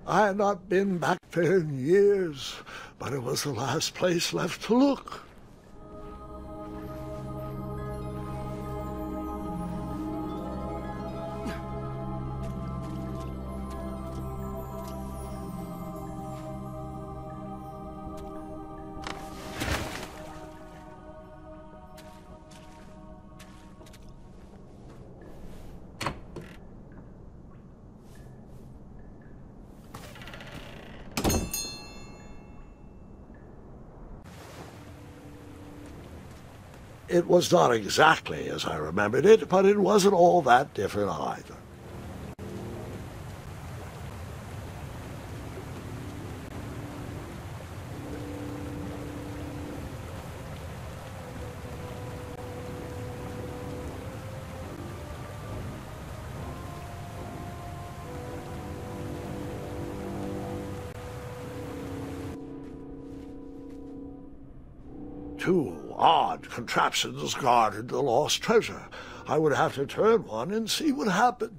I had not been back there in years, but it was the last place left to look. It was not exactly as I remembered it, but it wasn't all that different either. Two odd contraptions guarded the lost treasure. I would have to turn one and see what happened.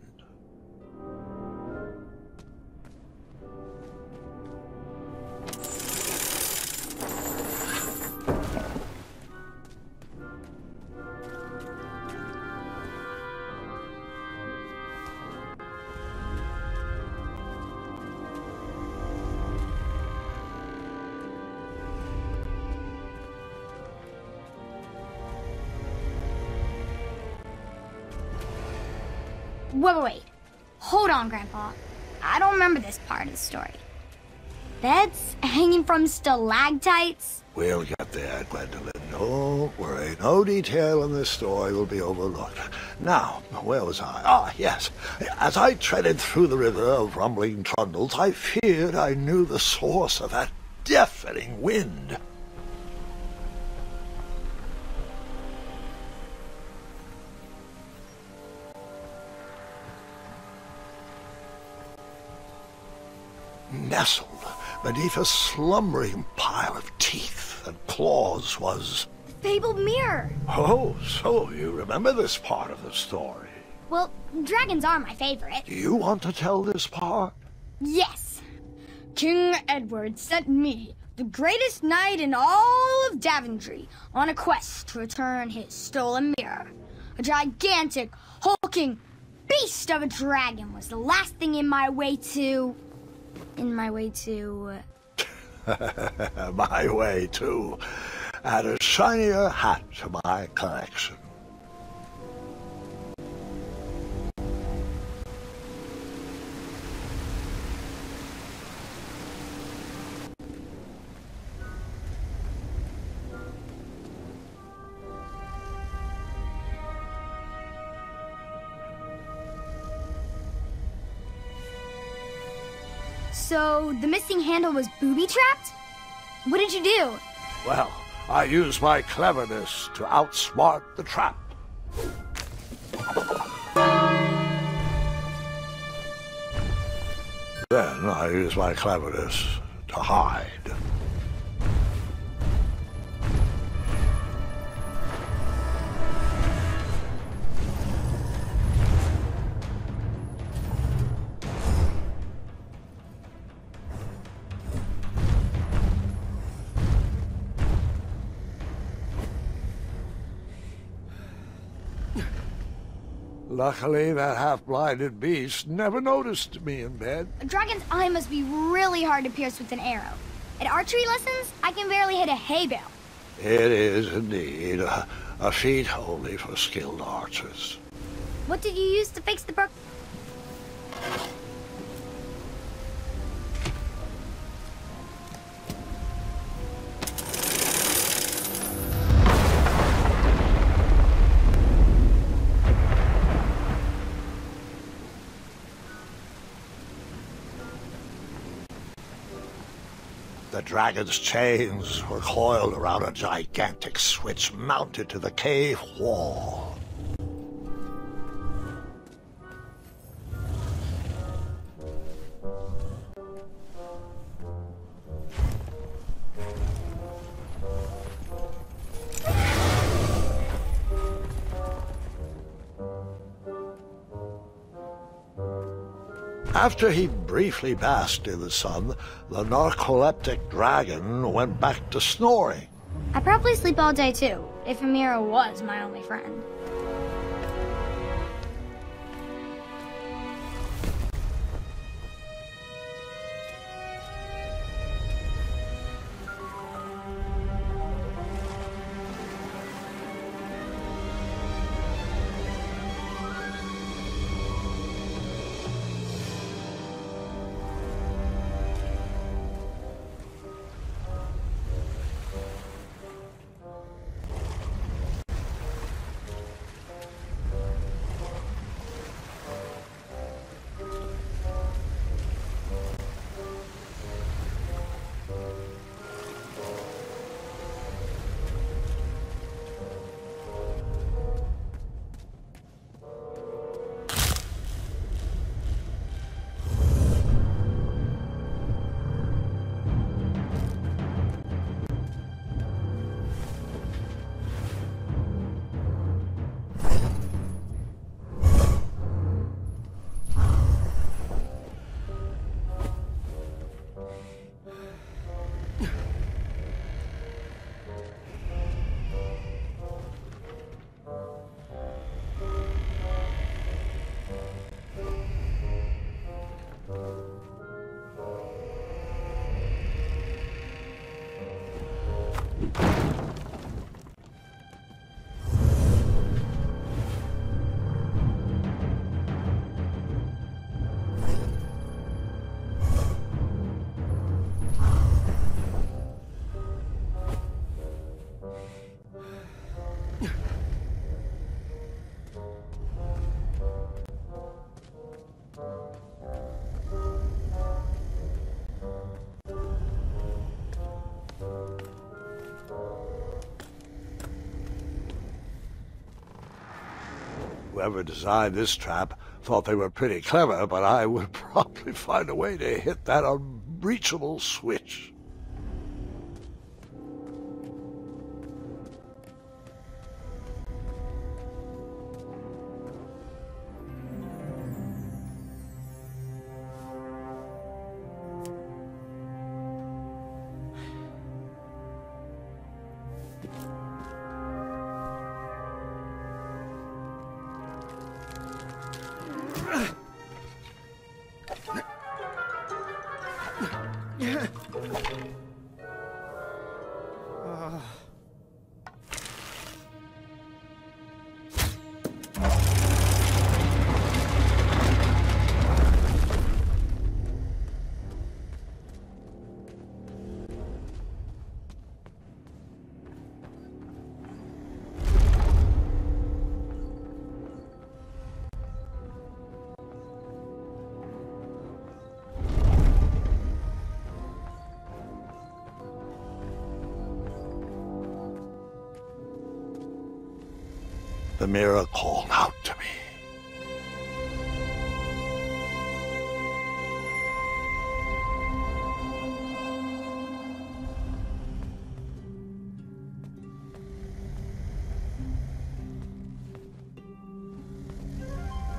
Wait. Hold on, Grandpa. I don't remember this part of the story. Beds hanging from stalactites? We'll get there, Gwendolyn. Don't worry. No detail in this story will be overlooked. Now, where was I? Ah, yes. As I treaded through the river of rumbling trundles, I feared I knew the source of that deafening wind. Nestled beneath a slumbering pile of teeth and claws was... Fabled mirror. Oh, so you remember this part of the story? Well, dragons are my favorite. Do you want to tell this part? Yes. King Edward sent me, the greatest knight in all of Daventry, on a quest to return his stolen mirror. A gigantic, hulking beast of a dragon was the last thing in my way to... My way to add a shinier hat to my collection. So, the missing handle was booby-trapped? What did you do? Well, I used my cleverness to outsmart the trap. Then I used my cleverness to hide. Luckily, that half-blinded beast never noticed me in bed. A dragon's eye must be really hard to pierce with an arrow. At archery lessons, I can barely hit a hay bale. It is indeed a feat only for skilled archers. What did you use to fix the broken... The dragon's chains were coiled around a gigantic switch mounted to the cave wall. After he briefly basked in the sun, the narcoleptic dragon went back to snoring. I'd probably sleep all day too, if Amira was my only friend. Whoever designed this trap thought they were pretty clever, but I would probably find a way to hit that unreachable switch. The mirror called out to me.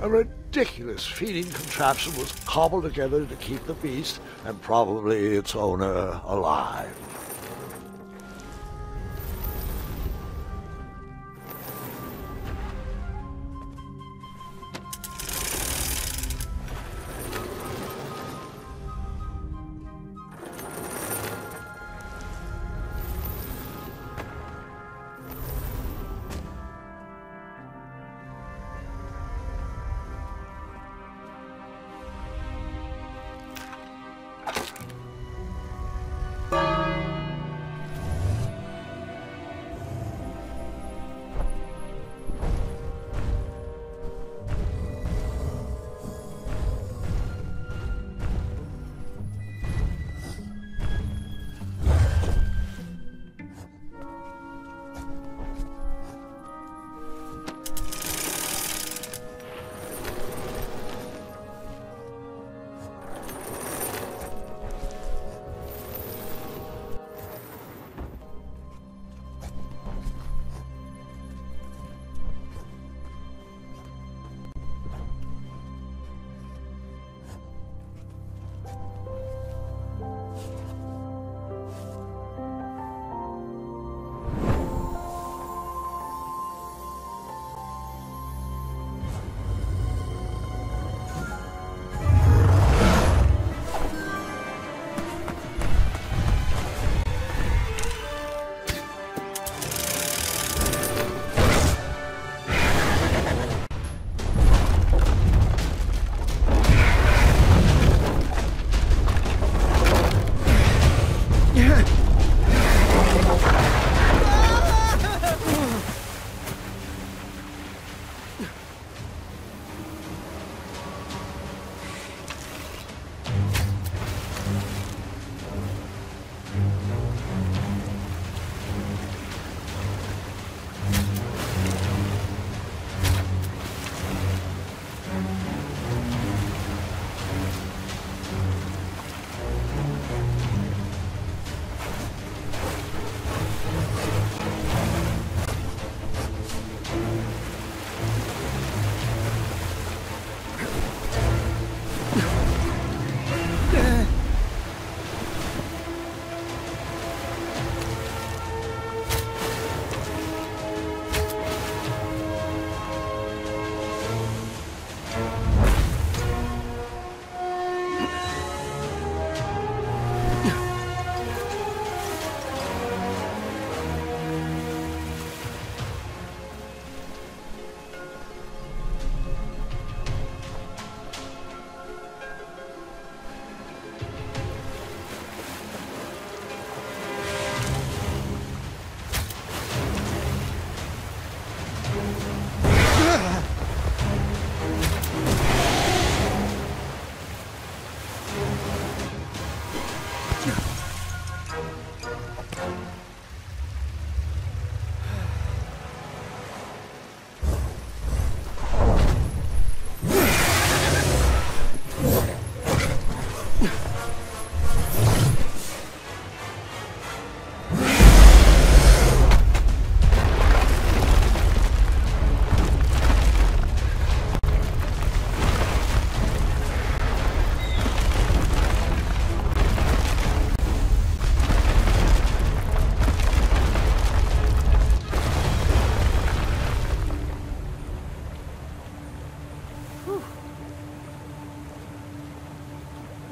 A ridiculous feeding contraption was cobbled together to keep the beast and probably its owner alive.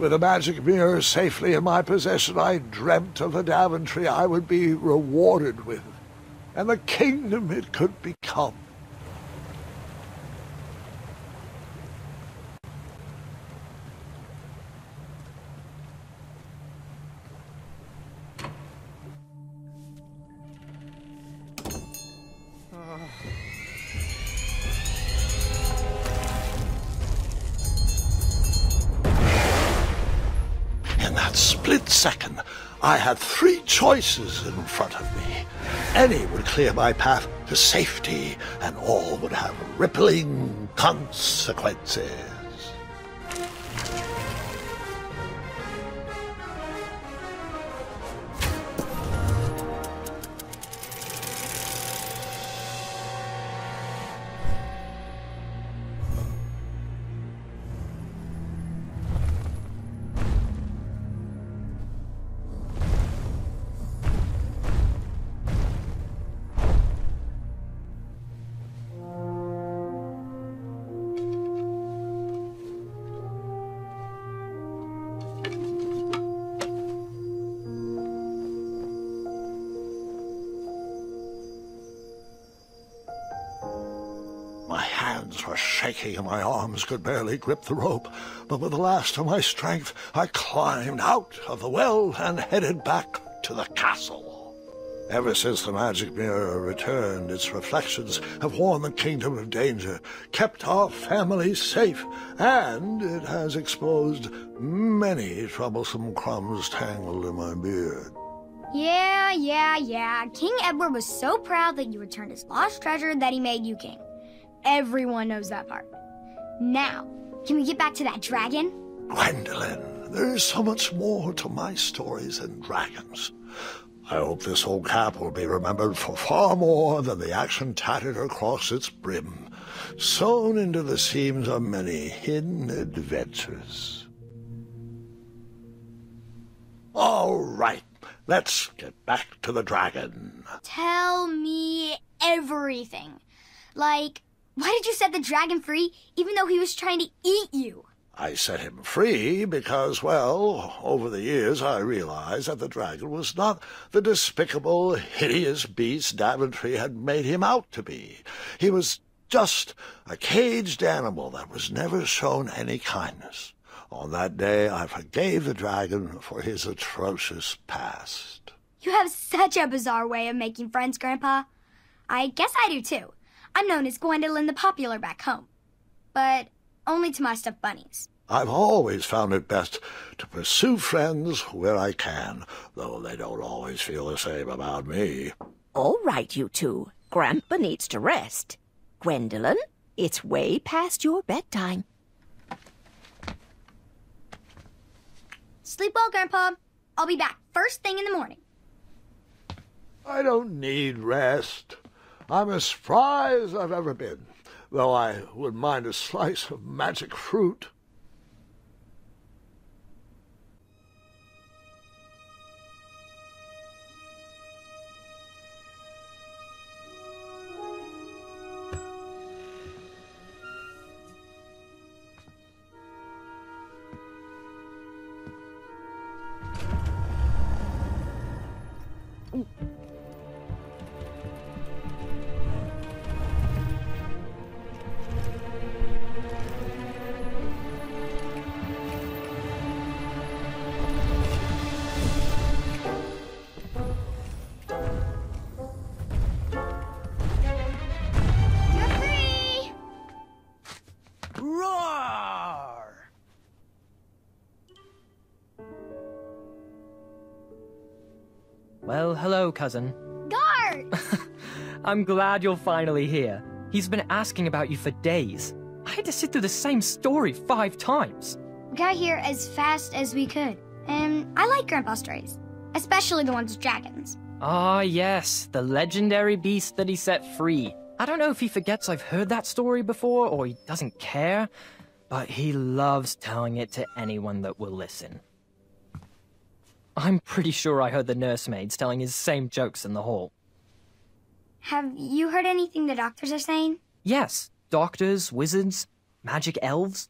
With a magic mirror safely in my possession, I dreamt of the Daventry I would be rewarded with, and the kingdom it could become. In that split second, I had three choices in front of me. Any would clear my path to safety, and all would have rippling consequences. My hands were shaking and my arms could barely grip the rope, but with the last of my strength I climbed out of the well and headed back to the castle. Ever since the magic mirror returned, its reflections have warned the kingdom of danger, kept our family safe, and it has exposed many troublesome crumbs tangled in my beard. Yeah. King Edward was so proud that you returned his lost treasure that he made you king. Everyone knows that part. Now, can we get back to that dragon? Gwendolyn, there's so much more to my stories than dragons. I hope this old cap will be remembered for far more than the action tattered across its brim, sewn into the seams of many hidden adventures. All right, let's get back to the dragon. Tell me everything. Like, why did you set the dragon free even though he was trying to eat you? I set him free because, well, over the years I realized that the dragon was not the despicable, hideous beast Daventry had made him out to be. He was just a caged animal that was never shown any kindness. On that day I forgave the dragon for his atrocious past. You have such a bizarre way of making friends, Grandpa. I guess I do too. I'm known as Gwendolyn the Popular back home, but only to my stuffed bunnies. I've always found it best to pursue friends where I can, though they don't always feel the same about me. All right, you two. Grandpa needs to rest. Gwendolyn, it's way past your bedtime. Sleep well, Grandpa. I'll be back first thing in the morning. I don't need rest. I'm as spry as I've ever been, though I wouldn't mind a slice of magic fruit. Well, hello, cousin. Guard! I'm glad you're finally here. He's been asking about you for days. I had to sit through the same story 5 times. We got here as fast as we could, and I like Grandpa's stories, especially the ones with dragons. Ah, yes, the legendary beast that he set free. I don't know if he forgets I've heard that story before, or he doesn't care, but he loves telling it to anyone that will listen. I'm pretty sure I heard the nursemaids telling his same jokes in the hall. Have you heard anything the doctors are saying? Yes, doctors, wizards, magic elves.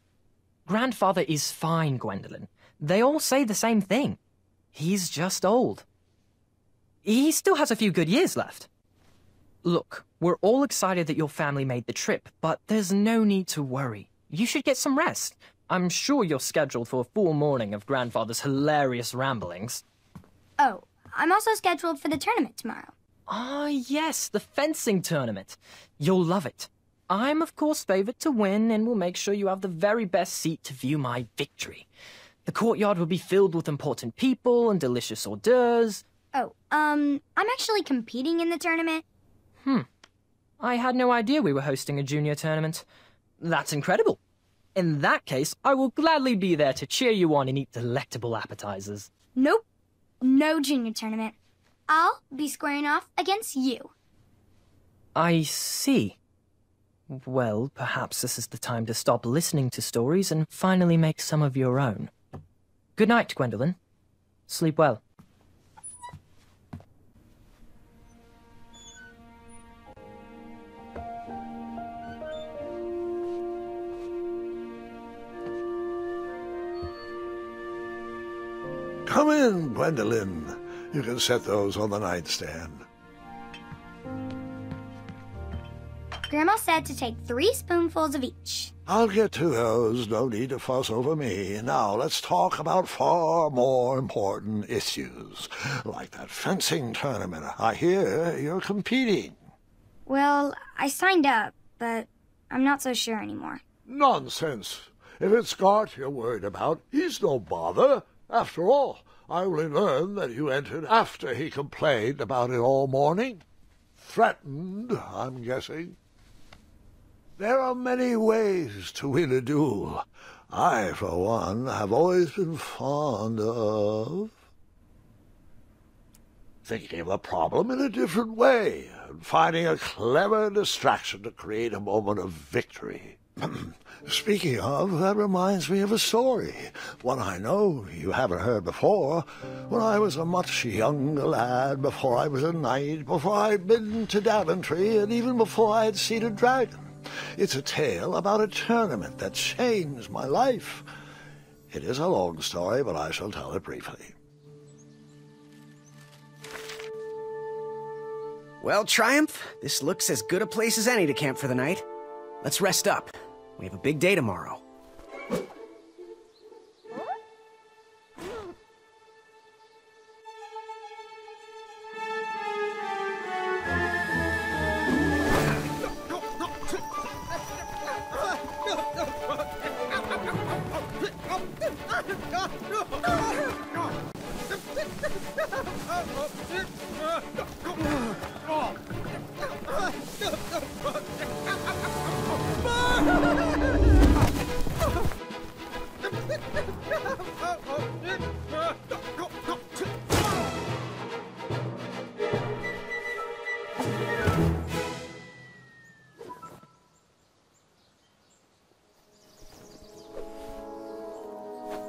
Grandfather is fine, Gwendolyn. They all say the same thing. He's just old. He still has a few good years left. Look, we're all excited that your family made the trip, but there's no need to worry. You should get some rest. I'm sure you're scheduled for a full morning of Grandfather's hilarious ramblings. Oh, I'm also scheduled for the tournament tomorrow. Ah, yes, the fencing tournament. You'll love it. I'm, of course, favored to win, and will make sure you have the very best seat to view my victory. The courtyard will be filled with important people and delicious hors d'oeuvres. Oh, I'm actually competing in the tournament. I had no idea we were hosting a junior tournament. That's incredible. In that case, I will gladly be there to cheer you on and eat delectable appetizers. Nope. No junior tournament. I'll be squaring off against you. I see. Well, perhaps this is the time to stop listening to stories and finally make some of your own. Good night, Gwendolyn. Sleep well. Come in, Gwendolyn. You can set those on the nightstand. Grandma said to take 3 spoonfuls of each. I'll get to those. No need to fuss over me. Now, let's talk about far more important issues, like that fencing tournament. I hear you're competing. Well, I signed up, but I'm not so sure anymore. Nonsense. If it's Scott you're worried about, he's no bother. After all, I only learned that you entered after he complained about it all morning. Threatened, I'm guessing. There are many ways to win a duel. I, for one, have always been fond of thinking of the problem in a different way and finding a clever distraction to create a moment of victory. Speaking of, that reminds me of a story, one I know you haven't heard before. When I was a much younger lad, before I was a knight, before I'd been to Daventry, and even before I had seen a dragon. It's a tale about a tournament that changed my life. It is a long story, but I shall tell it briefly. Well, Triumph, this looks as good a place as any to camp for the night. Let's rest up. We have a big day tomorrow.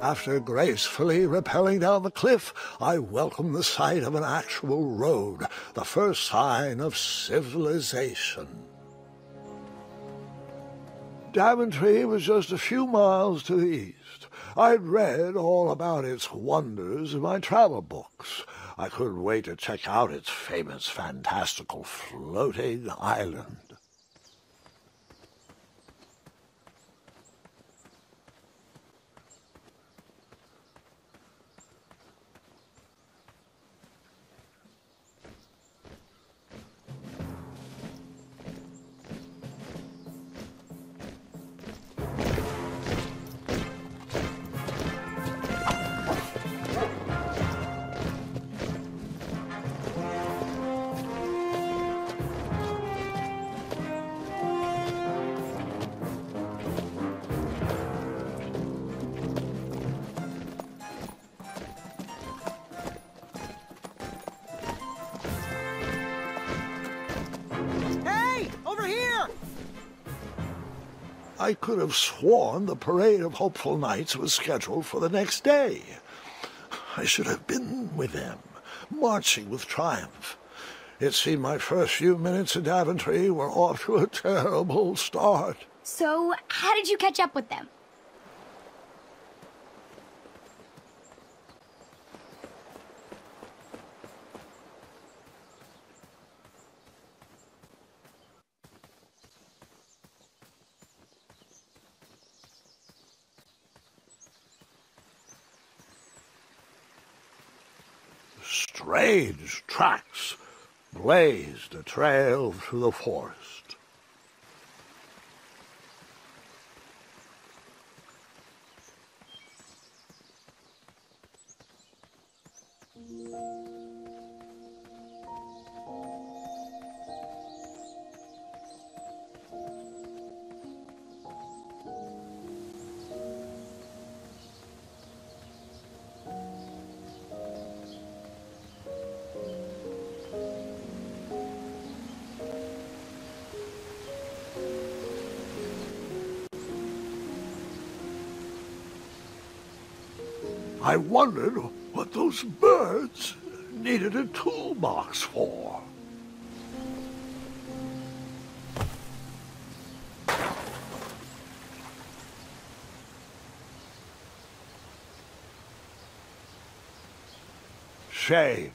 After gracefully rappelling down the cliff, I welcomed the sight of an actual road, the first sign of civilization. Daventry was just a few miles to the east. I'd read all about its wonders in my travel books. I couldn't wait to check out its famous, fantastical floating island. I could have sworn the parade of hopeful knights was scheduled for the next day. I should have been with them, marching with triumph. It seemed my first few minutes in Daventry were off to a terrible start. So, how did you catch up with them? strange tracks blazed a trail through the forest. I wondered what those birds needed a toolbox for. Shame.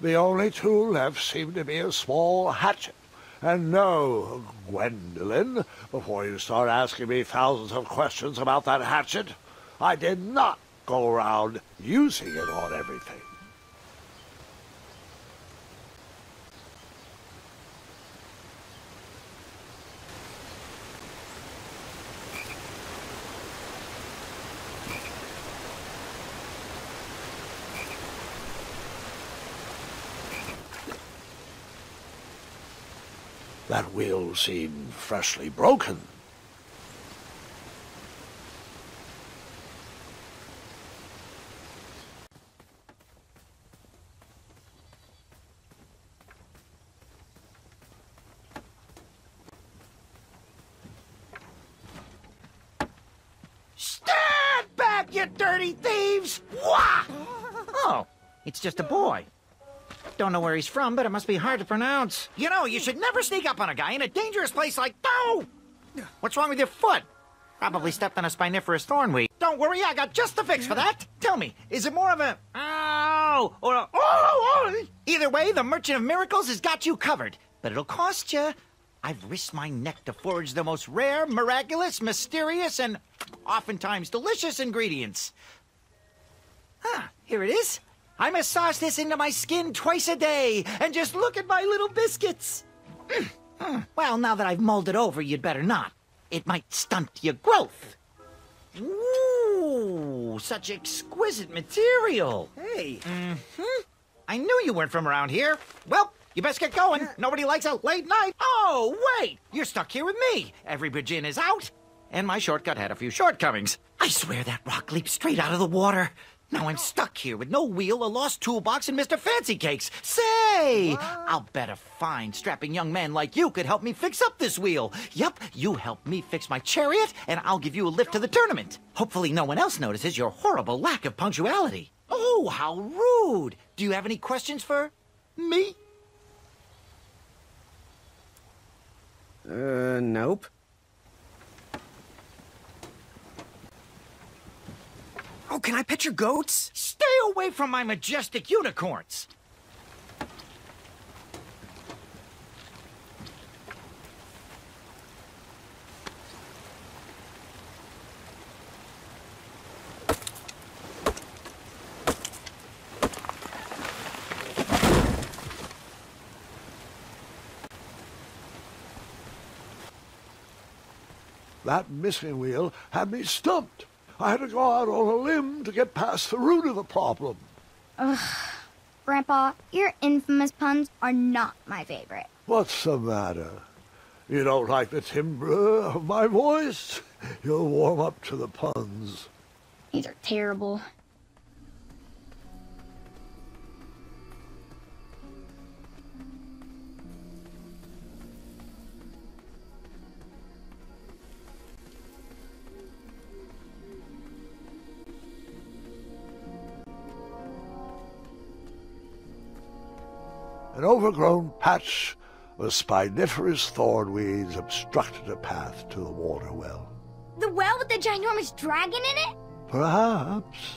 The only tool left seemed to be a small hatchet. And no, Gwendolyn, before you start asking me thousands of questions about that hatchet, I did not go around using it on everything. That wheel seemed freshly broken. Stand back, you dirty thieves! Wah! Oh, it's just a boy. Don't know where he's from, but it must be hard to pronounce. You know, you should never sneak up on a guy in a dangerous place like... Oh! What's wrong with your foot? Probably stepped on a spiniferous thornweed. Don't worry, I got just the fix for that. Tell me, is it more of a... Ow! Or a... Oh! Either way, the Merchant of Miracles has got you covered. But it'll cost you. I've risked my neck to forge the most rare, miraculous, mysterious, and oftentimes delicious ingredients. Here it is. I massage this into my skin twice a day, and just look at my little biscuits. Well, now that I've mulled it over, you'd better not. It might stunt your growth. Ooh, such exquisite material. Hey. I knew you weren't from around here. Well, you best get going. Nobody likes a late night. Oh, wait, you're stuck here with me. Every bridge in is out, and my shortcut had a few shortcomings. I swear that rock leaped straight out of the water. Now I'm stuck here with no wheel, a lost toolbox, and Mr. Fancy Cakes. Say, I'll bet a fine, strapping young man like you could help me fix up this wheel. Yup, you help me fix my chariot, and I'll give you a lift to the tournament. Hopefully no one else notices your horrible lack of punctuality. Oh, how rude. Do you have any questions for me? Nope. Oh, can I pet your goats? Stay away from my majestic unicorns. That missing wheel had me stumped. I had to go out on a limb to get past the root of the problem. Ugh. Grandpa, your infamous puns are not my favorite. What's the matter? You don't like the timbre of my voice? You'll warm up to the puns. These are terrible. An overgrown patch of spiniferous thornweeds obstructed a path to the water well. The well with the ginormous dragon in it? Perhaps.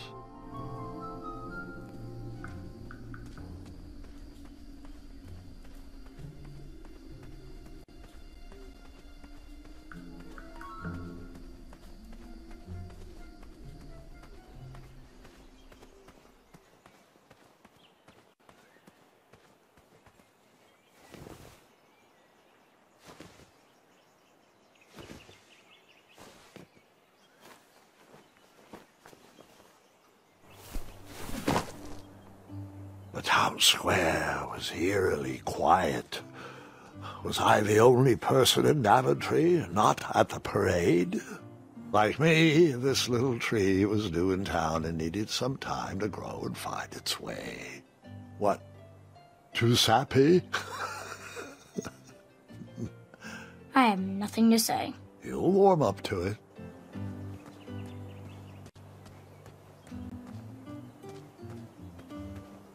The town square was eerily quiet. Was I the only person in Daventry not at the parade? Like me, this little tree was new in town and needed some time to grow and find its way. What? Too sappy? I have nothing to say. You'll warm up to it.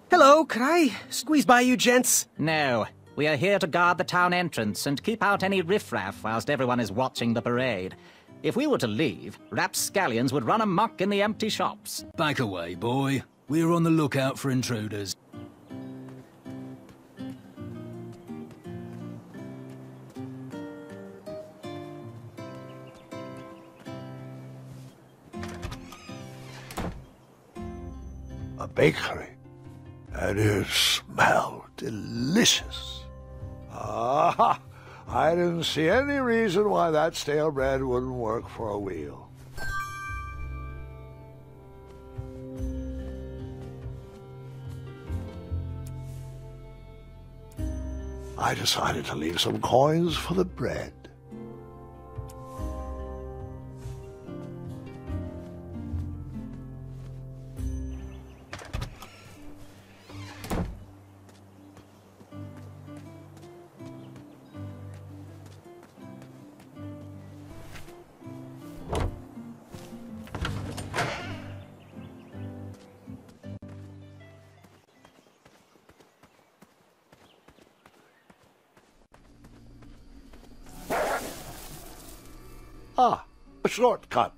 Hello, could I squeeze by you gents? No, we are here to guard the town entrance and keep out any riffraff whilst everyone is watching the parade. If we were to leave, rapscallions would run amok in the empty shops. Back away, boy. We're on the lookout for intruders. A bakery. And it smelled delicious. Ah, I didn't see any reason why that stale bread wouldn't work for a wheel. I decided to leave some coins for the bread. Ah, a shortcut.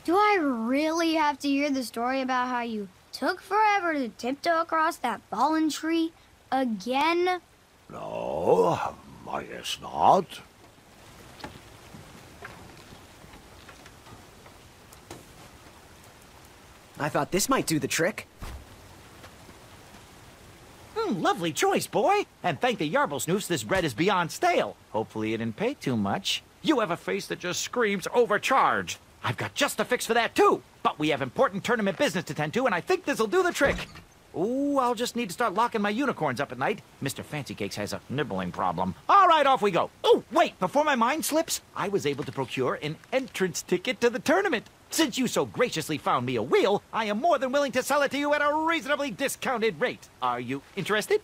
Do I really have to hear the story about how you took forever to tiptoe across that fallen tree again? No, I guess not. I thought this might do the trick. Lovely choice, boy. And thank the Yarblesnoofs, this bread is beyond stale. Hopefully it didn't pay too much. You have a face that just screams overcharged. I've got just a fix for that, too. But we have important tournament business to tend to, and I think this'll do the trick. Ooh, I'll just need to start locking my unicorns up at night. Mr. Fancy Cakes has a nibbling problem. All right, off we go. Oh, wait, before my mind slips, I was able to procure an entrance ticket to the tournament. Since you so graciously found me a wheel, I am more than willing to sell it to you at a reasonably discounted rate. Are you interested?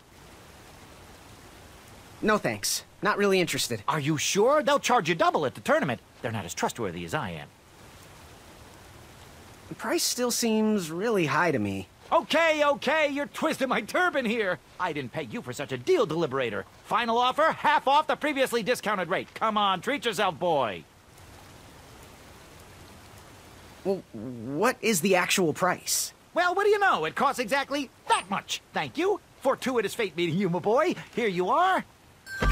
No thanks. Not really interested. Are you sure? They'll charge you double at the tournament. They're not as trustworthy as I am. The price still seems really high to me. Okay, you're twisting my turban here. I didn't pay you for such a deal, Deliberator. Final offer, half off the previously discounted rate. Come on, treat yourself, boy. Well, what is the actual price? Well, what do you know? It costs exactly that much. Thank you. Fortuitous fate meeting you, my boy. Here you are.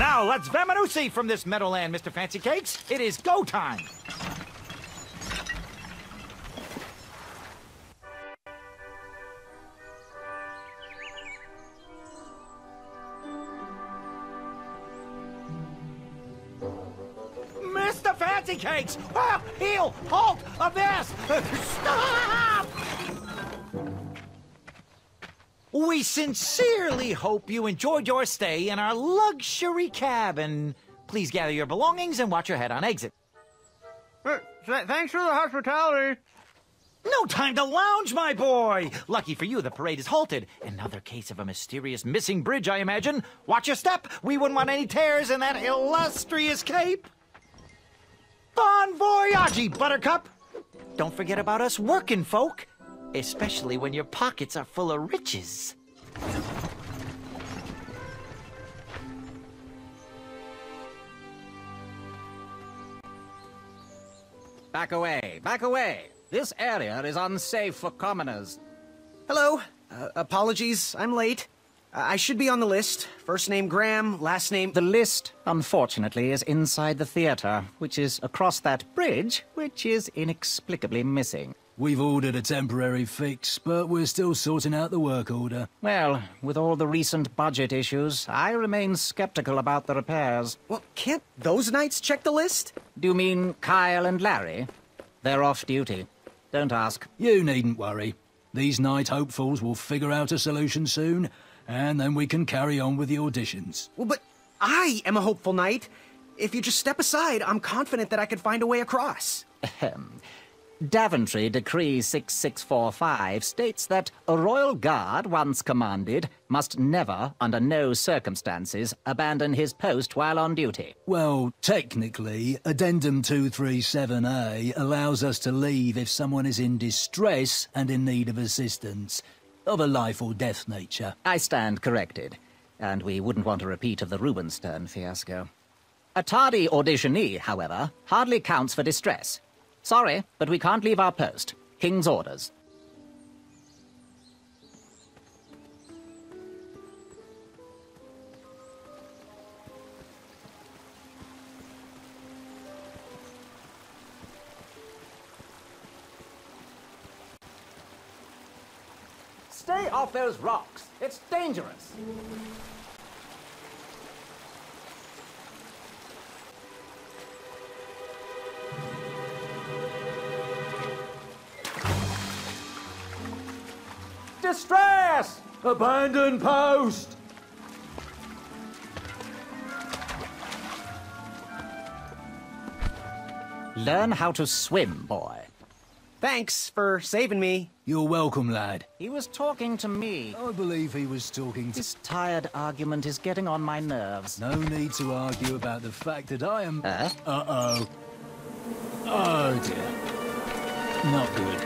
Now, let's Vamanusi from this meadowland, Mr. Fancy Cakes. It is go time. Mr. Fancy Cakes! Ah, heel! Halt! Avast! Stop! We sincerely hope you enjoyed your stay in our luxury cabin. Please gather your belongings and watch your head on exit. Thanks for the hospitality. No time to lounge, my boy! Lucky for you, the parade is halted. Another case of a mysterious missing bridge, I imagine. Watch your step. We wouldn't want any tears in that illustrious cape. Bon voyage, Buttercup! Don't forget about us working folk, especially when your pockets are full of riches. Back away, back away. This area is unsafe for commoners. Hello. Apologies, I'm late. I should be on the list. First name Graham, last name... The list, unfortunately, is inside the theater, which is across that bridge, which is inexplicably missing. We've ordered a temporary fix, but we're still sorting out the work order. Well, with all the recent budget issues, I remain skeptical about the repairs. Well, can't those knights check the list? Do you mean Kyle and Larry? They're off duty. Don't ask. You needn't worry. These night hopefuls will figure out a solution soon, and then we can carry on with the auditions. Well, but I am a hopeful knight. If you just step aside, I'm confident that I could find a way across. Daventry Decree 6645 states that a royal guard once commanded must never, under no circumstances, abandon his post while on duty. Well, technically, Addendum 237A allows us to leave if someone is in distress and in need of assistance, of a life or death nature. I stand corrected, and we wouldn't want a repeat of the Rubenstern fiasco. A tardy auditionee, however, hardly counts for distress. Sorry, but we can't leave our post. King's orders. Stay off those rocks. It's dangerous. Distress! Abandon post! Learn how to swim, boy. Thanks for saving me. You're welcome, lad. He was talking to me. I believe he was talking to... This tired argument is getting on my nerves. No need to argue about the fact that I am... Uh-oh. Oh, dear. Not good.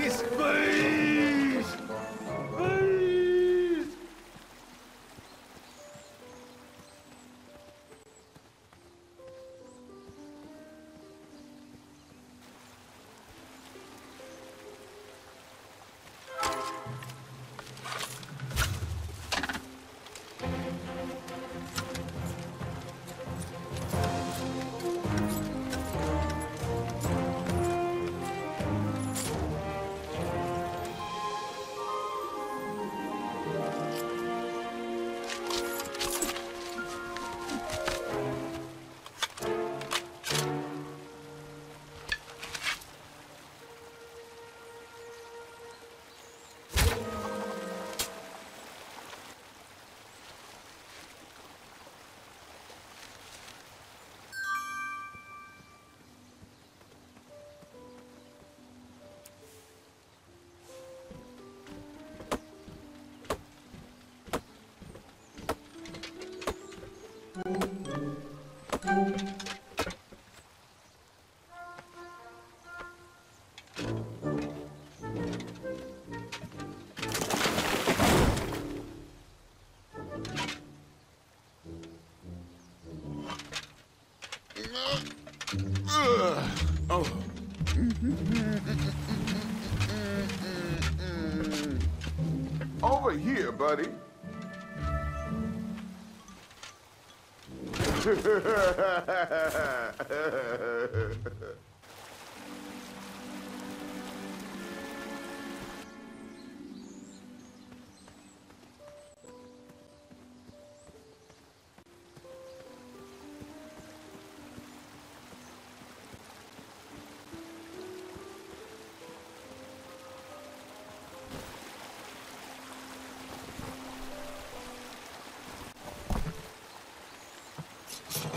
Please! Please! Please! Over here, buddy.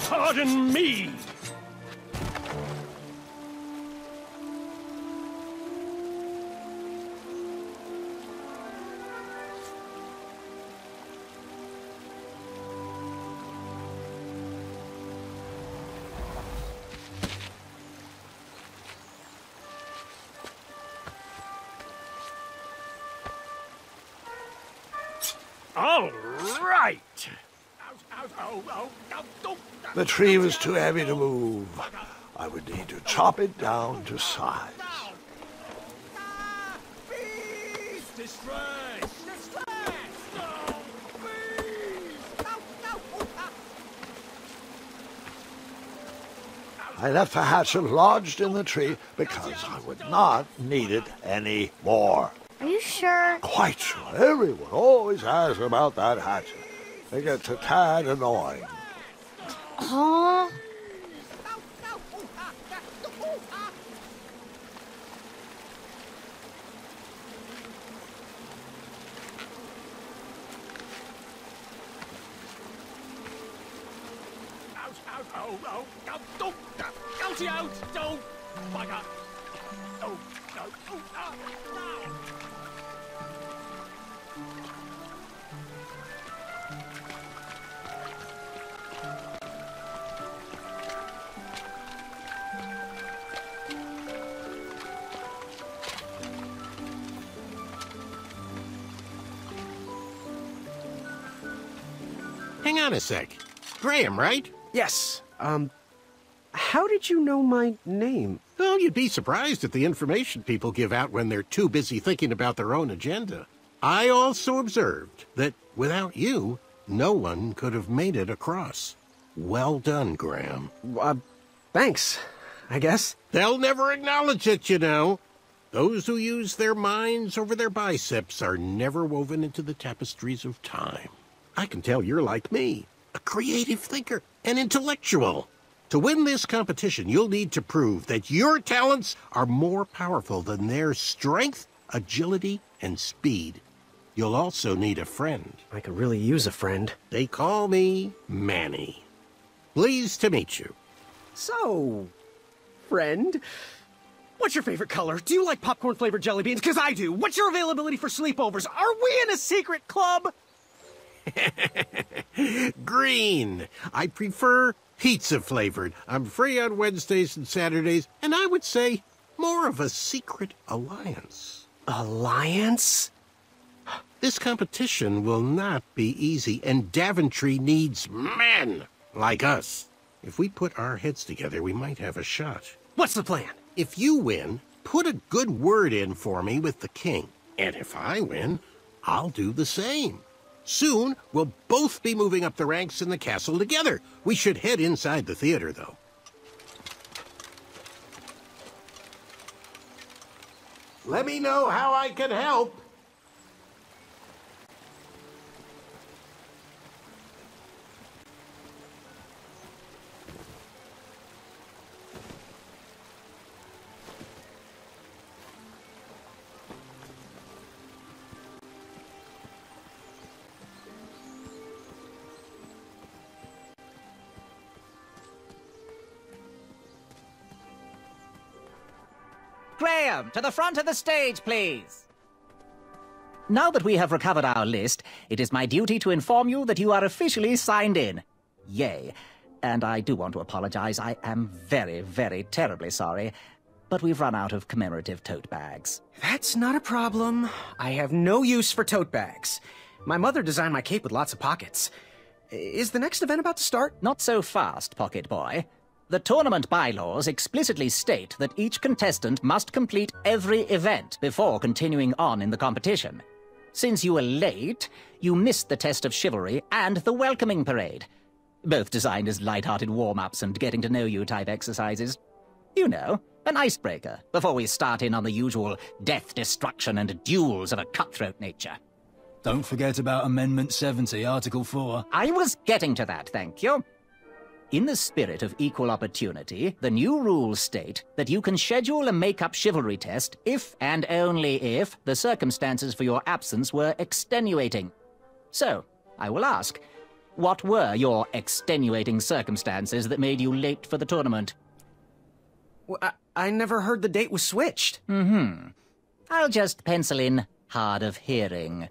Pardon me! All right! The tree was too heavy to move. I would need to chop it down to size. Distress! Distress! I left the hatchet lodged in the tree because I would not need it any more. Are you sure? Quite sure. Everyone always asks about that hatchet. It gets a tad annoying. Huh? Hang on a sec. Graham, right? Yes. How did you know my name? Well, you'd be surprised at the information people give out when they're too busy thinking about their own agenda. I also observed that without you, no one could have made it across. Well done, Graham. Thanks, I guess. They'll never acknowledge it, you know. Those who use their minds over their biceps are never woven into the tapestries of time. I can tell you're like me, a creative thinker, an intellectual. To win this competition, you'll need to prove that your talents are more powerful than their strength, agility, and speed. You'll also need a friend. I could really use a friend. They call me Manny. Pleased to meet you. So, friend, what's your favorite color? Do you like popcorn-flavored jelly beans? Because I do. What's your availability for sleepovers? Are we in a secret club? Green. I prefer pizza-flavored. I'm free on Wednesdays and Saturdays, and I would say more of a secret alliance. Alliance? This competition will not be easy, and Daventry needs men like us. If we put our heads together, we might have a shot. What's the plan? If you win, put a good word in for me with the king. And if I win, I'll do the same. Soon, we'll both be moving up the ranks in the castle together. We should head inside the theater, though. Let me know how I can help. Graham, to the front of the stage, please. Now that we have recovered our list, it is my duty to inform you that you are officially signed in. Yay. And I do want to apologize. I am very, very terribly sorry. But we've run out of commemorative tote bags. That's not a problem. I have no use for tote bags. My mother designed my cape with lots of pockets. Is the next event about to start? Not so fast, pocket boy. The tournament bylaws explicitly state that each contestant must complete every event before continuing on in the competition. Since you were late, you missed the test of chivalry and the welcoming parade. Both designed as light-hearted warm-ups and getting-to-know-you type exercises. You know, an icebreaker before we start in on the usual death, destruction, and duels of a cutthroat nature. Don't forget about Amendment 70, Article 4. I was getting to that, thank you. In the spirit of equal opportunity, the new rules state that you can schedule a make-up chivalry test if and only if the circumstances for your absence were extenuating. So, I will ask, what were your extenuating circumstances that made you late for the tournament? Well, I never heard the date was switched. I'll just pencil in hard of hearing.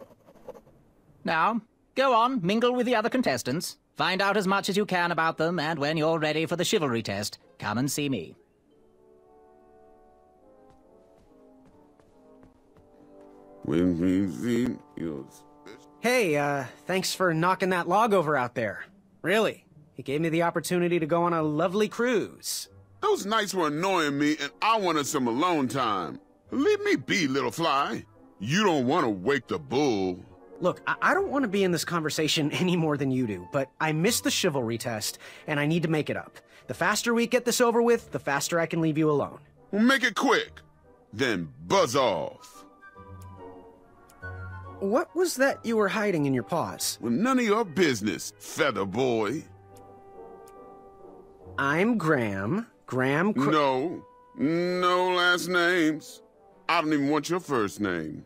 Now, go on, mingle with the other contestants. Find out as much as you can about them, and when you're ready for the chivalry test, come and see me. Hey, thanks for knocking that log over out there. Really, it gave me the opportunity to go on a lovely cruise. Those nights were annoying me, and I wanted some alone time. Leave me be, little fly. You don't want to wake the bull. Look, I don't want to be in this conversation any more than you do, but I missed the chivalry test, and I need to make it up. The faster we get this over with, the faster I can leave you alone. Well, make it quick. Then buzz off. What was that you were hiding in your paws? Well, none of your business, feather boy. I'm Graham. No last names. I don't even want your first name.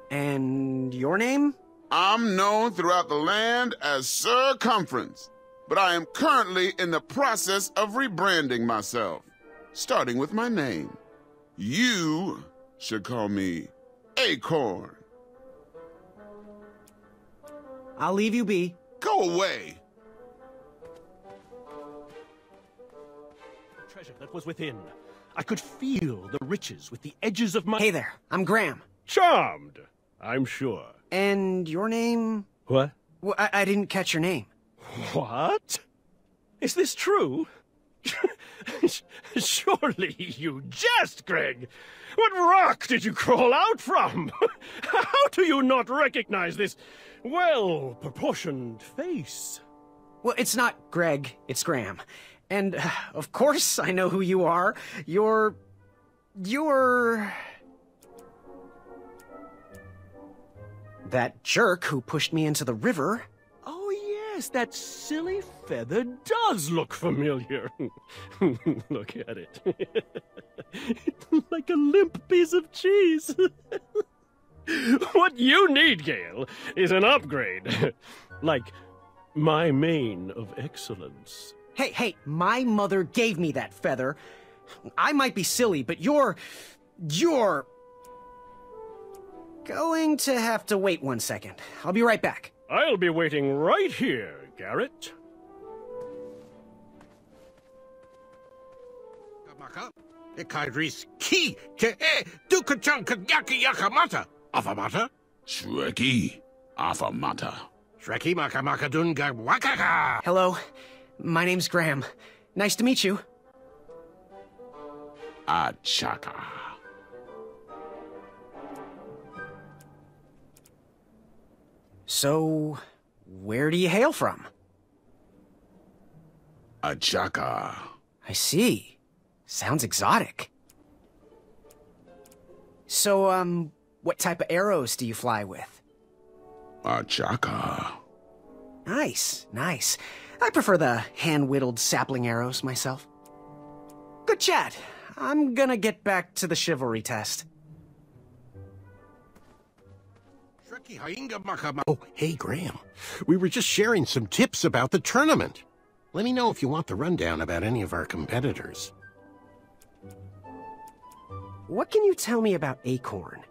And your name? I'm known throughout the land as Circumference, but I am currently in the process of rebranding myself, starting with my name. You should call me Acorn. I'll leave you be. Go away. Treasure that was within. I could feel the riches with the edges of my... Hey there, I'm Graham. Charmed, I'm sure. And your name? What? Well, I didn't catch your name. What? Is this true? Surely you jest, Greg. What rock did you crawl out from? How do you not recognize this well-proportioned face? Well, it's not Greg, it's Graham. And, of course, I know who you are. You're... that jerk who pushed me into the river. Oh, yes, that silly feather does look familiar. Look at it. It's like a limp piece of cheese. What you need, Gale, is an upgrade. Like my mane of excellence. Hey, my mother gave me that feather. I might be silly, but you're going to have to wait 1 second. I'll be right back. I'll be waiting right here, Garrett. Ikaidris ki te e dukachanka yaki yakamata. Afamata? Shreki Afamata. Shreki makamakadunga wakaka. Hello, my name's Graham. Nice to meet you. Achaka. So, where do you hail from? Achaka. I see. Sounds exotic. So, what type of arrows do you fly with? Achaka. Nice. I prefer the hand-whittled sapling arrows myself. Good chat. I'm gonna get back to the chivalry test. Oh, hey, Graham. We were just sharing some tips about the tournament. Let me know if you want the rundown about any of our competitors. What can you tell me about Acorn?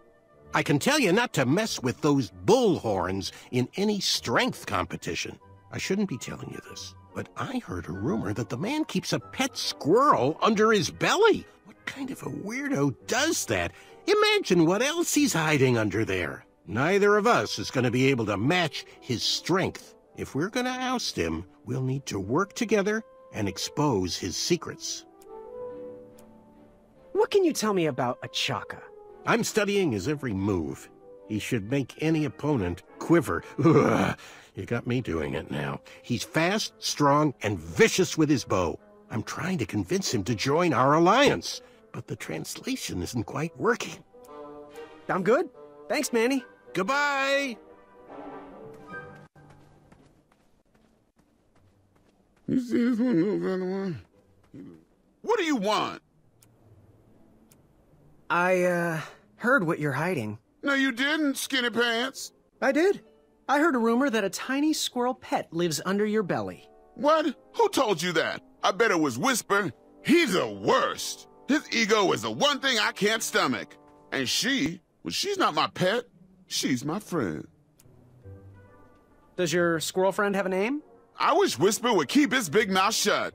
I can tell you not to mess with those bull horns in any strength competition. I shouldn't be telling you this, but I heard a rumor that the man keeps a pet squirrel under his belly. What kind of a weirdo does that? Imagine what else he's hiding under there. Neither of us is going to be able to match his strength. If we're going to oust him, we'll need to work together and expose his secrets. What can you tell me about Achaka? I'm studying his every move. He should make any opponent quiver. Ugh, you got me doing it now. He's fast, strong, and vicious with his bow. I'm trying to convince him to join our alliance, but the translation isn't quite working. I'm good. Thanks, Manny. Goodbye! You see this one, little brother one? What do you want? I, heard what you're hiding. No, you didn't, skinny pants. I did. I heard a rumor that a tiny squirrel pet lives under your belly. What? Who told you that? I bet it was Whisper. He's the worst. His ego is the one thing I can't stomach. And she's not my pet. She's my friend. Does your squirrel friend have a name? I wish Whisper would keep his big mouth shut.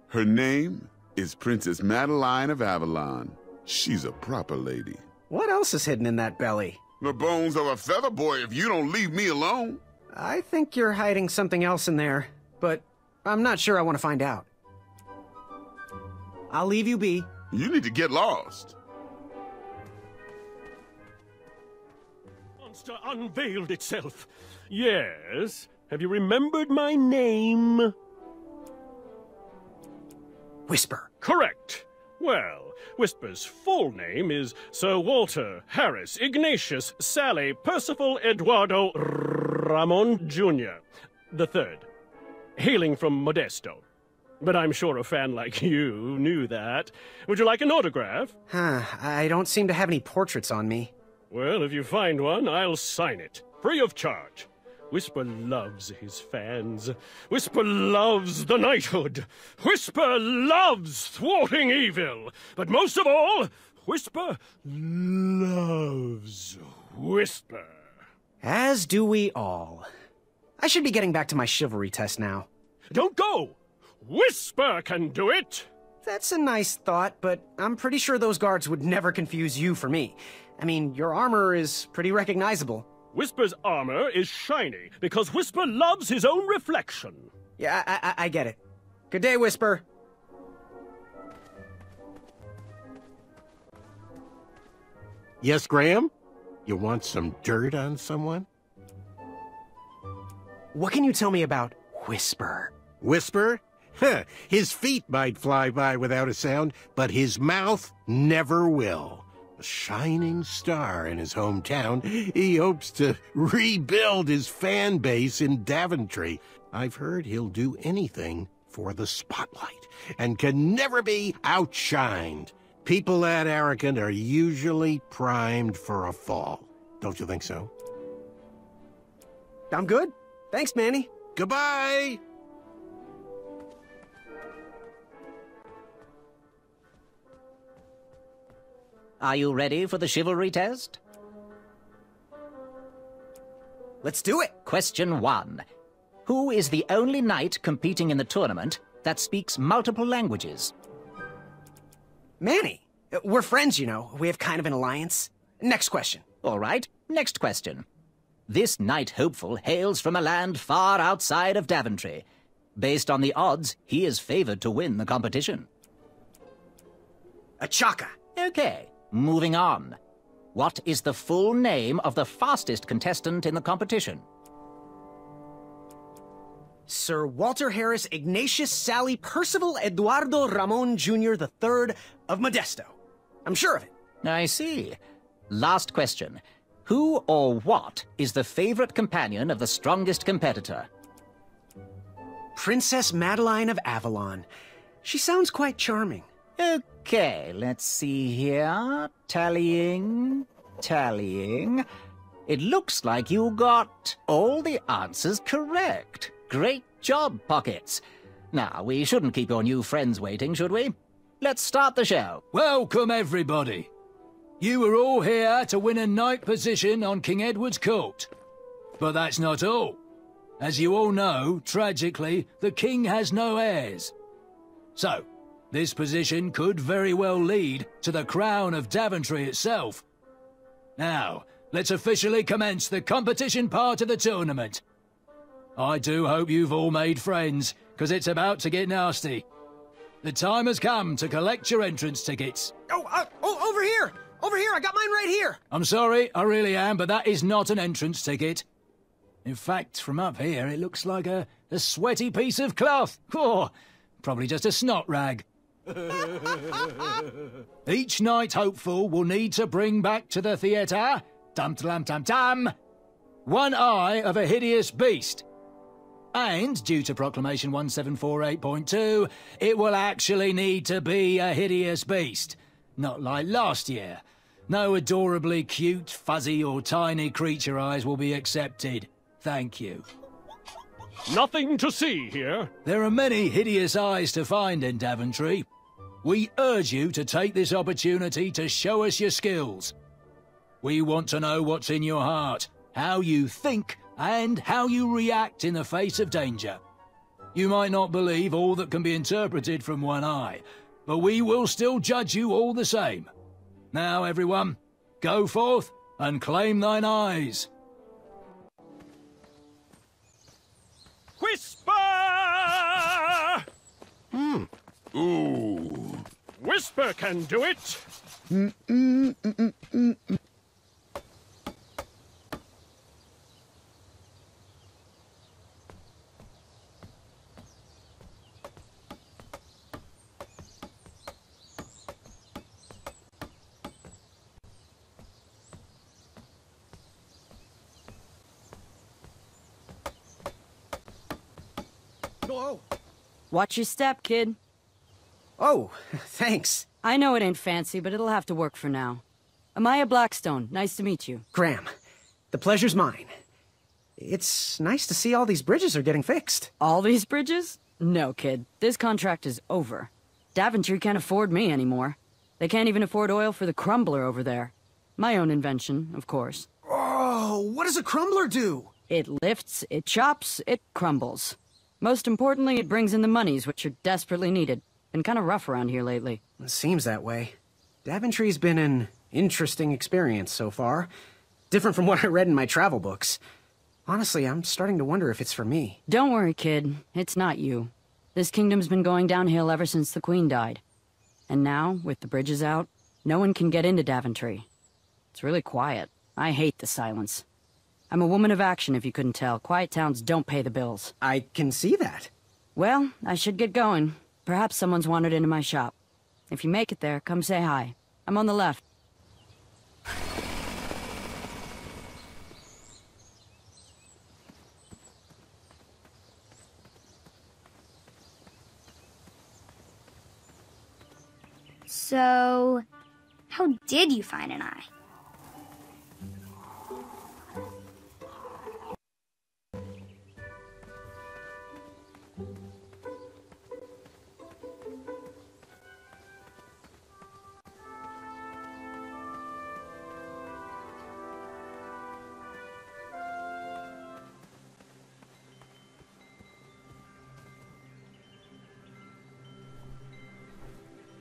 Her name is Princess Madeline of Avalon. She's a proper lady. What else is hidden in that belly? The bones of a feather boy if you don't leave me alone. I think you're hiding something else in there, but I'm not sure I want to find out. I'll leave you be. You need to get lost. Monster unveiled itself. Yes. Have you remembered my name? Whisper. Correct. Well, Whisper's full name is Sir Walter Harris Ignatius Sally Percival Eduardo Ramon Jr. the Third, hailing from Modesto. But I'm sure a fan like you knew that. Would you like an autograph? I don't seem to have any portraits on me. Well, if you find one, I'll sign it, free of charge. Whisper loves his fans. Whisper loves the knighthood. Whisper loves thwarting evil. But most of all, Whisper loves Whisper. As do we all. I should be getting back to my chivalry test now. Don't go! Whisper can do it! That's a nice thought, but I'm pretty sure those guards would never confuse you for me. I mean, your armor is pretty recognizable. Whisper's armor is shiny because Whisper loves his own reflection. Yeah, I get it. Good day, Whisper. Yes, Graham? You want some dirt on someone? What can you tell me about Whisper? Whisper? Huh, his feet might fly by without a sound, but his mouth never will. A shining star in his hometown, he hopes to rebuild his fan base in Daventry. I've heard he'll do anything for the spotlight and can never be outshined. People that arrogant are usually primed for a fall. Don't you think so? I'm good. Thanks, Manny. Goodbye! Are you ready for the chivalry test? Let's do it! Question 1. Who is the only knight competing in the tournament that speaks multiple languages? Manny. We're friends, you know. We have kind of an alliance. Next question. All right, next question. This knight hopeful hails from a land far outside of Daventry. Based on the odds, he is favored to win the competition. A Chaka. Okay, moving on. What is the full name of the fastest contestant in the competition? Sir Walter Harris Ignatius Sally Percival Eduardo Ramon Jr. the Third of Modesto. I'm sure of it. I see. Last question. Who or what is the favorite companion of the strongest competitor? Princess Madeline of Avalon. She sounds quite charming. Okay, let's see here. Tallying. It looks like you got all the answers correct. Great job, Pockets. Now, we shouldn't keep your new friends waiting, should we? Let's start the show. Welcome, everybody. You are all here to win a knight position on King Edward's court. But that's not all. As you all know, tragically, the king has no heirs. So, this position could very well lead to the crown of Daventry itself. Now, let's officially commence the competition part of the tournament. I do hope you've all made friends, because it's about to get nasty. The time has come to collect your entrance tickets. Oh, over here! Over here, I got mine right here! I'm sorry, I really am, but that is not an entrance ticket. In fact, from up here, it looks like a sweaty piece of cloth. Oh, probably just a snot rag. Each knight hopeful will need to bring back to the theatre, dum-dum-dum-dum, one eye of a hideous beast. And, due to Proclamation 1748.2, it will actually need to be a hideous beast. Not like last year. No adorably cute, fuzzy or tiny creature eyes will be accepted. Thank you. Nothing to see here. There are many hideous eyes to find in Daventry. We urge you to take this opportunity to show us your skills. We want to know what's in your heart, how you think, and how you react in the face of danger. You might not believe all that can be interpreted from one eye, but we will still judge you all the same. Now, everyone, go forth and claim thine eyes. Whisper! Ooh. Whisper can do it! Whoa! Watch your step, kid. Oh, thanks. I know it ain't fancy, but it'll have to work for now. Amaya Blackstone, nice to meet you. Graham, the pleasure's mine. It's nice to see all these bridges are getting fixed. All these bridges? No, kid. This contract is over. Daventry can't afford me anymore. They can't even afford oil for the crumbler over there. My own invention, of course. Oh, what does a crumbler do? It lifts, it chops, it crumbles. Most importantly, it brings in the monies, which are desperately needed. Been kind of rough around here lately. It seems that way. Daventry's been an interesting experience so far. Different from what I read in my travel books. Honestly, I'm starting to wonder if it's for me. Don't worry, kid. It's not you. This kingdom's been going downhill ever since the Queen died. And now, with the bridges out, no one can get into Daventry. It's really quiet. I hate the silence. I'm a woman of action, if you couldn't tell. Quiet towns don't pay the bills. I can see that. Well, I should get going. Perhaps someone's wandered into my shop. If you make it there, come say hi. I'm on the left. So, how did you find an eye?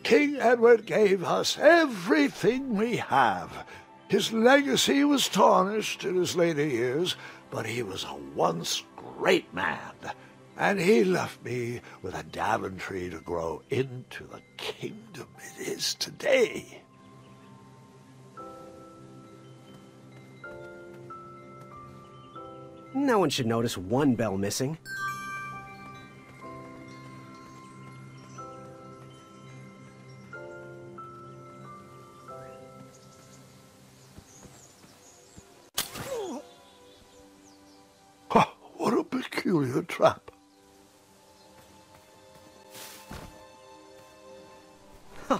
King Edward gave us everything we have. His legacy was tarnished in his later years, but he was a once great man, and he left me with a Daventry to grow into the kingdom it is today. No one should notice one bell missing. What a peculiar trap.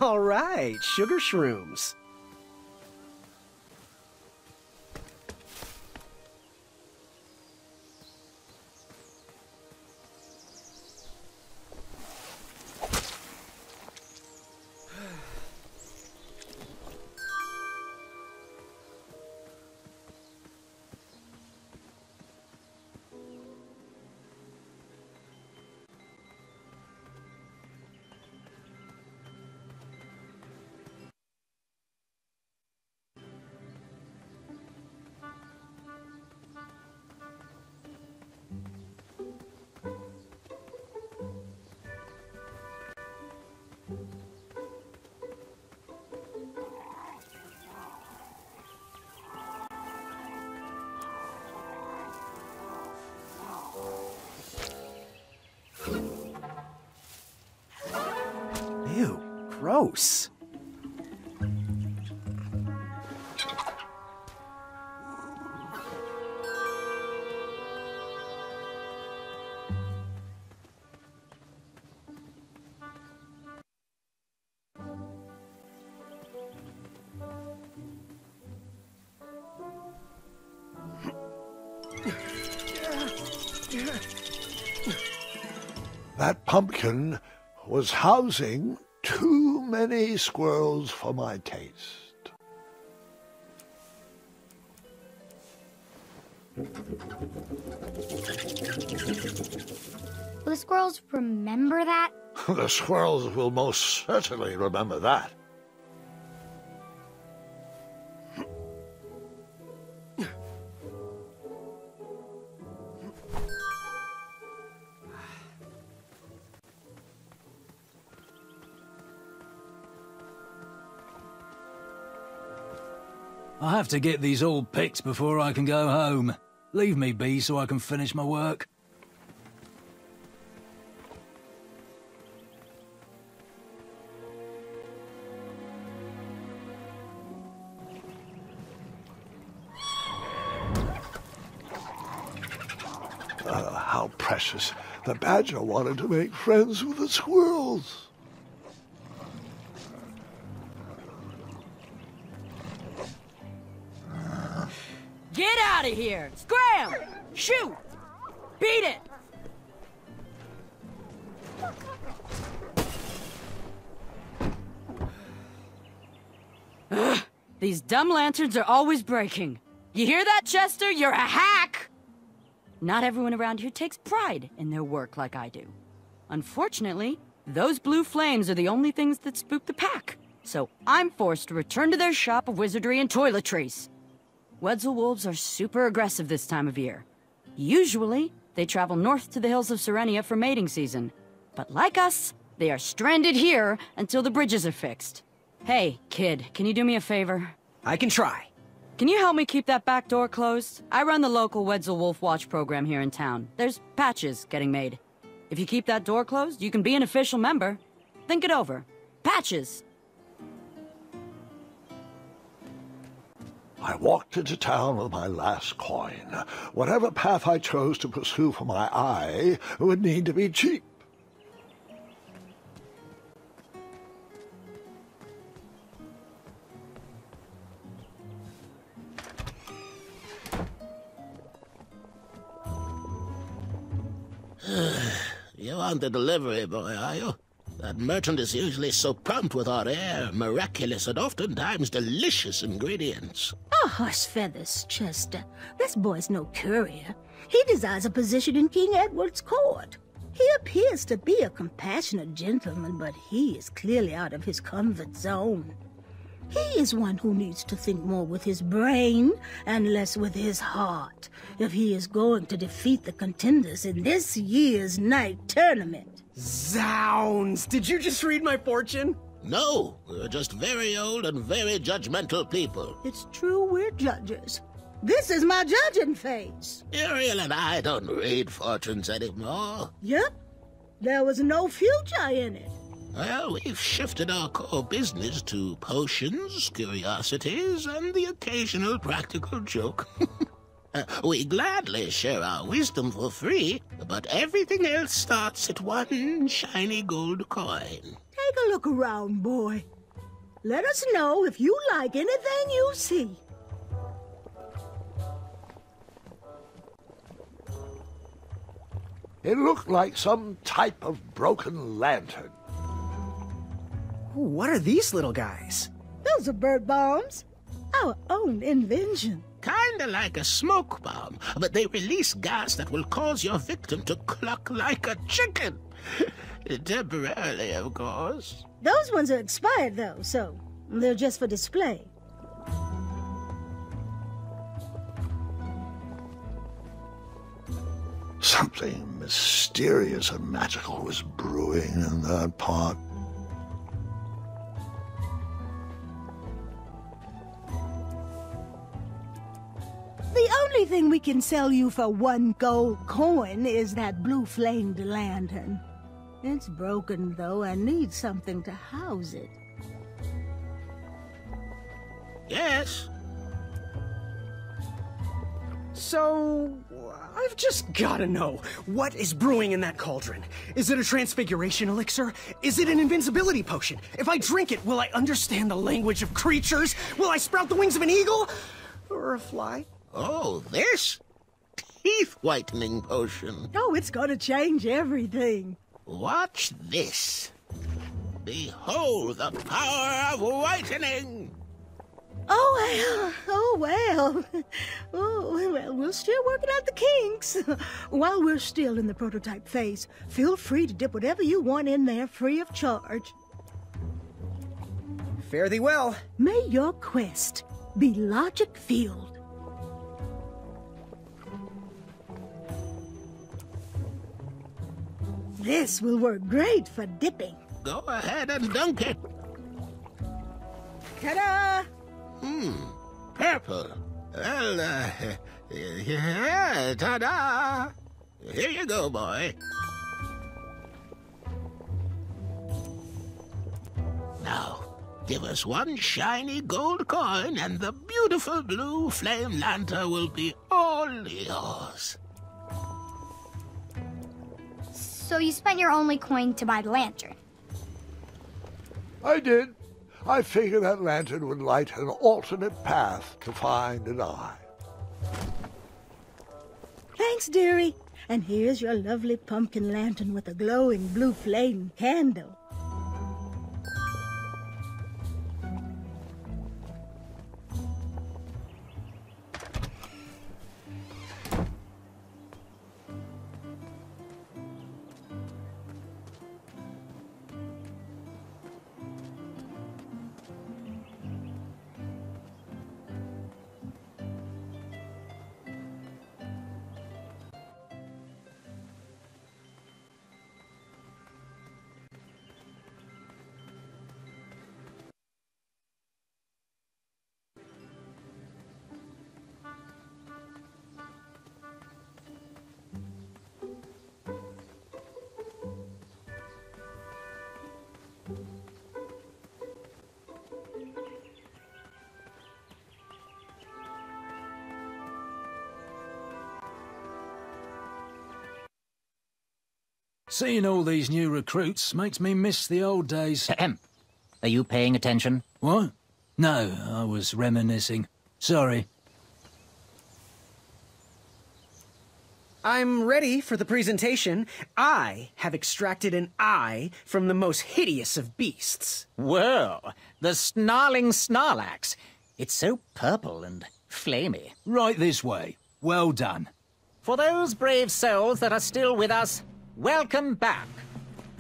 All right, sugar shrooms. Ew, gross. That pumpkin was housing too many squirrels for my taste. Will the squirrels remember that? The squirrels will most certainly remember that. I have to get these all picked before I can go home. Leave me be so I can finish my work. How precious The badger wanted to make friends with the squirrels. Get out of here! Scram! Shoot! Beat it! Ugh, these dumb lanterns are always breaking. You hear that, Chester? You're a hack! Not everyone around here takes pride in their work like I do. Unfortunately, those blue flames are the only things that spook the pack. So I'm forced to return to their shop of wizardry and toiletries. Wetzel wolves are super aggressive this time of year. Usually, they travel north to the hills of Serenia for mating season. But like us, they are stranded here until the bridges are fixed. Hey, kid, can you do me a favor? I can try. Can you help me keep that back door closed? I run the local Wetzel Wolf Watch program here in town. There's patches getting made. If you keep that door closed, you can be an official member. Think it over. Patches! I walked into town with my last coin. Whatever path I chose to pursue for my eye would need to be cheap. You aren't the delivery boy, are you? That merchant is usually so prompt with our rare, miraculous, and oftentimes delicious ingredients. Oh, horse feathers, Chester. This boy's no courier. He desires a position in King Edward's court. He appears to be a compassionate gentleman, but he is clearly out of his comfort zone. He is one who needs to think more with his brain and less with his heart if he is going to defeat the contenders in this year's night tournament. Zounds! Did you just read my fortune? No, we're just very old and very judgmental people. It's true we're judges. This is my judging phase. Ariel and I don't read fortunes anymore. Yep. There was no future in it. Well, we've shifted our core business to potions, curiosities, and the occasional practical joke. We gladly share our wisdom for free, but everything else starts at one shiny gold coin. Take a look around, boy. Let us know if you like anything you see. It looked like some type of broken lantern. What are these little guys? Those are bird bombs. Our own invention. Kinda like a smoke bomb, but they release gas that will cause your victim to cluck like a chicken. Temporarily, of course. Those ones are expired, though, so they're just for display. Something mysterious and magical was brewing in that pot. The only thing we can sell you for 1 gold coin is that blue-flamed lantern. It's broken, though, and needs something to house it. Yes. So, I've just gotta know, what is brewing in that cauldron? Is it a transfiguration elixir? Is it an invincibility potion? If I drink it, will I understand the language of creatures? Will I sprout the wings of an eagle? Or a fly? Oh, this? Teeth-whitening potion. Oh, it's gonna change everything. Watch this. Behold the power of whitening. Oh, well. Oh, well, we're still working out the kinks. While we're still in the prototype phase, feel free to dip whatever you want in there free of charge. Fare thee well. May your quest be logic-filled. This will work great for dipping. Go ahead and dunk it. Ta-da! Purple. Well, yeah, ta-da! Here you go, boy. Now, give us 1 shiny gold coin and the beautiful blue flame lantern will be all yours. So you spent your only coin to buy the lantern? I did. I figured that lantern would light an alternate path to find an eye. Thanks, dearie. And here's your lovely pumpkin lantern with a glowing blue flame candle. Seeing all these new recruits makes me miss the old days. Ahem. Are you paying attention? What? No, I was reminiscing. Sorry. I'm ready for the presentation. I have extracted an eye from the most hideous of beasts. Whoa, the snarling Snarlax. It's so purple and flamey. Right this way. Well done. For those brave souls that are still with us, welcome back.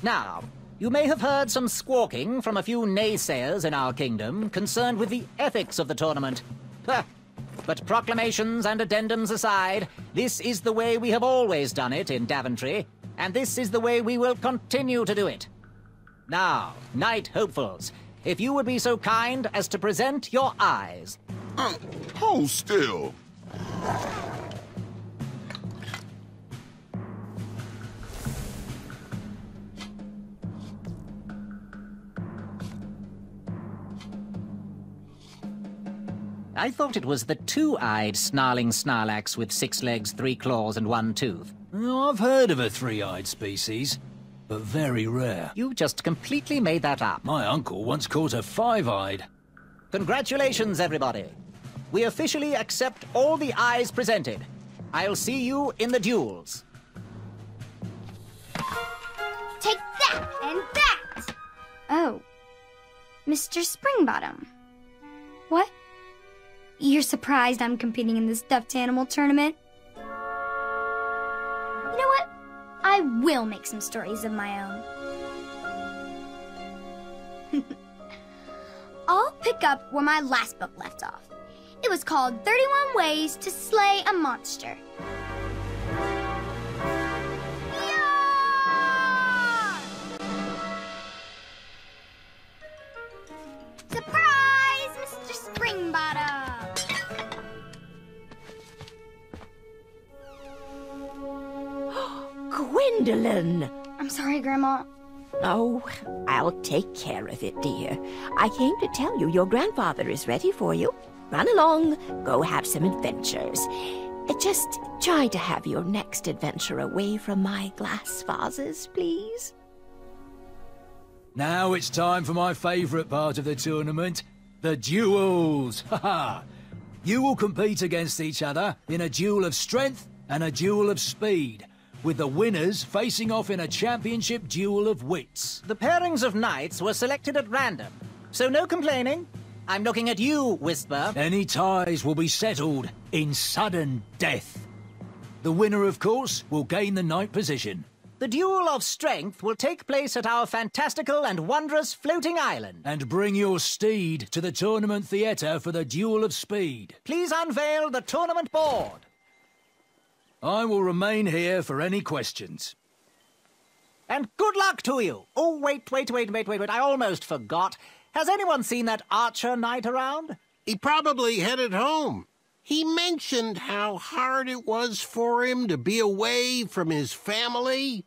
Now, you may have heard some squawking from a few naysayers in our kingdom concerned with the ethics of the tournament. But proclamations and addendums aside, this is the way we have always done it in Daventry, and this is the way we will continue to do it. Now, Knight Hopefuls, if you would be so kind as to present your eyes. Hold still. I thought it was the two-eyed snarling Snarlax with 6 legs, 3 claws, and 1 tooth. I've heard of a three-eyed species, but very rare. You just completely made that up. My uncle once caught a 5-eyed. Congratulations, everybody. We officially accept all the eyes presented. I'll see you in the duels. Take that and that! Oh. Mr. Springbottom. What? You're surprised I'm competing in the stuffed animal tournament? You know what? I will make some stories of my own. I'll pick up where my last book left off. It was called 31 Ways to Slay a Monster. Yeah! Surprise, Mr. Springbottom! Gwendolyn! I'm sorry, Grandma. Oh, I'll take care of it, dear. I came to tell you your grandfather is ready for you. Run along, go have some adventures. Just try to have your next adventure away from my glass vases, please. Now it's time for my favourite part of the tournament, the duels. Ha! You will compete against each other in a duel of strength and a duel of speed, with the winners facing off in a championship duel of wits. The pairings of knights were selected at random, so no complaining. I'm looking at you, Whisper. Any ties will be settled in sudden death. The winner, of course, will gain the knight position. The duel of strength will take place at our fantastical and wondrous floating island. And bring your steed to the tournament theatre for the duel of speed. Please unveil the tournament board. I will remain here for any questions. And good luck to you. Oh, wait. I almost forgot. Has anyone seen that archer knight around? He probably headed home. He mentioned how hard it was for him to be away from his family.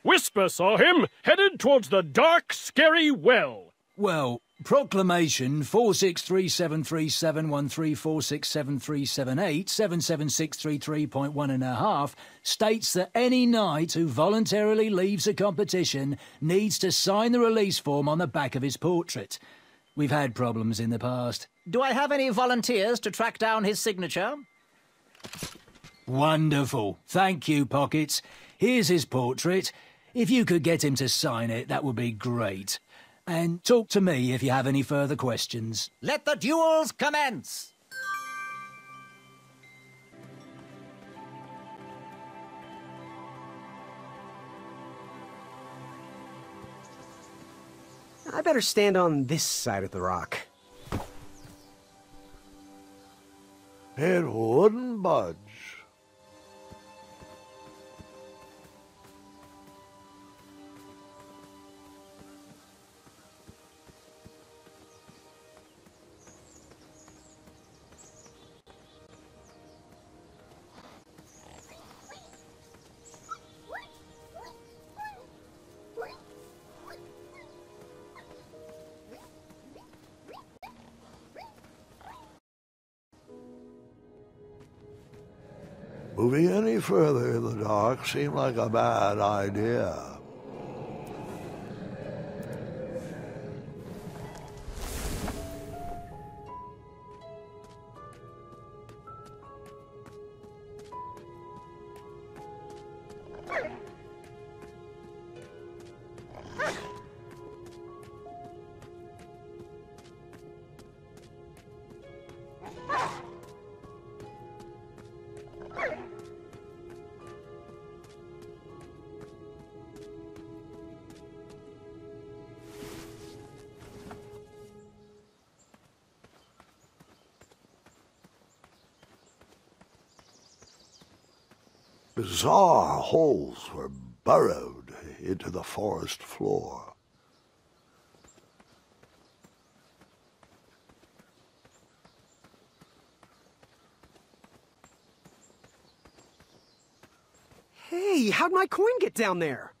Whisper saw him headed towards the dark, scary well. Well, Proclamation 4637371346737877633.1.5 states that any knight who voluntarily leaves a competition needs to sign the release form on the back of his portrait. We've had problems in the past. Do I have any volunteers to track down his signature? Wonderful. Thank you, Pockets. Here's his portrait. If you could get him to sign it, that would be great. And talk to me if you have any further questions. Let the duels commence! I better stand on this side of the rock. It wouldn't budge. Moving any further in the dark seemed like a bad idea. Bizarre holes were burrowed into the forest floor. Hey, how'd my coin get down there?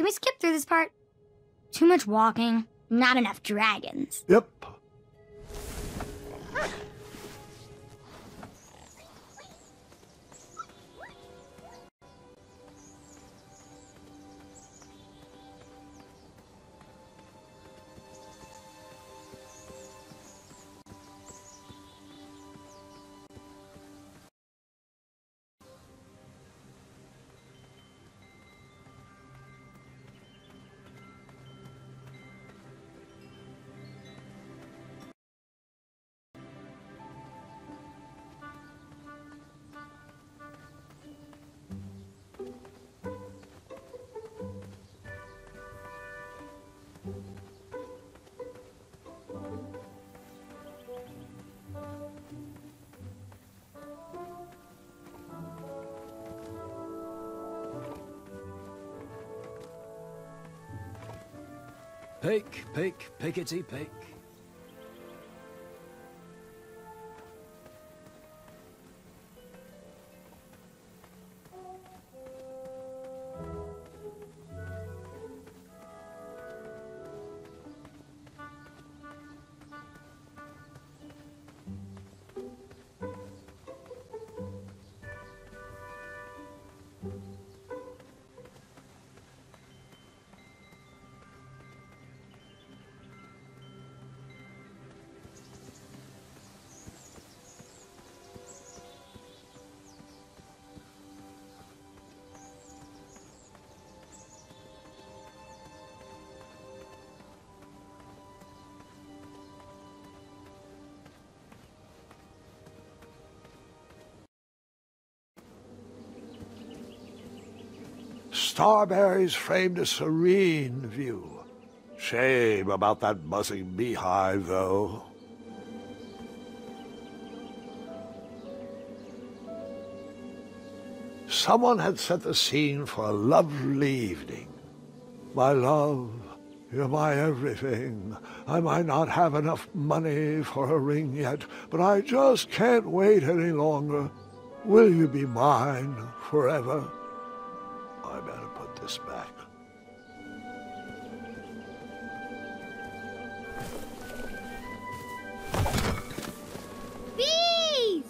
Can we skip through this part? Too much walking, not enough dragons. Yep. Pick, pick, pickety pick. Starberries framed a serene view. Shame about that buzzing beehive, though. someone had set the scene for a lovely evening. My love, you're my everything. I might not have enough money for a ring yet, but I just can't wait any longer. Will you be mine forever? I better put this back. Bees!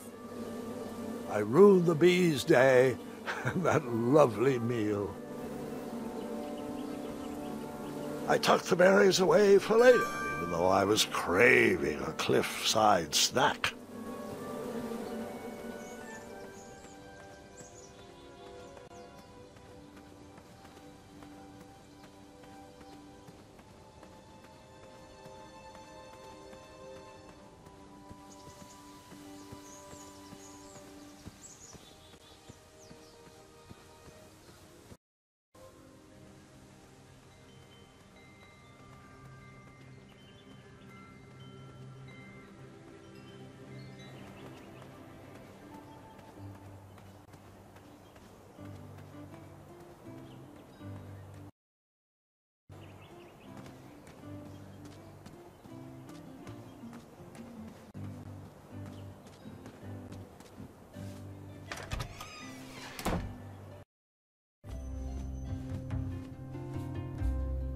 I ruined the bees' day and that lovely meal. I tucked the berries away for later, even though I was craving a cliffside snack.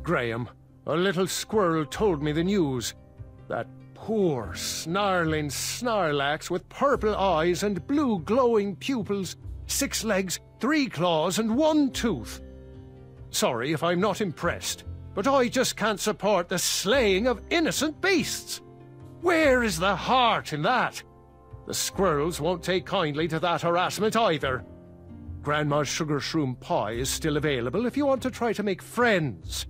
Graham, a little squirrel told me the news. That poor, snarling Snarlax with purple eyes and blue glowing pupils, 6 legs, 3 claws, and 1 tooth. Sorry if I'm not impressed, but I just can't support the slaying of innocent beasts. Where is the heart in that? The squirrels won't take kindly to that harassment either. Grandma's sugar shroom pie is still available if you want to try to make friends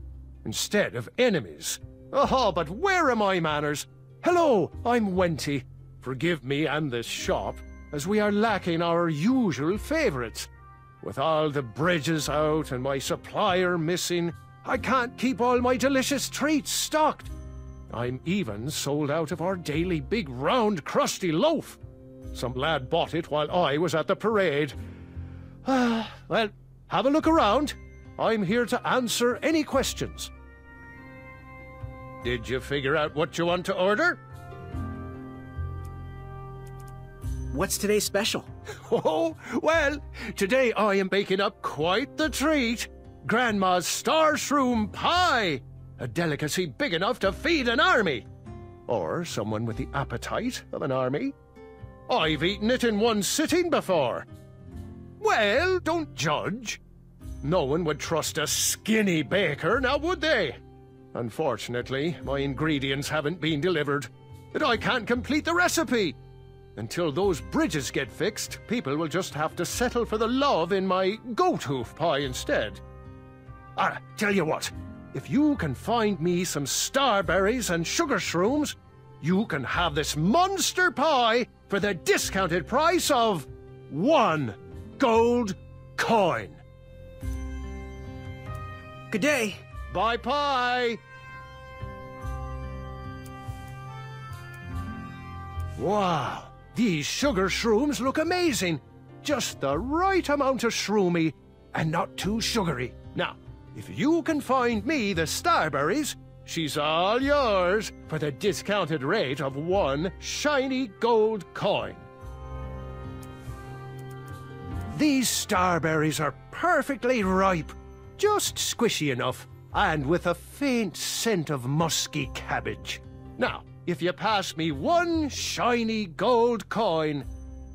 instead of enemies. Oh, but where are my manners? Hello, I'm Wenty. Forgive me and this shop, as we are lacking our usual favorites. With all the bridges out and my supplier missing, I can't keep all my delicious treats stocked. I'm even sold out of our daily big round crusty loaf. Some lad bought it while I was at the parade. Well, have a look around. I'm here to answer any questions. Did you figure out what you want to order? What's today's special? Oh, well, today I am baking up quite the treat. Grandma's star shroom pie. A delicacy big enough to feed an army. Or someone with the appetite of an army. I've eaten it in one sitting before. Well, don't judge. No one would trust a skinny baker, now would they? Unfortunately, my ingredients haven't been delivered, and I can't complete the recipe. Until those bridges get fixed, people will just have to settle for the love in my goat hoof pie instead. Tell you what, if you can find me some starberries and sugar shrooms, you can have this monster pie for the discounted price of 1 gold coin. Good day. Bye pie. Wow, these sugar shrooms look amazing. Just the right amount of shroomy and not too sugary. Now, if you can find me the starberries, she's all yours for the discounted rate of 1 shiny gold coin. These starberries are perfectly ripe, just squishy enough, and with a faint scent of musky cabbage. Now, if you pass me 1 shiny gold coin,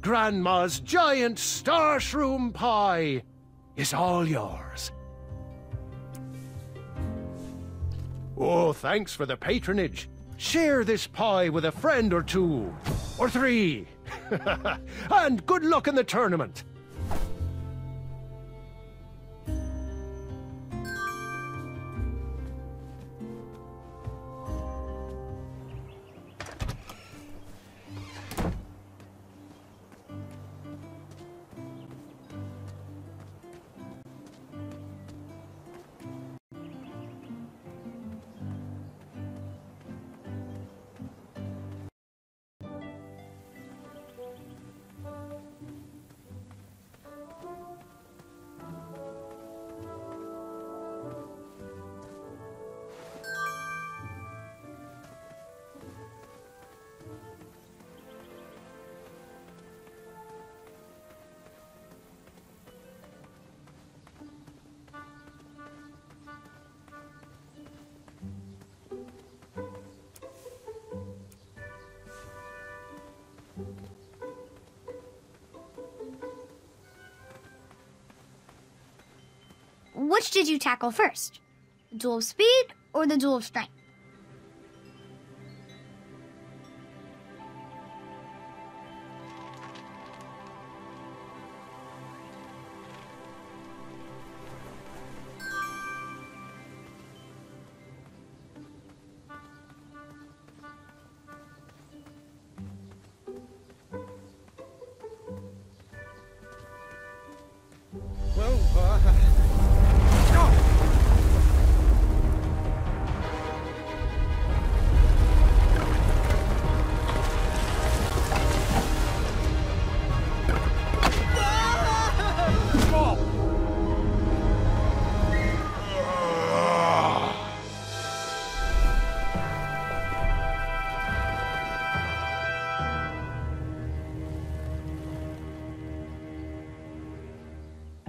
Grandma's giant star shroom pie is all yours. Oh, thanks for the patronage. Share this pie with a friend or 2, or 3. And good luck in the tournament. which did you tackle first? The duel of speed or the duel of strength?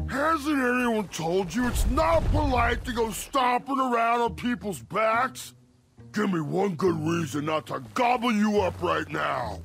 Hasn't anyone told you it's not polite to go stomping around on people's backs? Give me one good reason not to gobble you up right now.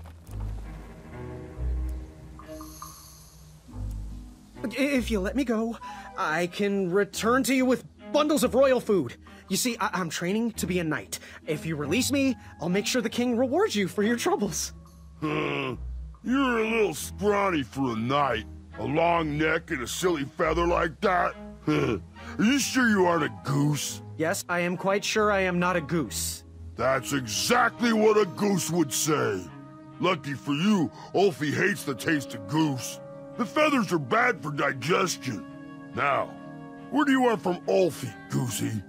If you let me go, I can return to you with bundles of royal food. You see, I'm training to be a knight. If you release me, I'll make sure the king rewards you for your troubles. You're a little scrawny for a knight. A long neck and a silly feather like that? Are you sure you aren't a goose? Yes, I am quite sure I am not a goose. That's exactly what a goose would say. Lucky for you, Ulfie hates the taste of goose. The feathers are bad for digestion. Now, where do you want from Ulfie, Goosey?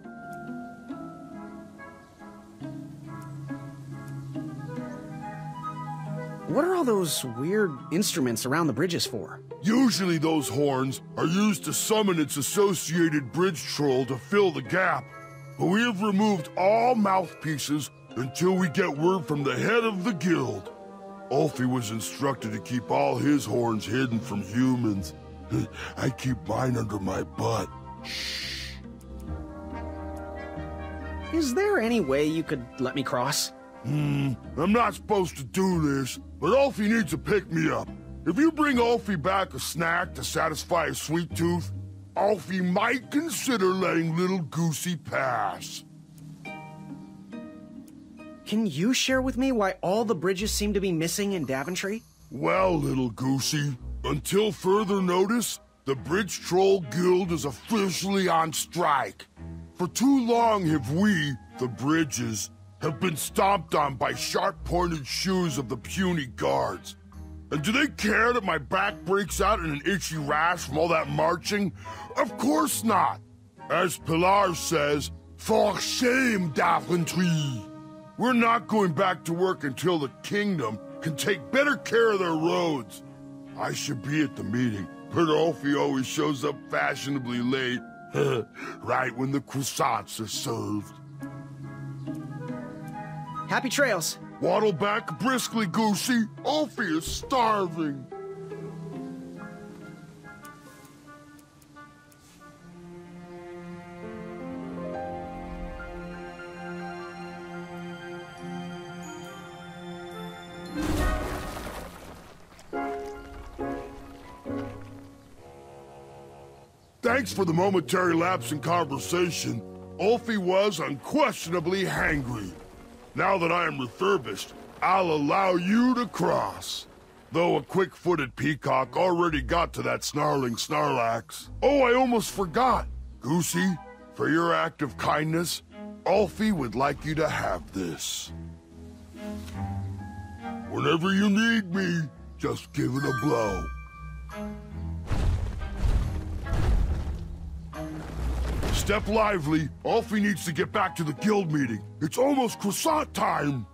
What are all those weird instruments around the bridges for? Usually those horns are used to summon its associated bridge troll to fill the gap. But we have removed all mouthpieces until we get word from the head of the guild. Ulfie was instructed to keep all his horns hidden from humans. I keep mine under my butt. Shh. Is there any way you could let me cross? I'm not supposed to do this, but Ulfie needs to pick me up. If you bring Ulfie back a snack to satisfy his sweet tooth, Ulfie might consider letting little Goosey pass. Can you share with me why all the bridges seem to be missing in Daventry? Well, little Goosey, until further notice, the Bridge Troll Guild is officially on strike. For too long have we, the Bridges, have been stomped on by sharp-pointed shoes of the puny guards. And do they care that my back breaks out in an itchy rash from all that marching? Of course not. As Pilar says, for shame, Daventry. We're not going back to work until the kingdom can take better care of their roads. I should be at the meeting, but Ulfie always shows up fashionably late, right when the croissants are served. Happy trails. Waddle back briskly, Goosey. Ulfie is starving. Thanks for the momentary lapse in conversation. Ulfie was unquestionably hangry. Now that I am refurbished, I'll allow you to cross. Though a quick-footed peacock already got to that snarling Snarlax. Oh, I almost forgot. Goosey, for your act of kindness, Ulfie would like you to have this. Whenever you need me, just give it a blow. Step lively. Ulfie needs to get back to the guild meeting. It's almost croissant time.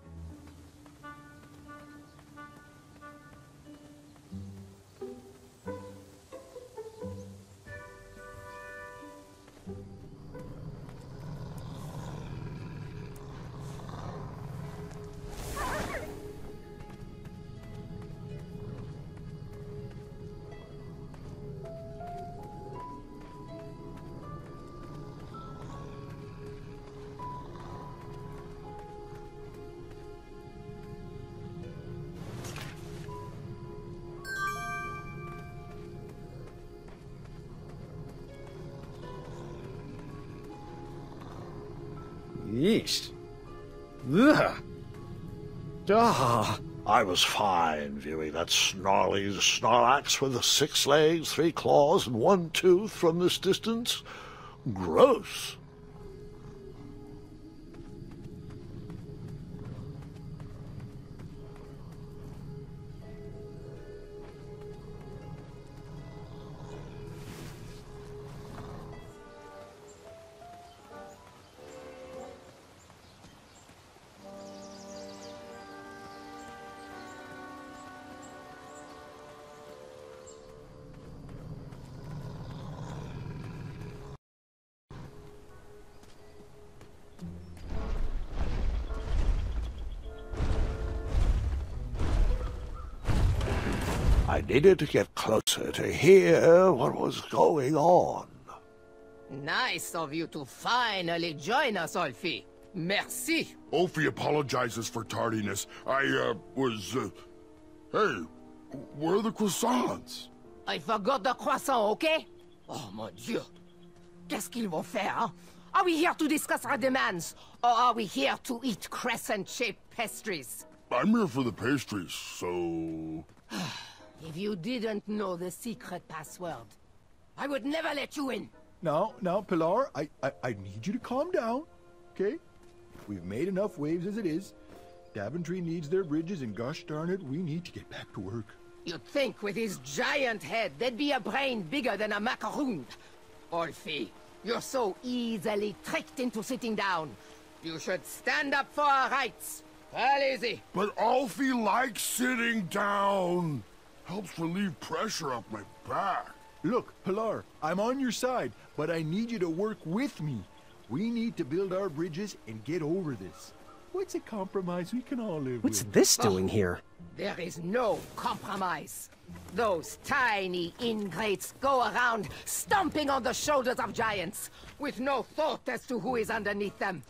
Yeesh. Ugh. Ah. I was fine viewing that snarly Snorlax with the 6 legs, 3 claws, and 1 tooth from this distance. Gross. I needed to get closer to hear what was going on. Nice of you to finally join us, Olfie. Merci. Ophi apologizes for tardiness. I, Hey, where are the croissants? I forgot the croissant, okay? Oh, mon Dieu. Qu'est-ce qu'ils vont faire, hein? Are we here to discuss our demands, or are we here to eat crescent-shaped pastries? I'm here for the pastries, so... If you didn't know the secret password, I would never let you in. Now, Pilar, I need you to calm down, okay? We've made enough waves as it is. Daventry needs their bridges, and gosh darn it, we need to get back to work. You'd think with his giant head, there'd be a brain bigger than a macaroon. Olfie, you're so easily tricked into sitting down. You should stand up for our rights. Well, easy. But Alfie likes sitting down. Helps relieve pressure off my back. Look, Pilar, I'm on your side, but I need you to work with me. We need to build our bridges and get over this. What's a compromise we can all live with? What's this doing here? There is no compromise. Those tiny ingrates go around stomping on the shoulders of giants, with no thought as to who is underneath them.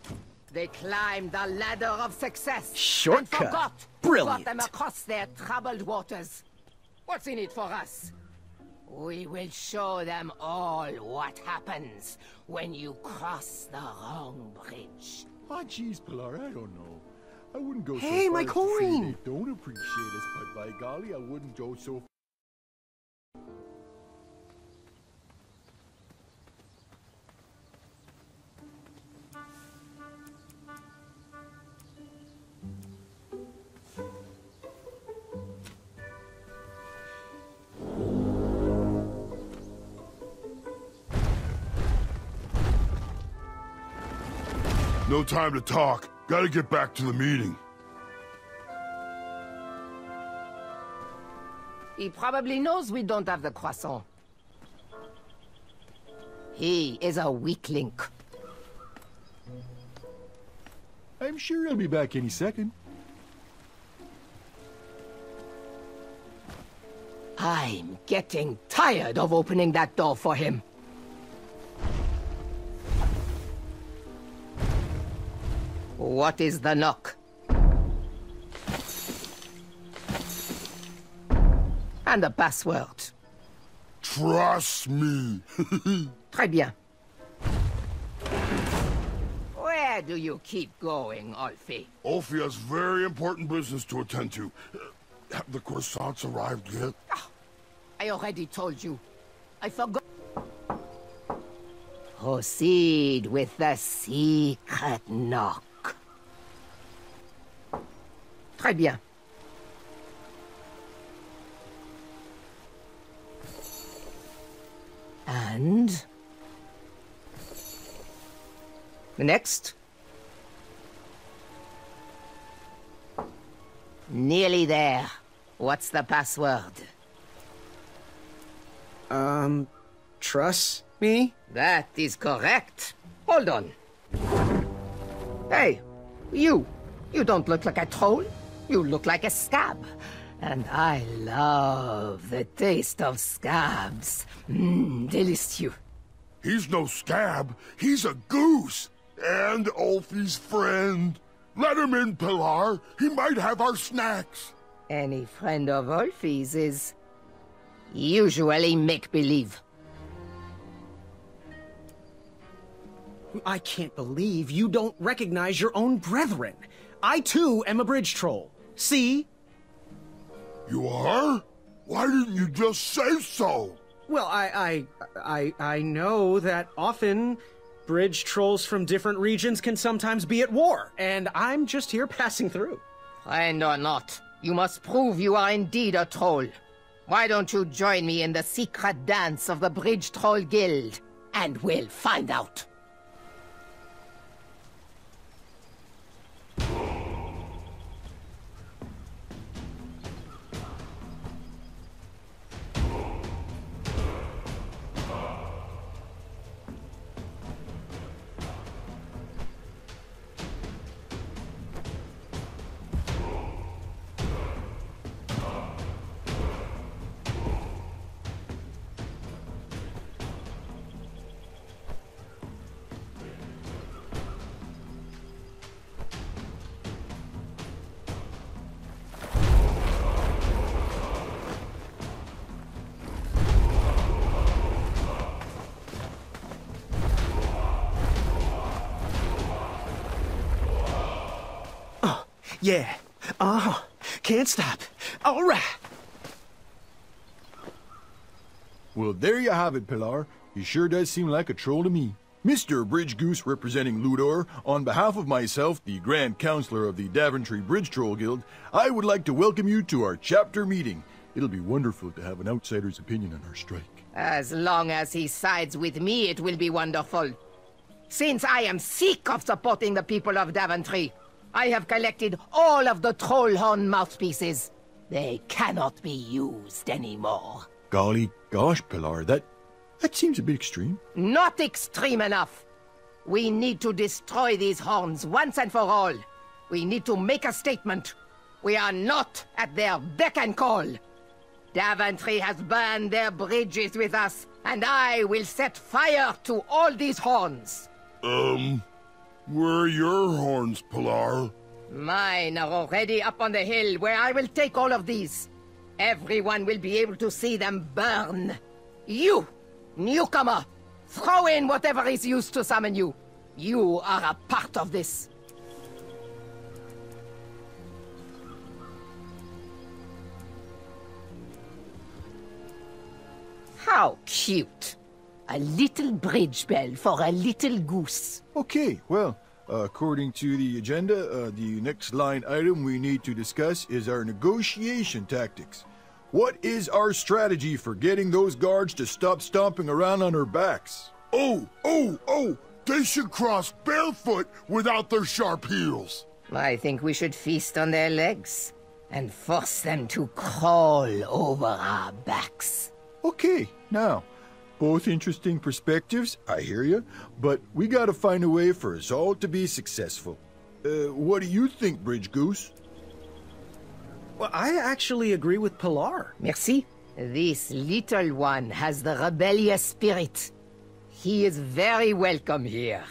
They climbed the ladder of success Shortcut. and forgot Brilliant. who brought them across their troubled waters. What's in it for us? We will show them all what happens when you cross the wrong bridge. Oh, jeez, Pilar, I don't know. I wouldn't go so Hey, far my as to say coin! they don't appreciate us, but by golly, I wouldn't go so far. No time to talk. Gotta get back to the meeting. He probably knows we don't have the croissant. He is a weak link. I'm sure he'll be back any second. I'm getting tired of opening that door for him. What is the knock? And the password. Trust me. Très bien. Where do you keep going, Olfie? Alfie has very important business to attend to. Have the croissants arrived yet? I already told you. I forgot. Proceed with the secret knock. Très bien. And... next. Nearly there. What's the password? Trust me? That is correct. Hold on. Hey, you don't look like a troll. You look like a scab. And I love the taste of scabs. Delicious. He's no scab. He's a goose. And Alfie's friend. Let him in, Pilar. He might have our snacks. Any friend of Olfie's is usually make-believe. I can't believe you don't recognize your own brethren. I, too, am a bridge troll. See? You are? Why didn't you just say so? Well, I know that often bridge trolls from different regions can sometimes be at war, and I'm just here passing through. Friend or not, you must prove you are indeed a troll. Why don't you join me in the secret dance of the Bridge Troll Guild, and we'll find out. Yeah. Can't stop. All right. Well, there you have it, Pilar. He sure does seem like a troll to me. Mr. Bridge Goose representing Ludor, on behalf of myself, the Grand Counselor of the Daventry Bridge Troll Guild, I would like to welcome you to our chapter meeting. It'll be wonderful to have an outsider's opinion on our strike. As long as he sides with me, it will be wonderful. Since I am sick of supporting the people of Daventry, I have collected all of the troll horn mouthpieces. They cannot be used anymore. Golly gosh, Pilar, that seems a bit extreme. Not extreme enough. We need to destroy these horns once and for all. We need to make a statement. We are not at their beck and call. Daventry has burned their bridges with us, and I will set fire to all these horns. Where are your horns, Pilar? Mine are already up on the hill where I will take all of these. Everyone will be able to see them burn. You, newcomer, throw in whatever is used to summon you. You are a part of this. How cute. A little bridge bell for a little goose. Okay, well, according to the agenda, the next line item we need to discuss is our negotiation tactics. What is our strategy for getting those guards to stop stomping around on our backs? Oh! They should cross barefoot without their sharp heels. I think we should feast on their legs and force them to crawl over our backs. Okay, now, both interesting perspectives, I hear you, but we gotta find a way for us all to be successful. What do you think, Bridge Goose? Well, I actually agree with Pilar. Merci. This little one has the rebellious spirit. He is very welcome here.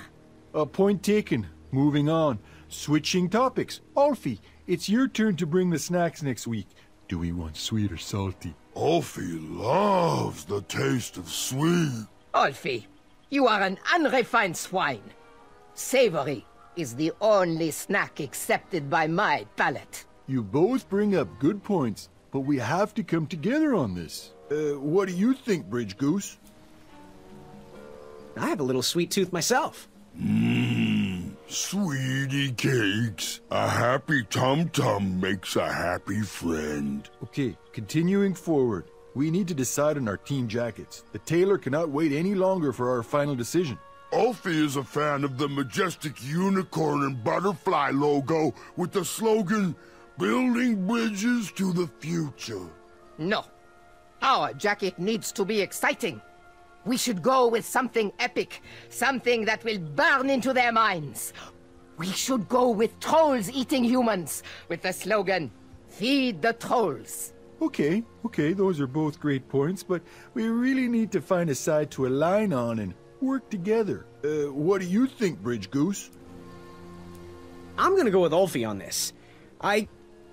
Point taken. Moving on. Switching topics. Alfie, it's your turn to bring the snacks next week. Do we want sweet or salty? Alfie loves the taste of sweet. Alfie, you are an unrefined swine. Savory is the only snack accepted by my palate. You both bring up good points, but we have to come together on this. What do you think, Bridge Goose? I have a little sweet tooth myself. Sweetie cakes. A happy tum-tum makes a happy friend. Okay, continuing forward. We need to decide on our team jackets. The tailor cannot wait any longer for our final decision. Alfie is a fan of the majestic unicorn and butterfly logo with the slogan, "Building bridges to the future." No. Our jacket needs to be exciting. We should go with something epic, something that will burn into their minds. We should go with trolls eating humans, with the slogan, "Feed the trolls." Okay, those are both great points, but we really need to find a side to align on and work together. What do you think, Bridge Goose? I'm gonna go with Ulfie on this. I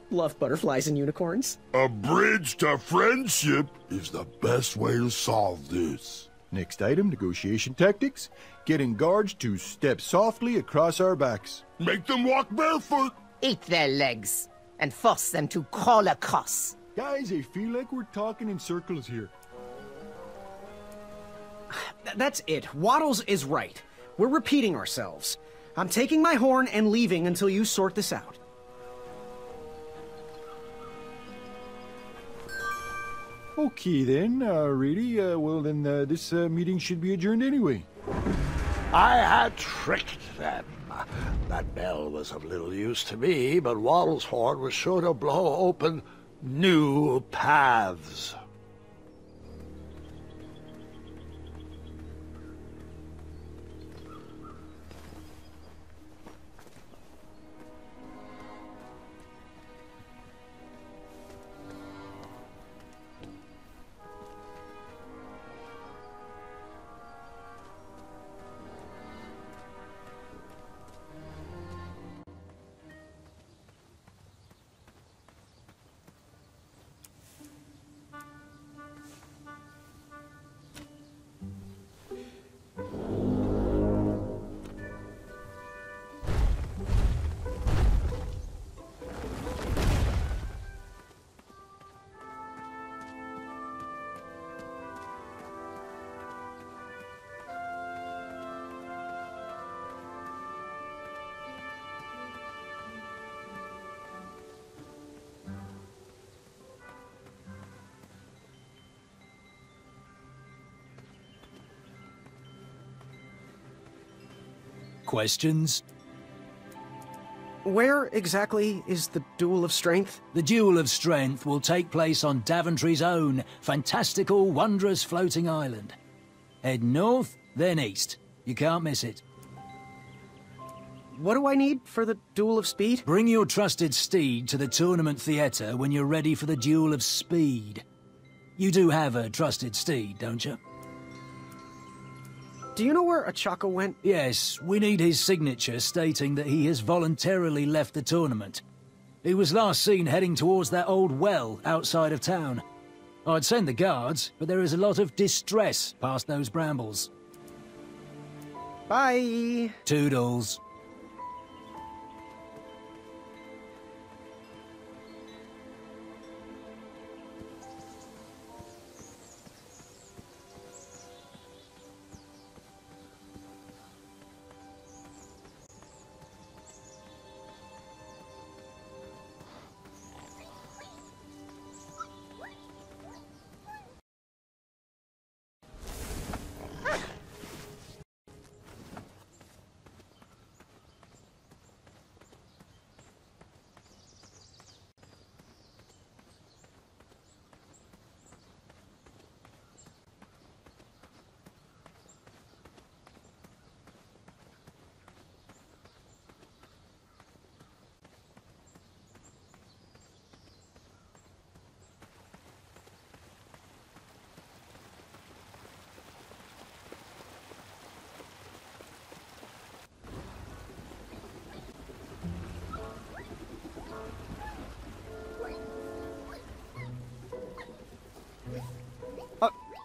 love butterflies and unicorns. A bridge to friendship is the best way to solve this. Next item, negotiation tactics. Getting guards to step softly across our backs. Make them walk barefoot. Eat their legs and force them to crawl across. Guys, I feel like we're talking in circles here. That's it. Waddles is right. We're repeating ourselves. I'm taking my horn and leaving until you sort this out. Okay then, really, well then this meeting should be adjourned anyway. I had tricked them. That bell was of little use to me, but Waddle's horn was sure to blow open new paths. Questions? Where exactly is the Duel of Strength? The Duel of Strength will take place on Daventry's own fantastical, wondrous floating island. Head north, then east. You can't miss it. What do I need for the Duel of Speed? Bring your trusted steed to the tournament theatre when you're ready for the Duel of Speed. You do have a trusted steed, don't you? Do you know where Achaka went? Yes, we need his signature stating that he has voluntarily left the tournament. He was last seen heading towards that old well outside of town. I'd send the guards, but there is a lot of distress past those brambles. Bye! Toodles.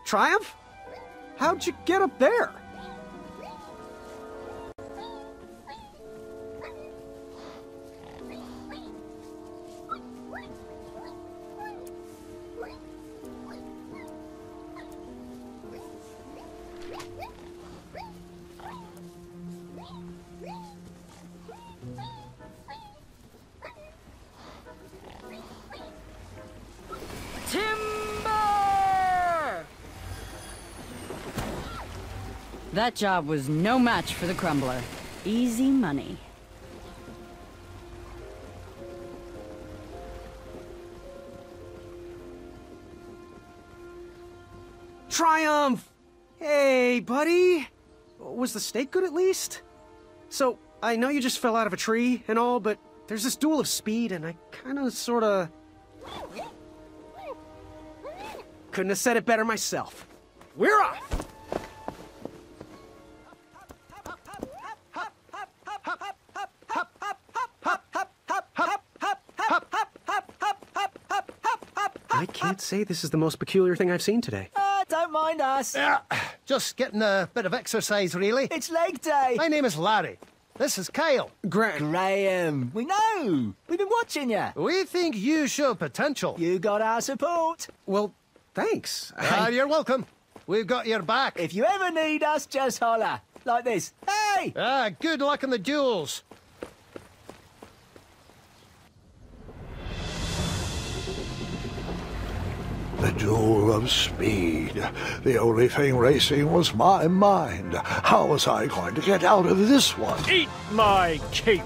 Triumph? How'd you get up there? That job was no match for the Crumbler. Easy money. Triumph! Hey, buddy! Was the steak good at least? So, I know you just fell out of a tree and all, but there's this Duel of Speed, and I kinda, sorta... couldn't have said it better myself. We're off! I can't say this is the most peculiar thing I've seen today. Don't mind us. Yeah, Just getting a bit of exercise, really. It's leg day. My name is Larry. This is Kyle. Graham. We know. We've been watching you. We think you show potential. You got our support. Well, thanks. You're welcome. We've got your back. If you ever need us, just holler. Like this. Hey! Good luck in the duels. The duel of speed. The only thing racing was my mind. How was I going to get out of this one? Eat my cape!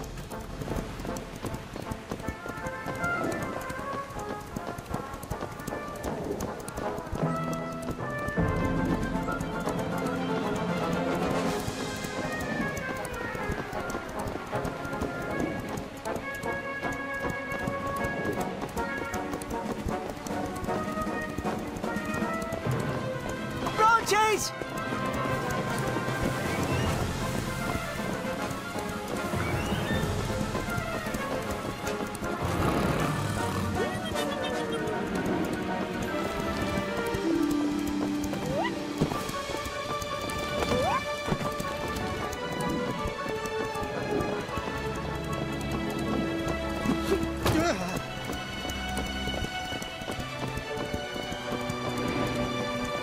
Branches!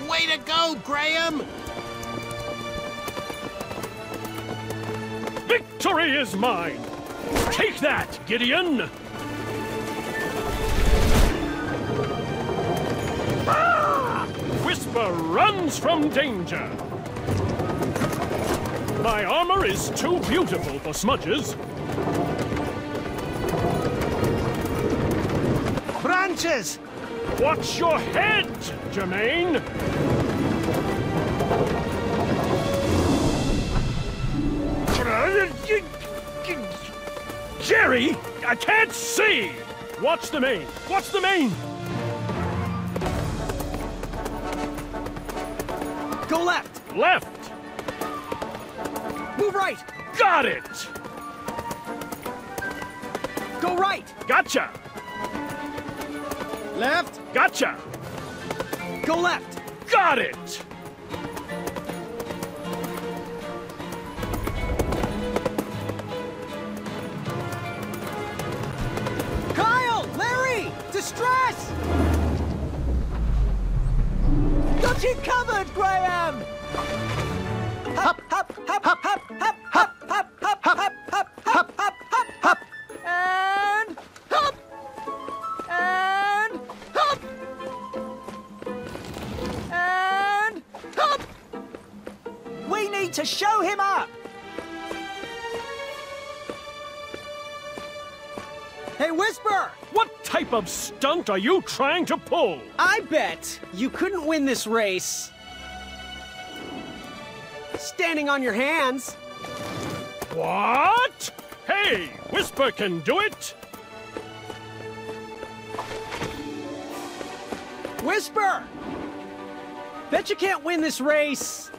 Way to go, Graham! Victory is mine! Take that, Gideon! Ah! Whisper runs from danger! My armor is too beautiful for smudges. Branches! Watch your head, Jermaine! Jerry, I can't see! Watch the main! Watch the main! Go left! Left! Move right! Got it! Go right! Gotcha! Left! Gotcha! Go left! Got it! Kyle! Larry! Distress! Got you covered, Graham! Hop, hop, hop, hop, hop, hop, hop, hop, hop, hop, hop, hop, hop, hop, hop, and hop! And hop! And hop! We need to show him up! Hey, Whisper! What type of stunt are you trying to pull? I bet you couldn't win this race standing on your hands. What? Hey, Whisper can do it! Whisper! Bet you can't win this race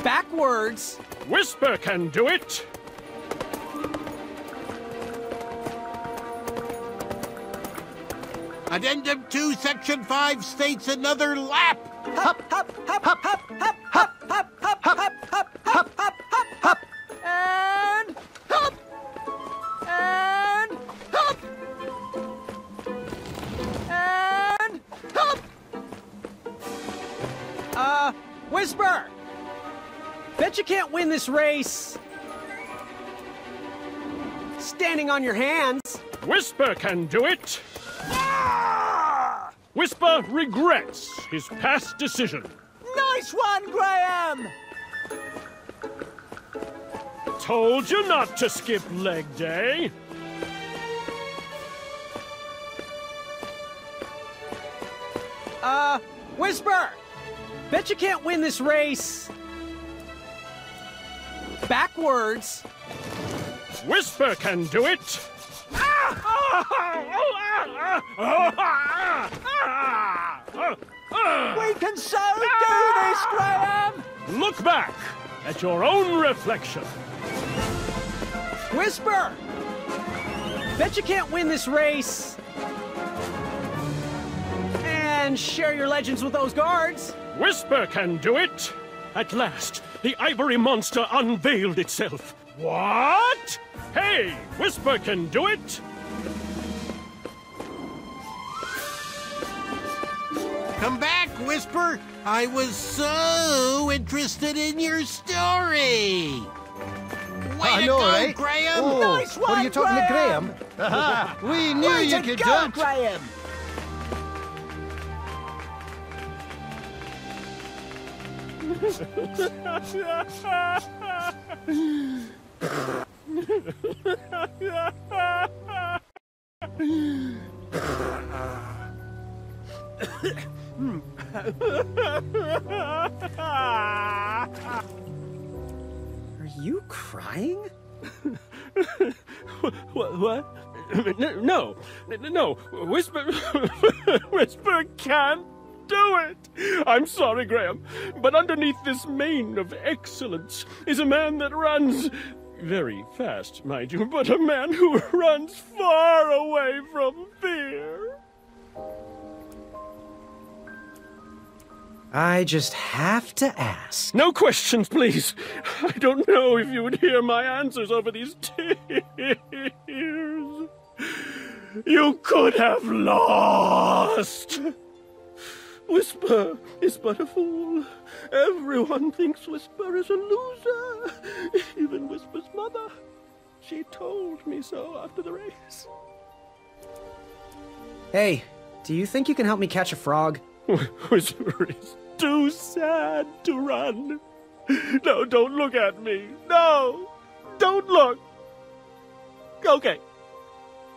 backwards. Whisper can do it! Addendum 2, Section 5 states another lap. Hop, hop, hop, hop, hop, hop, hop, hop, hop, hop, hop, hop, hop, hop, hop, and hop! And hop! And hop! Whisper! Bet you can't win this race standing on your hands. Whisper can do it! Whisper regrets his past decision. Nice one, Graham! Told you not to skip leg day. Whisper! Bet you can't win this race backwards. Whisper can do it. We can so do this, Graham! Look back at your own reflection. Whisper! Bet you can't win this race and and share your legends with those guards. Whisper can do it! At last, the ivory monster unveiled itself. What? Hey, Whisper can do it! Come back, Whisper! I was so interested in your story! Way to know, go, right? Graham! Oh, Nice one, what are you talking to Graham? Aha, we knew Way you to could go, do it! Graham! Are you crying? What? No. Whisper, Whisper can't do it. I'm sorry, Graham, but underneath this mane of excellence is a man that runs very fast, mind you, but a man who runs far away from fear. I just have to ask. No questions, please. I don't know if you would hear my answers over these tears. You could have lost. Whisper is but a fool. Everyone thinks Whisper is a loser. Even Whisper's mother. She told me so after the race. Hey, do you think you can help me catch a frog? Whisper is too sad to run. No, don't look at me. No, don't look. Okay,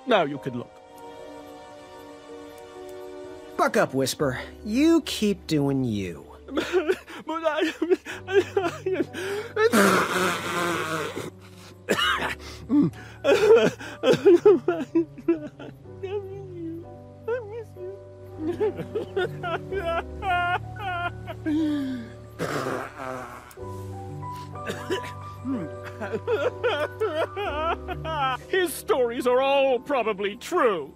now you can look. Buck up, Whisper. You keep doing you. But I miss you. His stories are all probably true.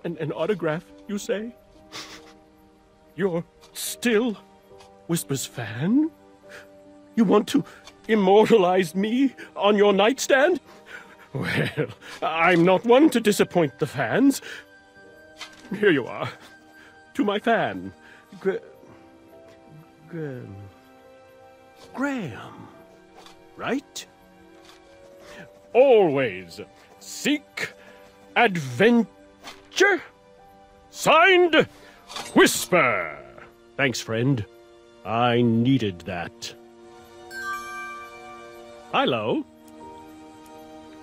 An autograph, you say? You're still Whisper's fan? You want to immortalize me on your nightstand? Well, I'm not one to disappoint the fans. Here you are. To my fan, Graham. Right? Always seek adventure. Signed, Whisper. Thanks, friend. I needed that. Hello.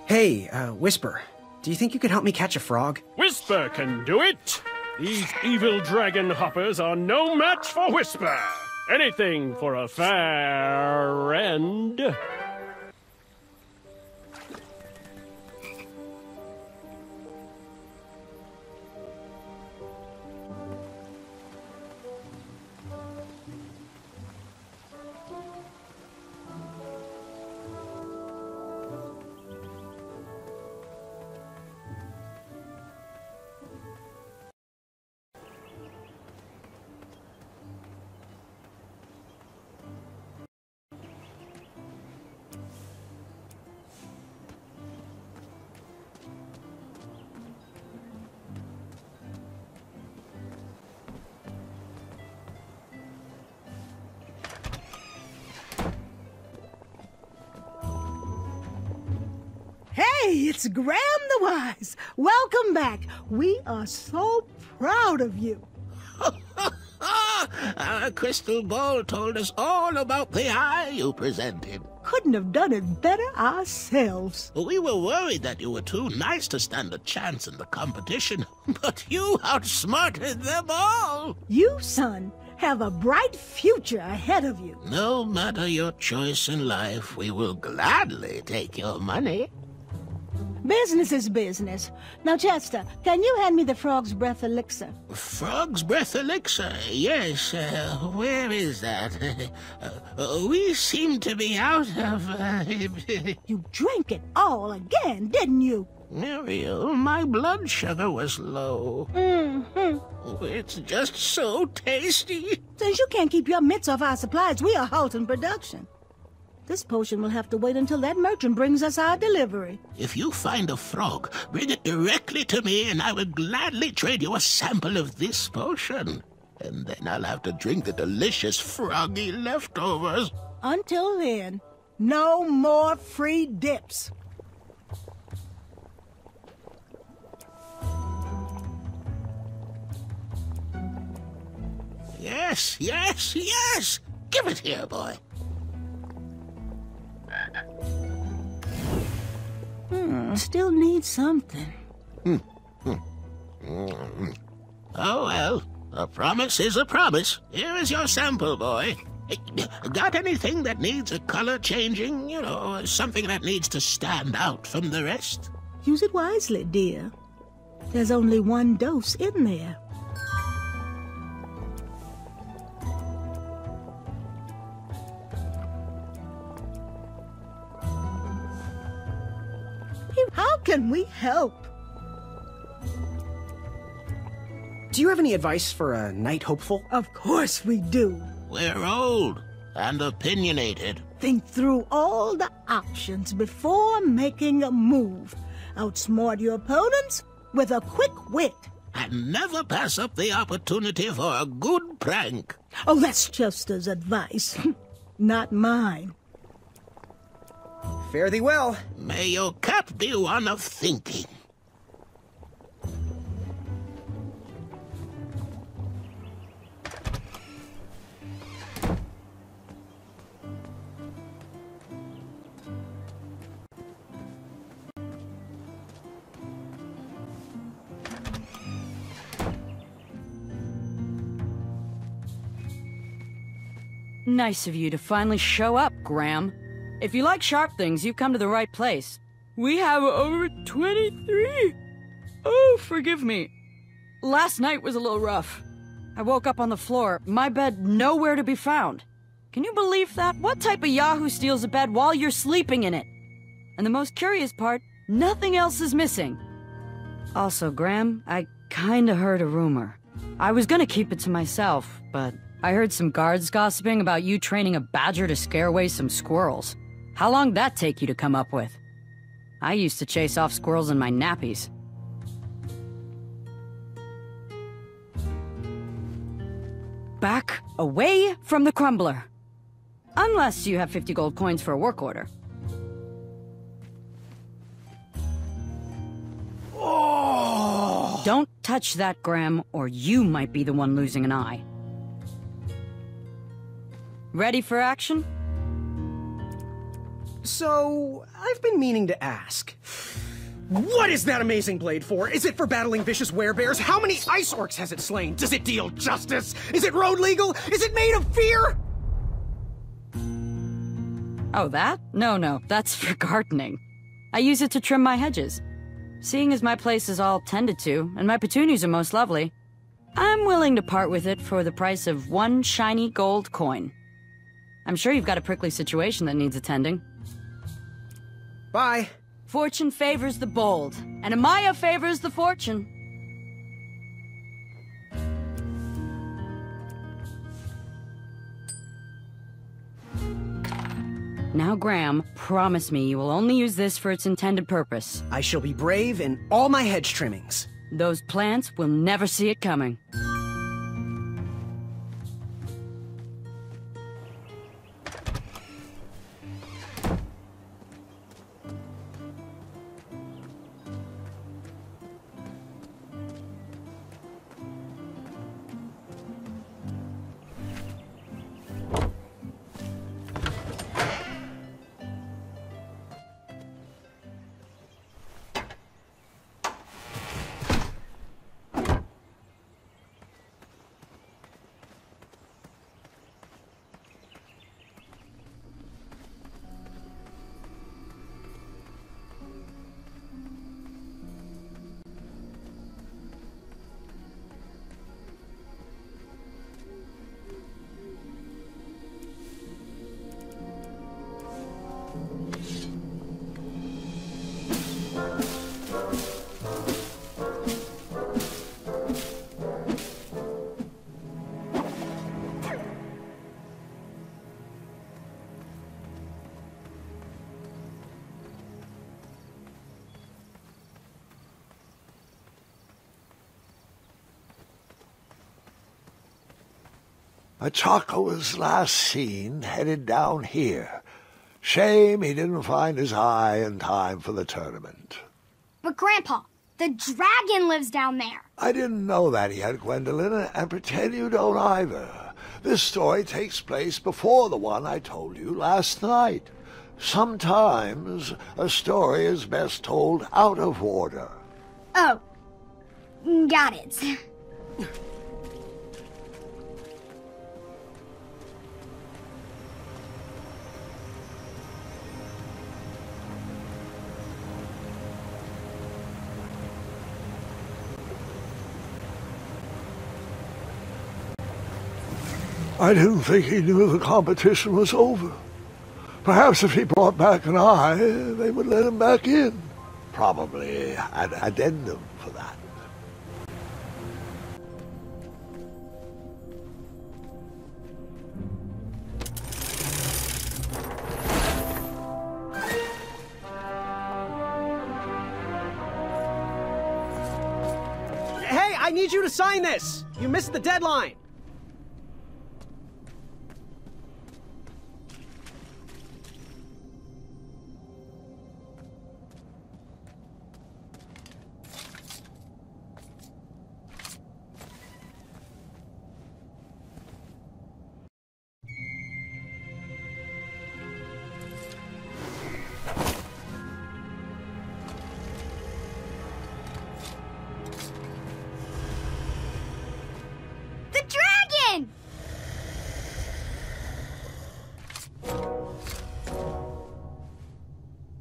Hey, Whisper. Do you think you could help me catch a frog? Whisper can do it. These evil dragon hoppers are no match for Whisper. Anything for a fair end. Hey, it's Graham the Wise. Welcome back. We are so proud of you. Our crystal ball told us all about the eye you presented. Couldn't have done it better ourselves. We were worried that you were too nice to stand a chance in the competition, but you outsmarted them all. You, son, have a bright future ahead of you. No matter your choice in life, we will gladly take your money. Business is business. Now, Chester, can you hand me the frog's breath elixir? Frog's breath elixir? Yes. Where is that? We seem to be out of... You drank it all again, didn't you? Muriel, my blood sugar was low. Mm-hmm. It's just so tasty. Since you can't keep your mitts off our supplies, we are halting production. This potion will have to wait until that merchant brings us our delivery. If you find a frog, bring it directly to me and I will gladly trade you a sample of this potion. And then I'll have to drink the delicious froggy leftovers. Until then, no more free dips. Yes, yes, yes! Give it here, boy. Still need something. Oh, well, a promise is a promise. Here is your sample, boy. Got anything that needs a color changing? You know, something that needs to stand out from the rest? Use it wisely, dear. There's only one dose in there. How can we help? Do you have any advice for a knight hopeful? Of course we do. We're old and opinionated. Think through all the options before making a move. Outsmart your opponents with a quick wit. And never pass up the opportunity for a good prank. Oh, that's Chester's advice, not mine. Fare thee well. May your cap be one of thinking. Nice of you to finally show up, Graham. If you like sharp things, you've come to the right place. We have over 23. Oh, forgive me. Last night was a little rough. I woke up on the floor, my bed nowhere to be found. Can you believe that? What type of yahoo steals a bed while you're sleeping in it? And the most curious part, nothing else is missing. Also, Graham, I kinda heard a rumor. I was gonna keep it to myself, but I heard some guards gossiping about you training a badger to scare away some squirrels. How long'd that take you to come up with? I used to chase off squirrels in my nappies. Back away from the crumbler. Unless you have 50 gold coins for a work order. Oh! Don't touch that, Graham, or you might be the one losing an eye. Ready for action? So, I've been meaning to ask. What is that amazing blade for? Is it for battling vicious werebears? How many ice orcs has it slain? Does it deal justice? Is it road legal? Is it made of fear? Oh, that? No, that's for gardening. I use it to trim my hedges. Seeing as my place is all tended to, and my petunias are most lovely, I'm willing to part with it for the price of 1 shiny gold coin. I'm sure you've got a prickly situation that needs attending. Bye. Fortune favors the bold, and Amaya favors the fortune. Now, Graham, promise me you will only use this for its intended purpose. I shall be brave in all my hedge trimmings. Those plants will never see it coming. Chaco was last seen headed down here. Shame he didn't find his eye in time for the tournament. But Grandpa, the dragon lives down there. I didn't know that yet, Gwendolyn, and pretend you don't either. This story takes place before the one I told you last night. Sometimes a story is best told out of order. Oh, got it. I didn't think he knew the competition was over. Perhaps if he brought back an eye, they would let him back in. Probably an addendum for that. Hey, I need you to sign this! You missed the deadline!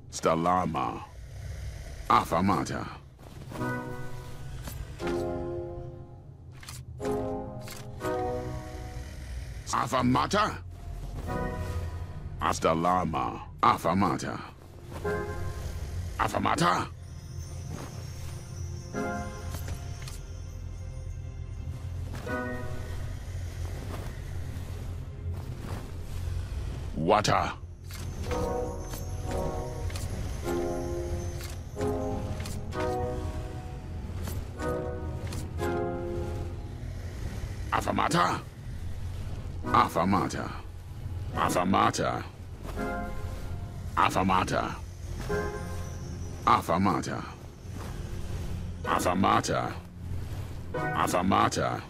Stalama. Afamata. Afamata? Astalama. Afamata. Afamata? Water. Afamata? Afamata. Afamata. Afamata. Afamata. Afamata. Afamata.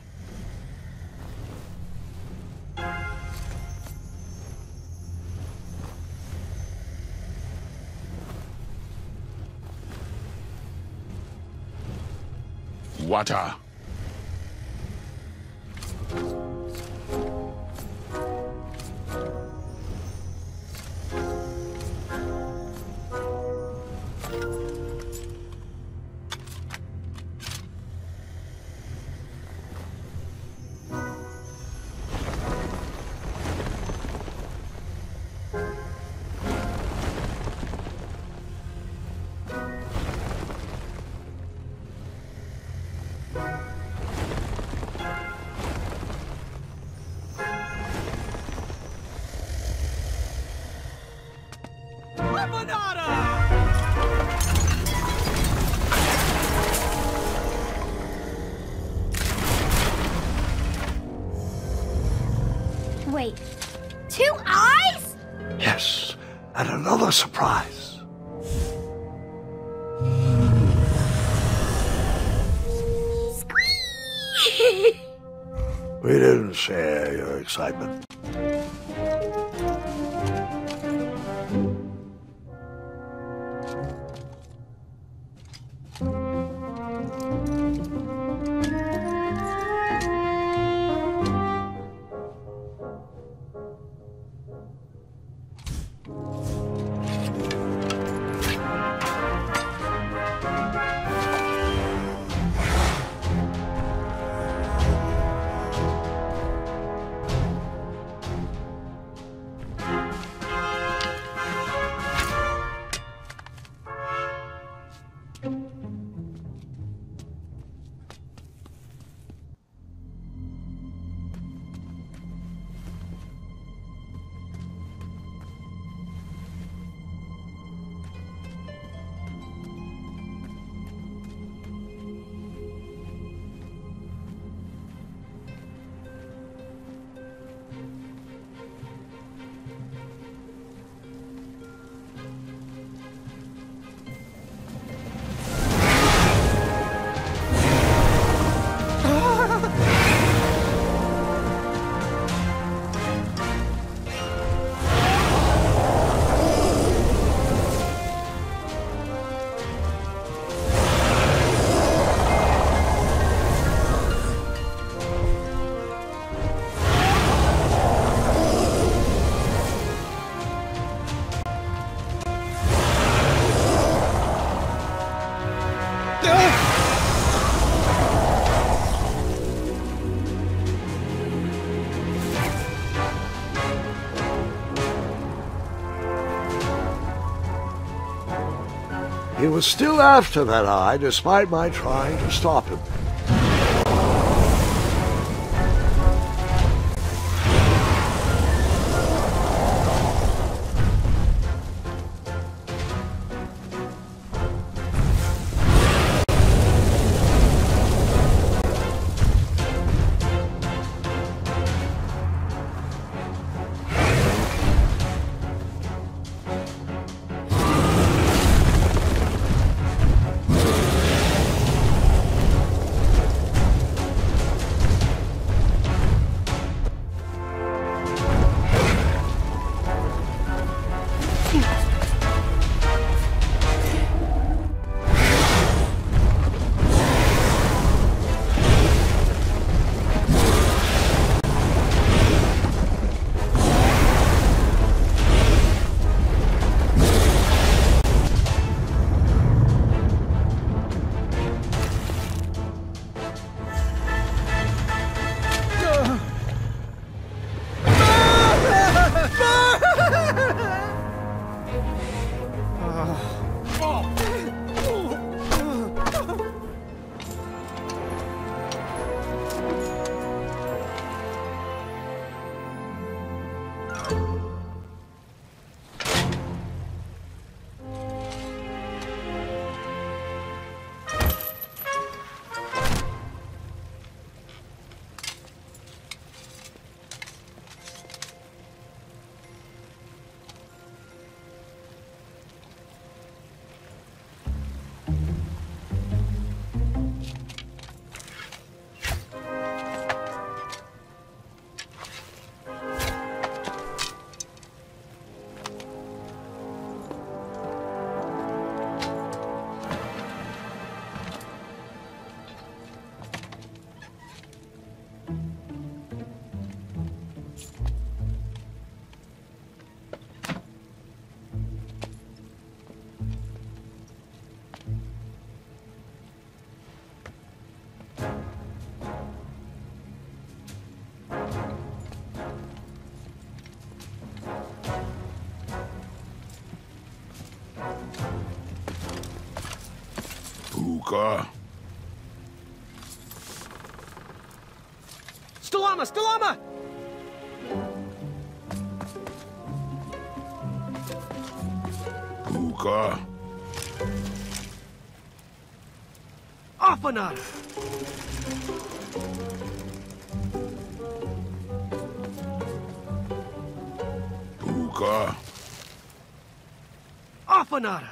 Water. Wait, 2 eyes? Yes, and another surprise. We didn't share your excitement. He was still after that eye, despite my trying to stop him. Puka. Stalama! Stalama! Puka. Afanada! Puka. Afanada!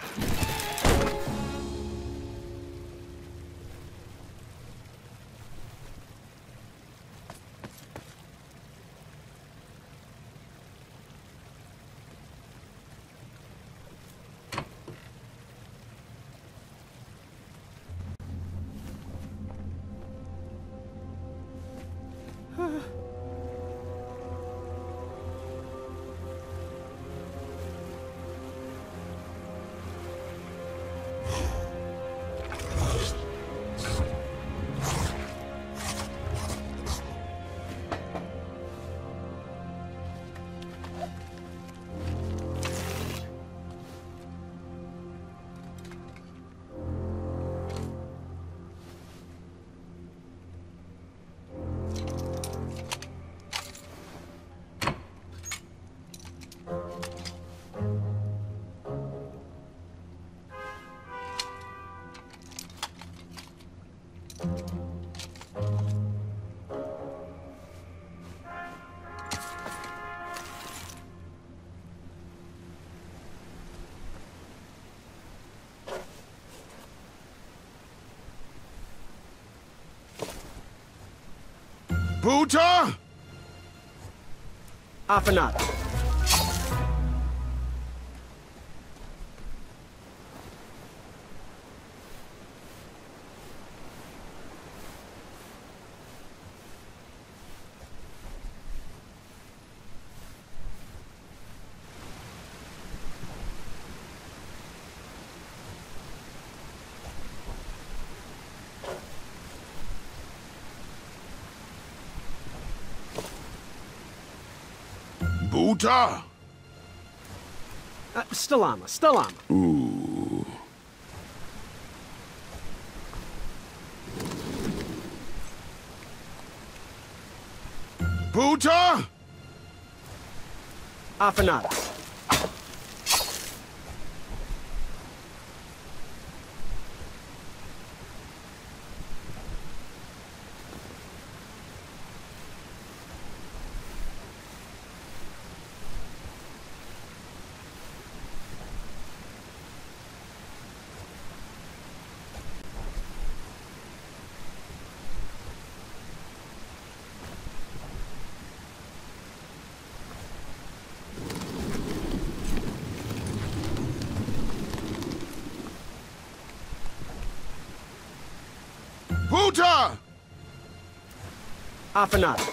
Buta? Afanada. Buta? Stalama. Stalama. Ooh. Buta! Afanada. Buta! Afanada.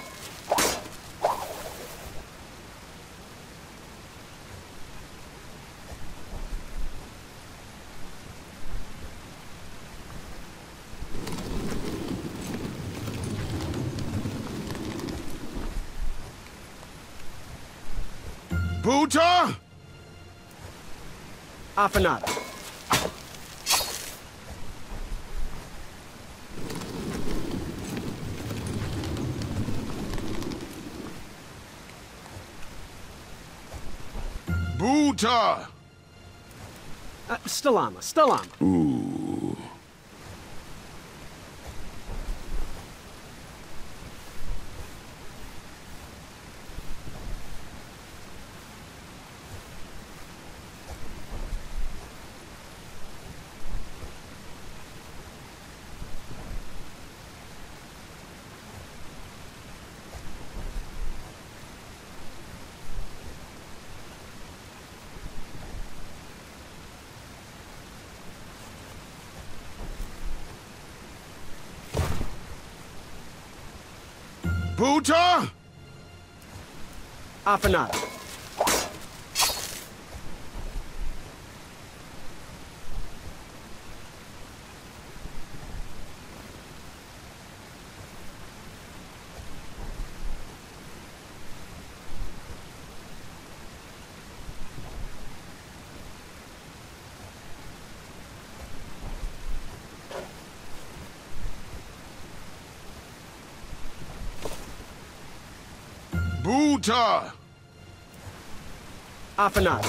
Buta! Afanada. Buta! Stalama. Stalama. Ooh. Buta! Afanada. Buta! Afanada.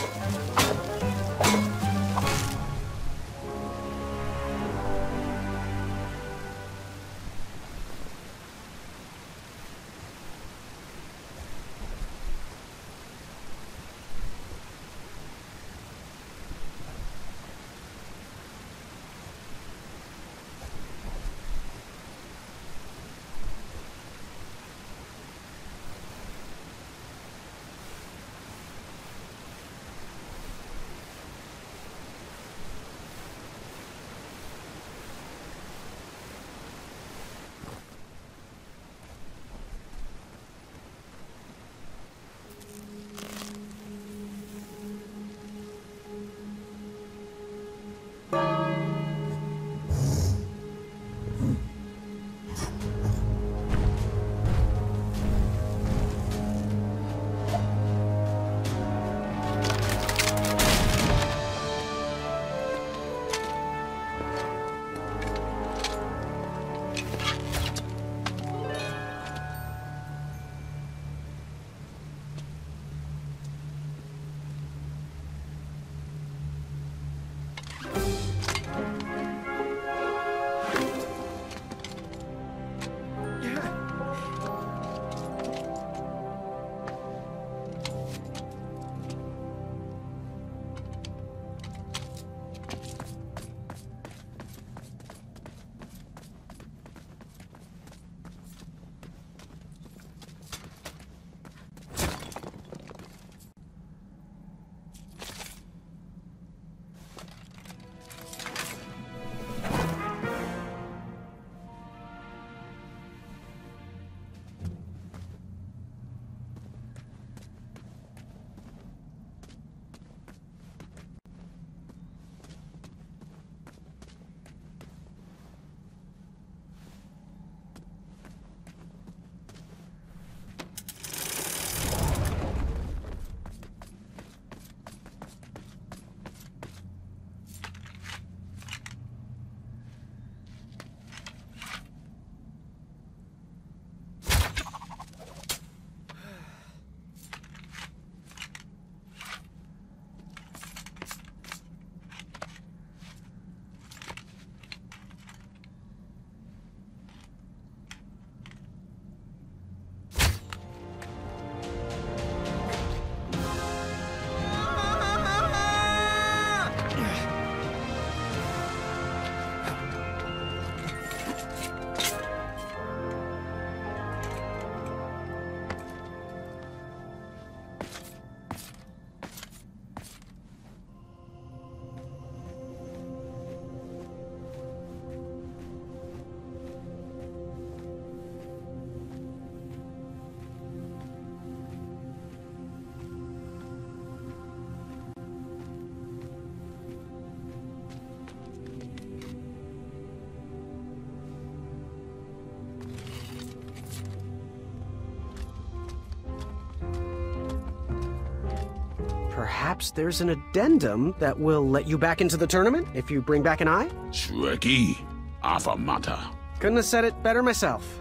perhaps there's an addendum that will let you back into the tournament if you bring back an eye? Shrekky, affirmata. Couldn't have said it better myself.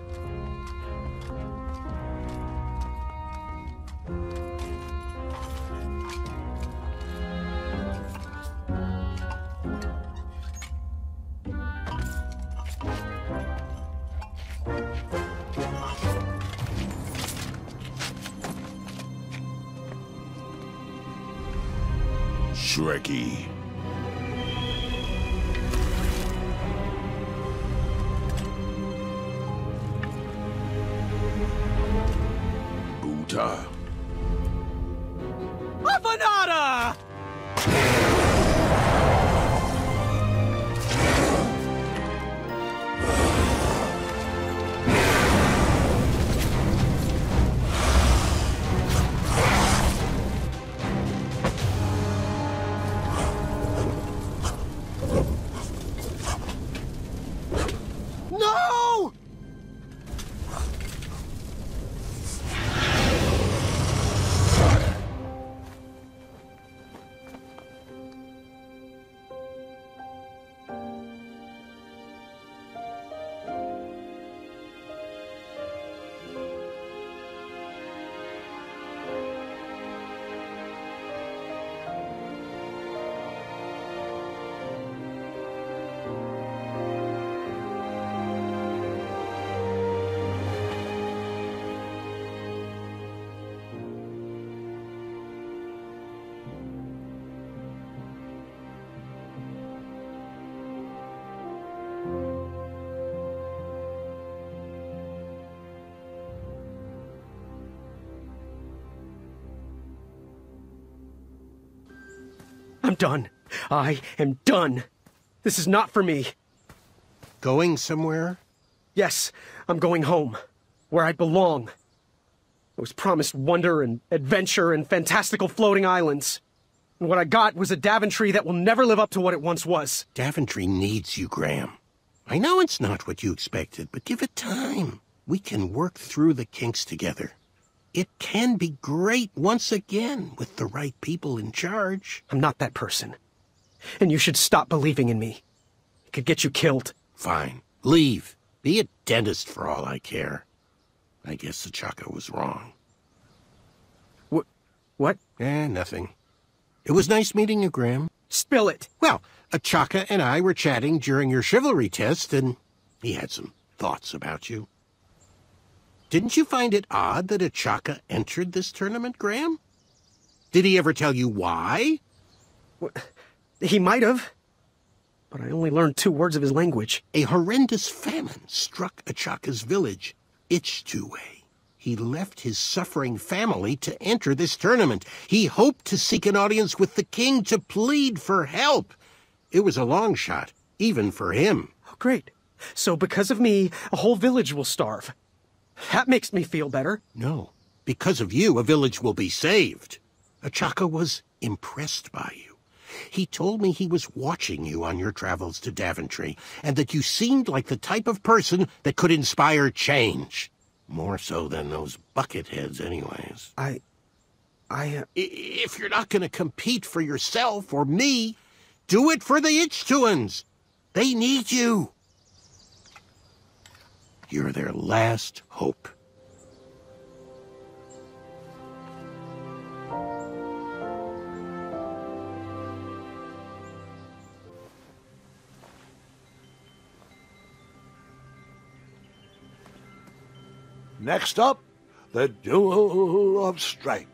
Shrekky. Buta. Afanada! No! I'm done. I am done. This is not for me. Going somewhere? Yes, I'm going home, where I belong. I was promised wonder and adventure and fantastical floating islands. And what I got was a Daventry that will never live up to what it once was. Daventry needs you, Graham. I know it's not what you expected, but give it time. We can work through the kinks together. It can be great once again with the right people in charge. I'm not that person. And you should stop believing in me. It could get you killed. Fine. Leave. Be a dentist for all I care. I guess Achaka was wrong. What? Nothing. It was nice meeting you, Graham. Spill it. Well, Achaka and I were chatting during your chivalry test, and he had some thoughts about you. Didn't you find it odd that Achaka entered this tournament, Graham? Did he ever tell you why? He might have, but I only learned 2 words of his language. A horrendous famine struck Achaka's village, Ichtuwe. He left his suffering family to enter this tournament. He hoped to seek an audience with the king to plead for help. It was a long shot, even for him. Oh, great. So because of me, a whole village will starve. That makes me feel better. No. Because of you, a village will be saved. Achaka was impressed by you. He told me he was watching you on your travels to Daventry, and that you seemed like the type of person that could inspire change. More so than those bucketheads, anyways. If you're not going to compete for yourself or me, do it for the Ichtuans. They need you. You're their last hope. Next up, the Duel of Strength.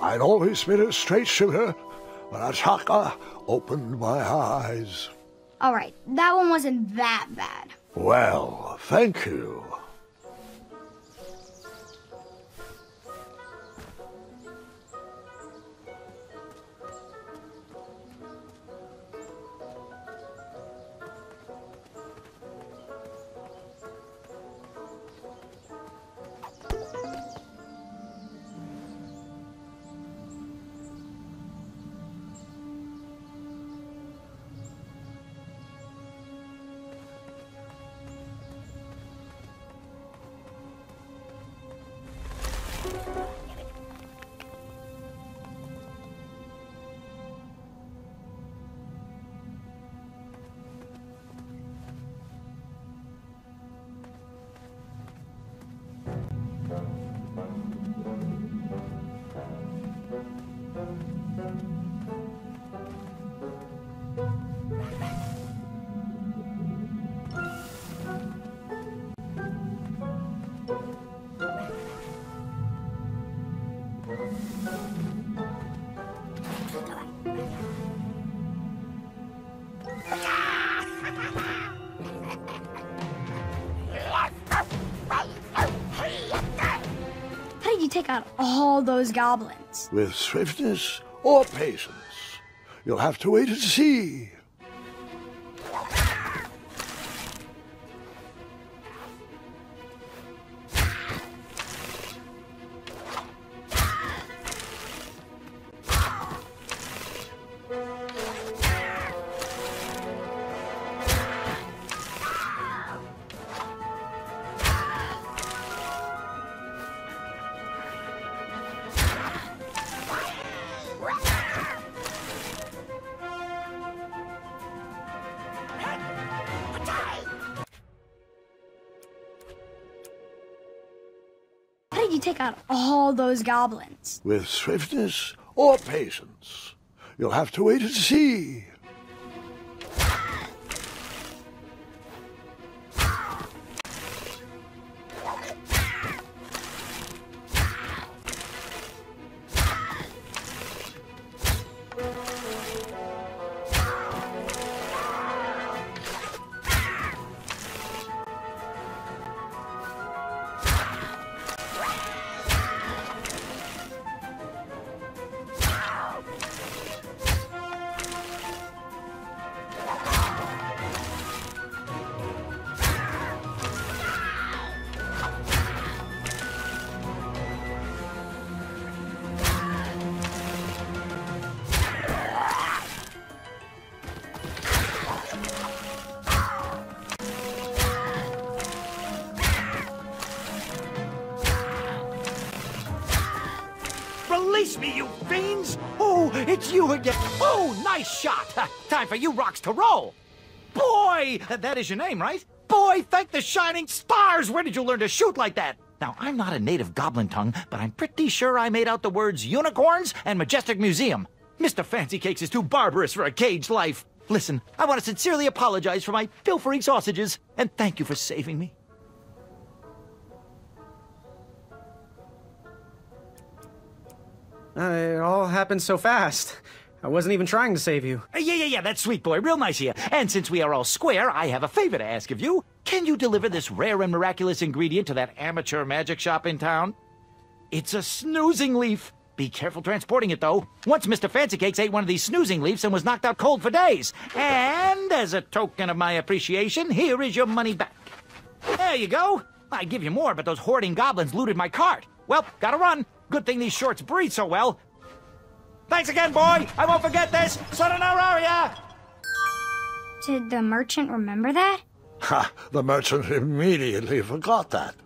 I'd always been a straight shooter, but Achaka opened my eyes. All right, that one wasn't that bad. Well, thank you. How did you take out all those goblins? With swiftness or patience? You'll have to wait and see. How did you take out all those goblins? With swiftness or patience? You'll have to wait and see. Release me, you fiends! Oh, it's you again. Oh, nice shot. Time for you rocks to roll. Boy, that is your name, right? Boy, thank the shining stars! Where did you learn to shoot like that? Now, I'm not a native goblin tongue, but I'm pretty sure I made out the words unicorns and majestic museum. Mr. Fancy Cakes is too barbarous for a caged life. Listen, I want to sincerely apologize for my pilfering sausages, and thank you for saving me. It all happened so fast. I wasn't even trying to save you. Yeah, that's sweet, boy. Real nice of you. And since we are all square, I have a favor to ask of you. Can you deliver this rare and miraculous ingredient to that amateur magic shop in town? It's a snoozing leaf. Be careful transporting it, though. Once Mr. Fancy Cakes ate one of these snoozing leaves and was knocked out cold for days. And as a token of my appreciation, here is your money back. There you go. I'd give you more, but those hoarding goblins looted my cart. Well, gotta run. Good thing these shorts breathe so well. Thanks again, boy. I won't forget this. Sonanaria! Did the merchant remember that? Ha! The merchant immediately forgot that.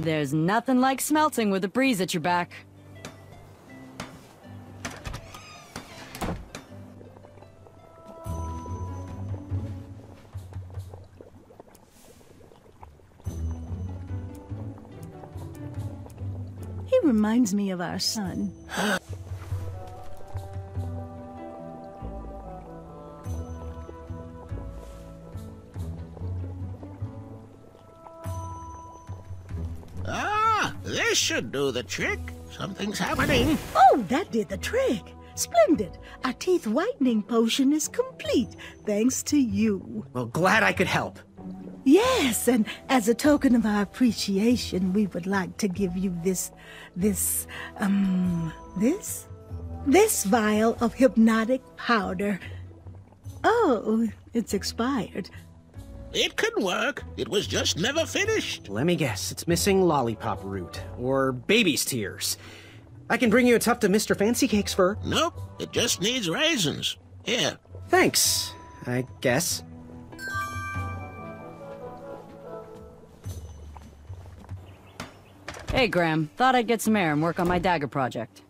There's nothing like smelting with a breeze at your back. He reminds me of our son. This should do the trick. Something's happening. Oh, that did the trick. Splendid. Our teeth whitening potion is complete, thanks to you. Well, glad I could help. Yes, and as a token of our appreciation, we would like to give you this vial of hypnotic powder. Oh, it's expired. It could work. It was just never finished. Let me guess. It's missing lollipop root. Or baby's tears. I can bring you a tuft of Mr. Fancy Cake's fur. Nope. It just needs raisins. Here. Thanks, I guess. Hey, Graham. Thought I'd get some air and work on my dagger project.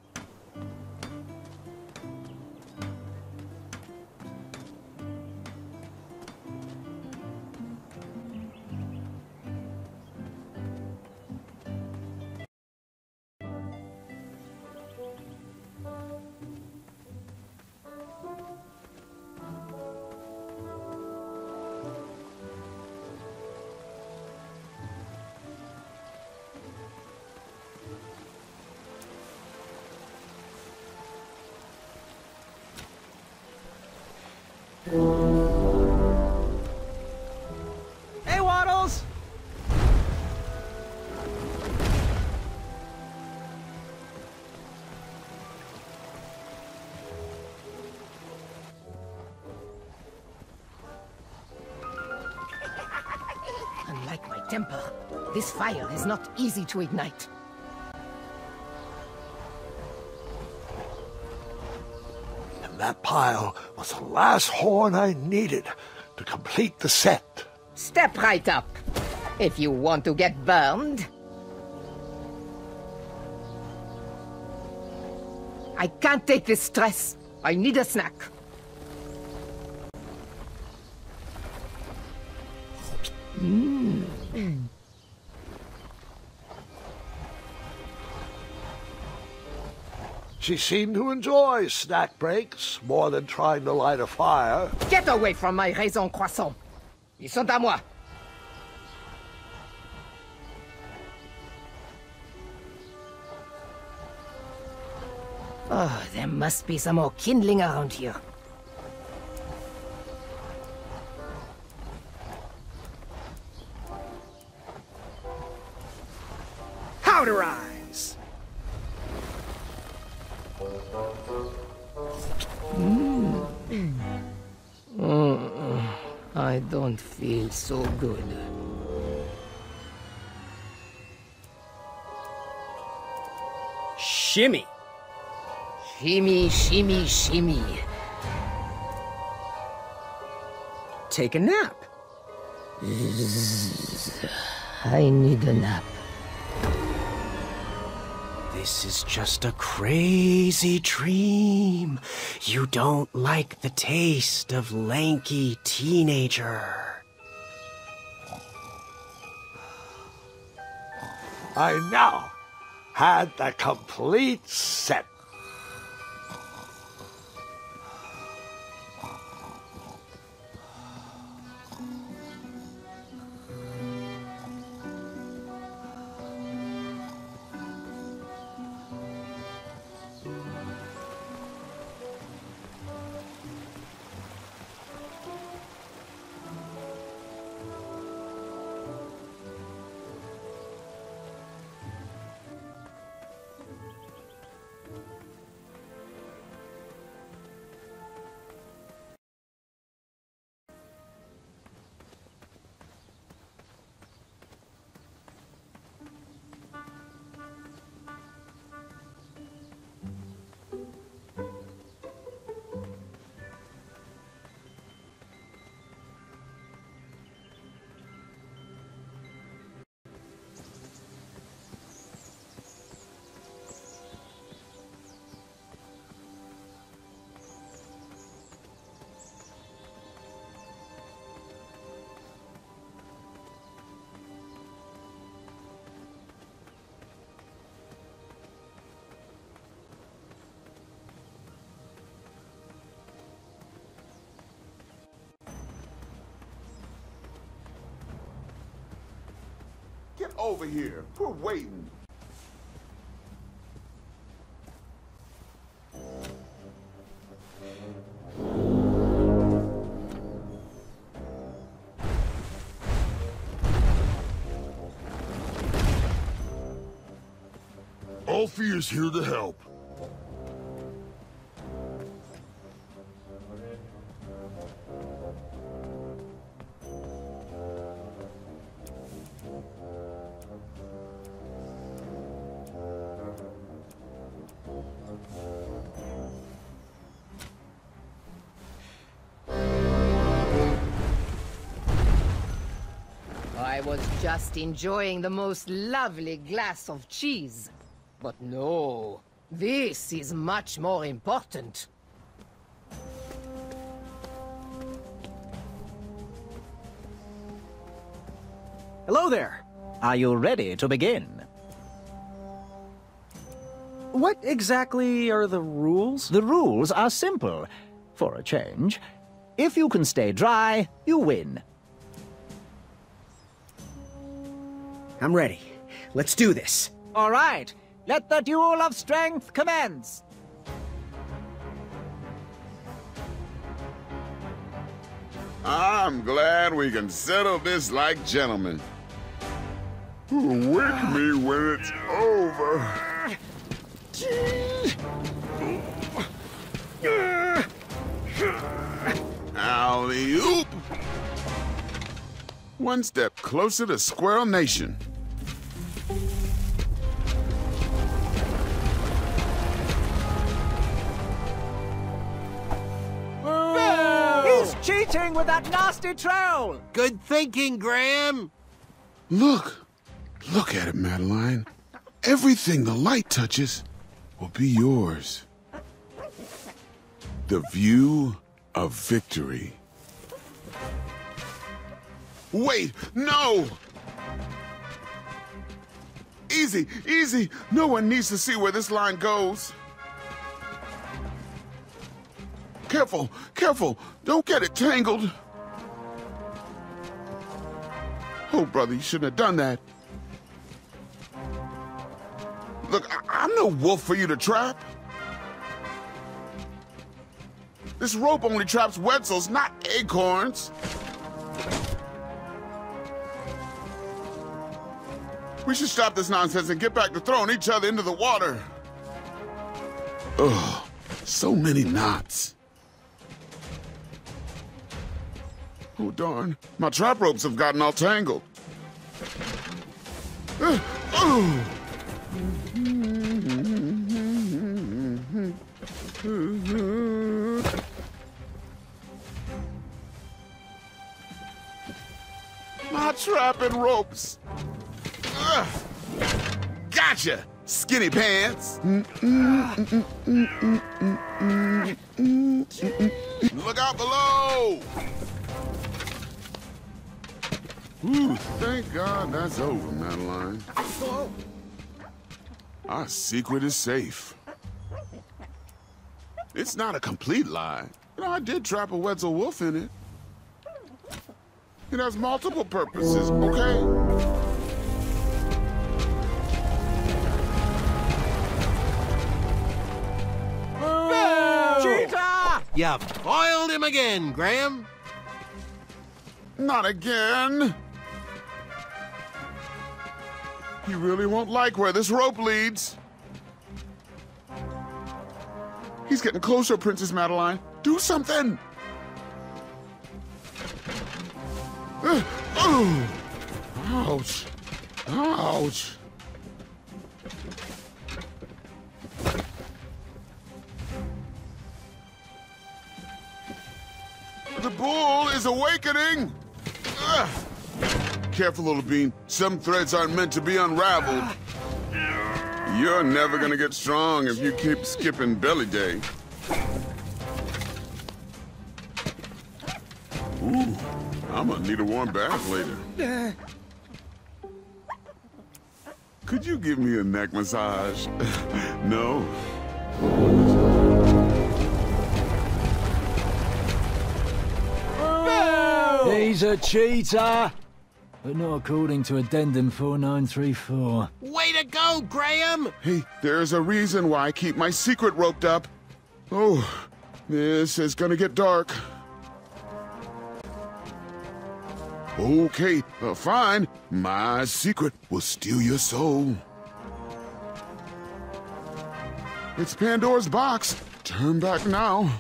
Hey, Waddles! Unlike my temper, this fire is not easy to ignite. And that pile was the last horn I needed to complete the set. Step right up, if you want to get burned. I can't take this stress. I need a snack. She seemed to enjoy snack breaks more than trying to light a fire. Get away from my raisin croissant. Ils sont à moi. Oh, there must be some more kindling around here. Powderize! I don't feel so good. Shimmy! Shimmy, shimmy, shimmy. Take a nap. I need a nap. This is just a crazy dream. You don't like the taste of lanky teenager. I now had the complete set. over here. We're waiting. Alfie is here to help. I was just enjoying the most lovely glass of cheese. But no, this is much more important. Hello there. Are you ready to begin? What exactly are the rules? The rules are simple. For a change, if you can stay dry, you win. I'm ready. Let's do this. All right. Let the duel of strength commence! I'm glad we can settle this like gentlemen. Wake me when it's over. Alley-oop! One step closer to Squirrel Nation. He's cheating with that nasty troll! Good thinking, Graham. Look at it, Madeline. Everything the light touches will be yours. The view of victory. Wait, no! Easy, easy. No one needs to see where this line goes. Careful, careful. Don't get it tangled. Oh, brother, you shouldn't have done that. Look, I'm no wolf for you to trap. This rope only traps Wetzels, not acorns. We should stop this nonsense and get back to throwing each other into the water. Ugh, so many knots. Oh, darn. My trap ropes have gotten all tangled. Oh! My trap and ropes. Gotcha, skinny pants. Look out below. Ooh, thank God that's over, Madeline. Our secret is safe. It's not a complete lie. You know, I did trap a Wetzel wolf in it. It has multiple purposes, okay? Cheetah! You foiled him again, Graham. Not again. He really won't like where this rope leads. He's getting closer, Princess Madeline. Do something! Oh! Ouch! Ouch! The bull is awakening! Ugh. Careful, little bean. Some threads aren't meant to be unraveled. You're never gonna get strong if you keep skipping belly day. Ooh, I'm gonna need a warm bath later. Could you give me a neck massage? No? He's a cheater. but not according to Addendum 4934. Way to go, Graham! Hey, there's a reason why I keep my secret roped up. Oh, this is gonna get dark. Okay, fine. My secret will steal your soul. It's Pandora's box. Turn back now.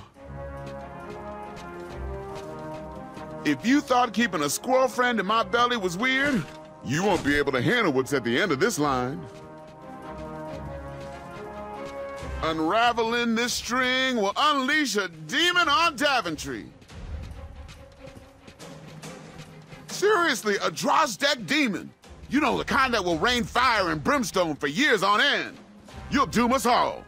If you thought keeping a squirrel friend in my belly was weird, you won't be able to handle what's at the end of this line. Unraveling this string will unleash a demon on Daventry. Seriously, a Drozdek demon. You know, the kind that will rain fire and brimstone for years on end. You'll doom us all.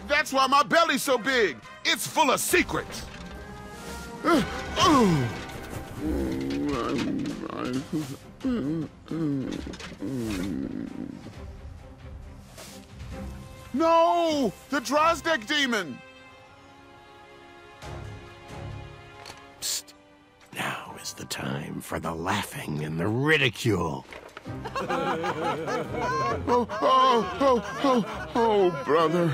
That's why my belly's so big. It's full of secrets. No! The Drozdek demon! Psst. Now is the time for the laughing and the ridicule. Oh, brother.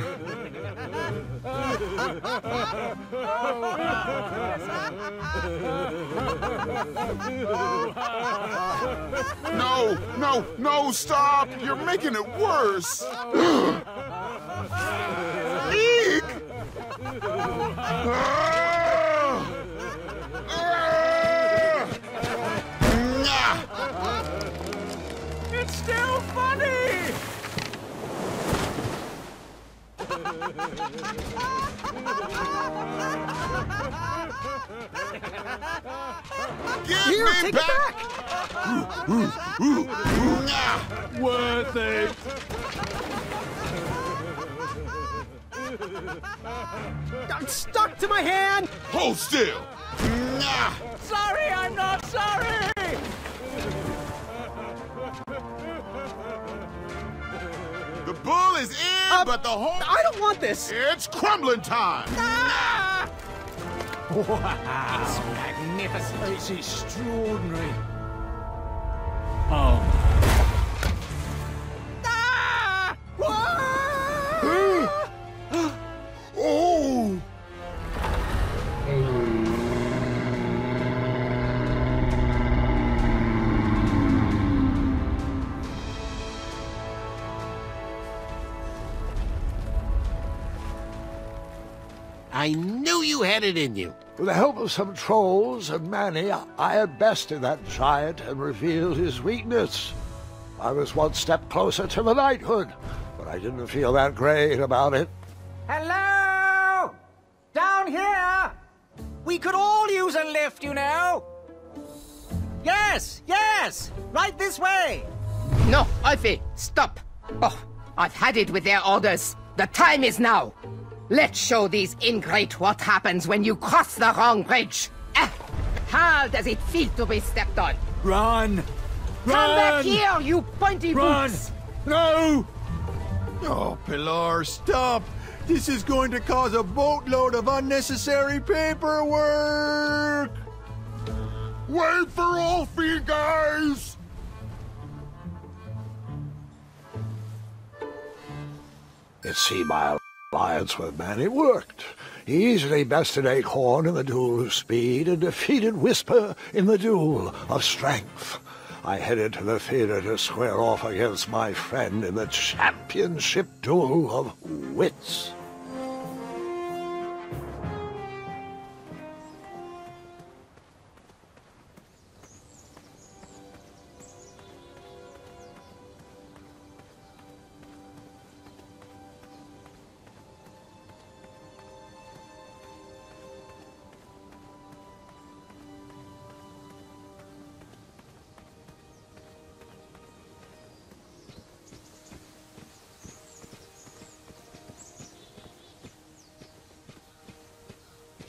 No, stop! You're making it worse! Eek! It's still funny! Give Here, me take back! it back! Worth it! I'm stuck to my hand! Hold still! Sorry, I'm not sorry! The bull is in, but the whole... I don't want this! It's crumbling time! Ah! Wow! It's magnificent! It's extraordinary. Oh. Ah! Oh! I knew you had it in you. With the help of some trolls and Manny, I had bested that giant and revealed his weakness. I was one step closer to the knighthood, but I didn't feel that great about it. Hello! Down here! We could all use a lift, you know! Yes! Right this way! No, Alfie, stop! Oh, I've had it with their orders. The time is now! Let's show these ingrate what happens when you cross the wrong bridge! How does it feel to be stepped on? Run! Come back here, you pointy boots! No! Oh, Pilar, stop! This is going to cause a boatload of unnecessary paperwork! Wait for Alfie, guys! It seemed my alliance with Manny worked. He easily bested Acorn in the duel of speed and defeated Whisper in the duel of strength. I headed to the theater to square off against my friend in the championship duel of wits.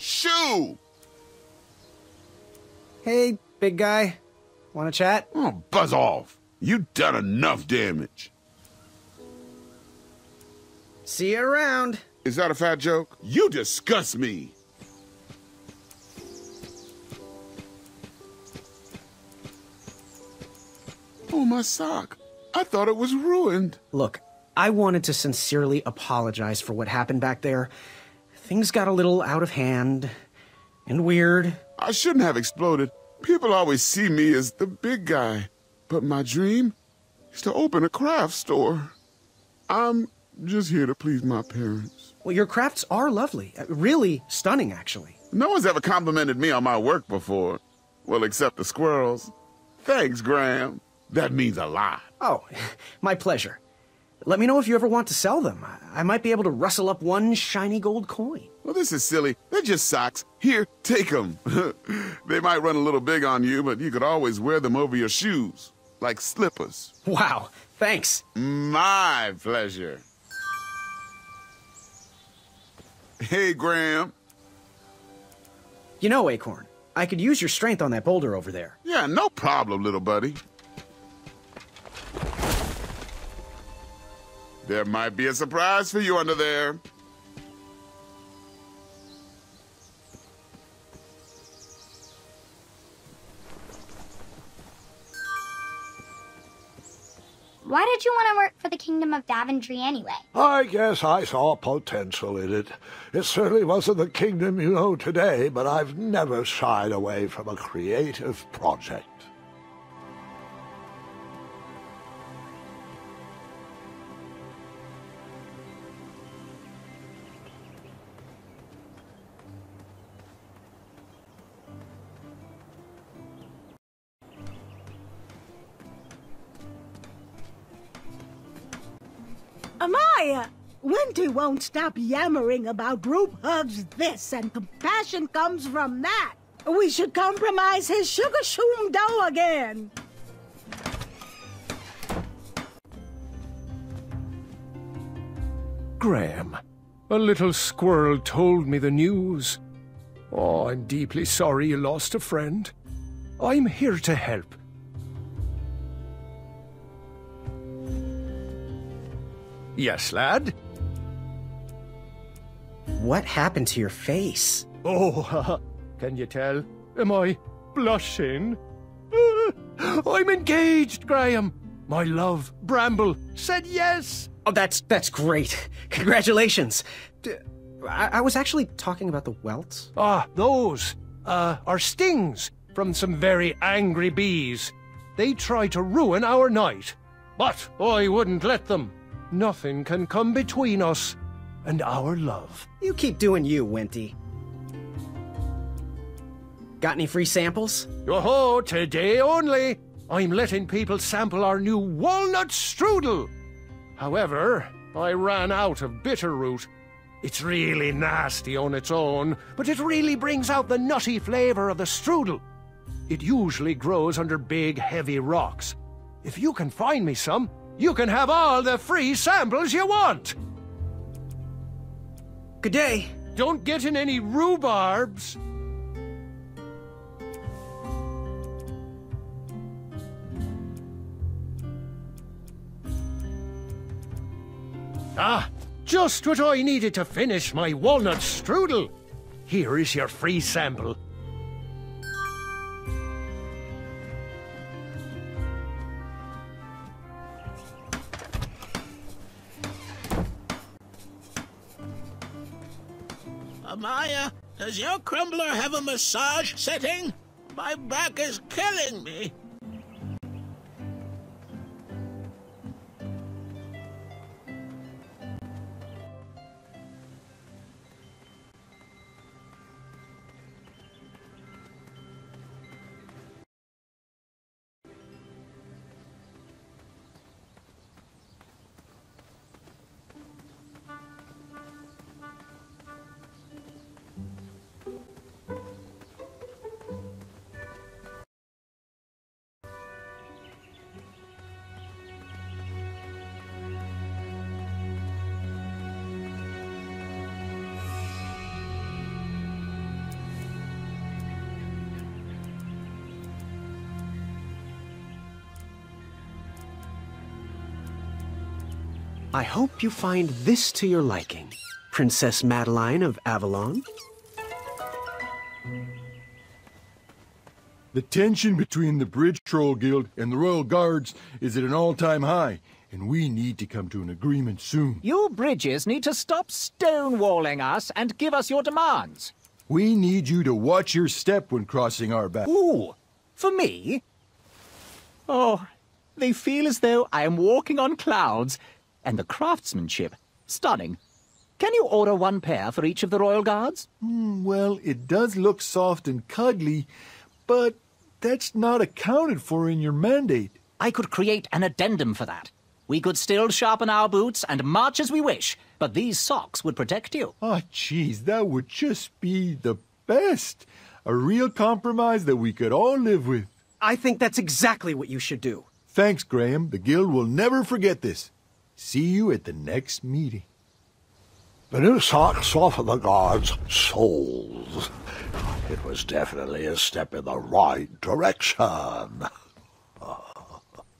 Shoo! Hey, big guy. Want to chat? Oh, buzz off. You've done enough damage. See you around. Is that a fat joke? You disgust me. my sock. I thought it was ruined. Look, I wanted to sincerely apologize for what happened back there. Things got a little out of hand and weird. I shouldn't have exploded. People always see me as the big guy. But my dream is to open a craft store. I'm just here to please my parents. Well, your crafts are lovely. Really stunning, actually. No one's ever complimented me on my work before. Well, except the squirrels. Thanks, Graham. That means a lot. Oh, my pleasure. Let me know if you ever want to sell them. I might be able to rustle up one shiny gold coin. Well, this is silly. They're just socks. Here, take them. They might run a little big on you, but you could always wear them over your shoes, like slippers. Wow, thanks. My pleasure. Hey, Graham. You know, Acorn, I could use your strength on that boulder over there. Yeah, no problem, little buddy. There might be a surprise for you under there. Why did you want to work for the Kingdom of Daventry anyway? I guess I saw potential in it. It certainly wasn't the kingdom you know today, but I've never shied away from a creative project. Amaya, Winty won't stop yammering about group hugs this and compassion comes from that. We should compromise his sugar shoom dough again. Graham, a little squirrel told me the news. Oh, I'm deeply sorry you lost a friend. I'm here to help. Yes, lad? What happened to your face? Oh, can you tell? Am I blushing? I'm engaged, Graham. My love, Bramble, said yes. Oh, that's great. Congratulations. I was actually talking about the welts. Ah, those are stings from some very angry bees. They try to ruin our night, but I wouldn't let them. Nothing can come between us and our love. You keep doing you, Winty. Got any free samples? Oh, today only. I'm letting people sample our new walnut strudel. However, I ran out of bitterroot. It's really nasty on its own, but it really brings out the nutty flavor of the strudel. It usually grows under big, heavy rocks. If you can find me some, you can have all the free samples you want. Good day. Don't get in any rhubarbs. Ah, just what I needed to finish my walnut strudel. Here is your free sample. Amaya, does your crumbler have a massage setting? My back is killing me. I hope you find this to your liking, Princess Madeline of Avalon. The tension between the Bridge Troll Guild and the Royal Guards is at an all-time high, and we need to come to an agreement soon. You bridges need to stop stonewalling us and give us your demands. We need you to watch your step when crossing our back. Ooh, for me? Oh, they feel as though I am walking on clouds, and the craftsmanship, stunning. Can you order one pair for each of the Royal Guards? Well, it does look soft and cuddly, but that's not accounted for in your mandate. I could create an addendum for that. We could still sharpen our boots and march as we wish, but these socks would protect you. Oh, jeez, that would just be the best. A real compromise that we could all live with. I think that's exactly what you should do. Thanks, Graham. The Guild will never forget this. See you at the next meeting. The new socks softened the guards' souls. It was definitely a step in the right direction. I'm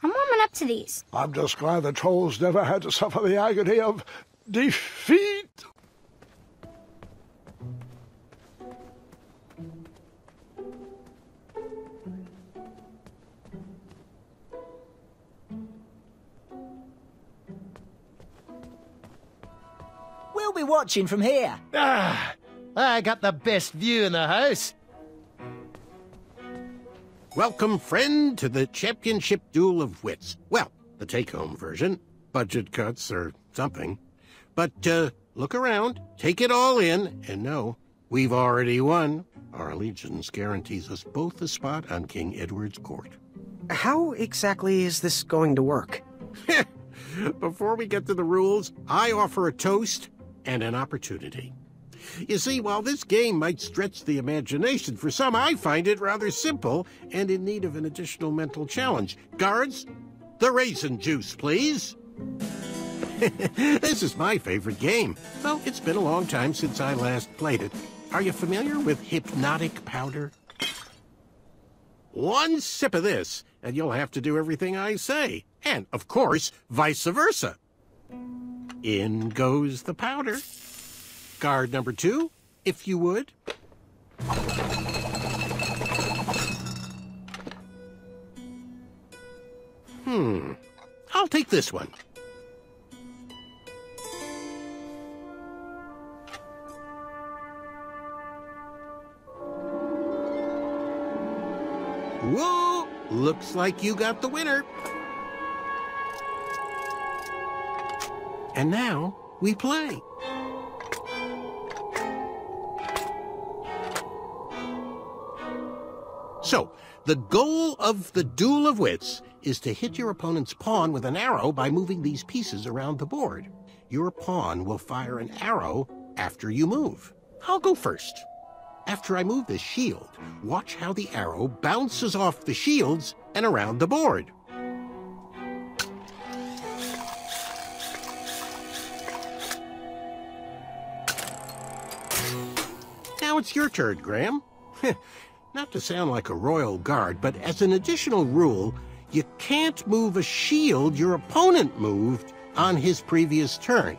warming up to these. I'm just glad the trolls never had to suffer the agony of defeat. We'll be watching from here. I got the best view in the house. Welcome, friend, to the Championship Duel of Wits. Well, the take-home version. Budget cuts or something. But, look around, take it all in, and know we've already won. Our allegiance guarantees us both a spot on King Edward's court. How exactly is this going to work? Before we get to the rules, I offer a toast and an opportunity. You see, while this game might stretch the imagination for some, I find it rather simple and in need of an additional mental challenge. Guards, the raisin juice, please. This is my favorite game. Well, it's been a long time since I last played it. Are you familiar with hypnotic powder? One sip of this, and you'll have to do everything I say. And, of course, vice versa. In goes the powder. Guard number 2, if you would. I'll take this one. Whoa! Looks like you got the winner. And now we play. So, the goal of the Duel of Wits is to hit your opponent's pawn with an arrow by moving these pieces around the board. Your pawn will fire an arrow after you move. I'll go first. After I move this shield, watch how the arrow bounces off the shields and around the board. Now it's your turn, Graham. Not to sound like a royal guard, but as an additional rule, you can't move a shield your opponent moved on his previous turn.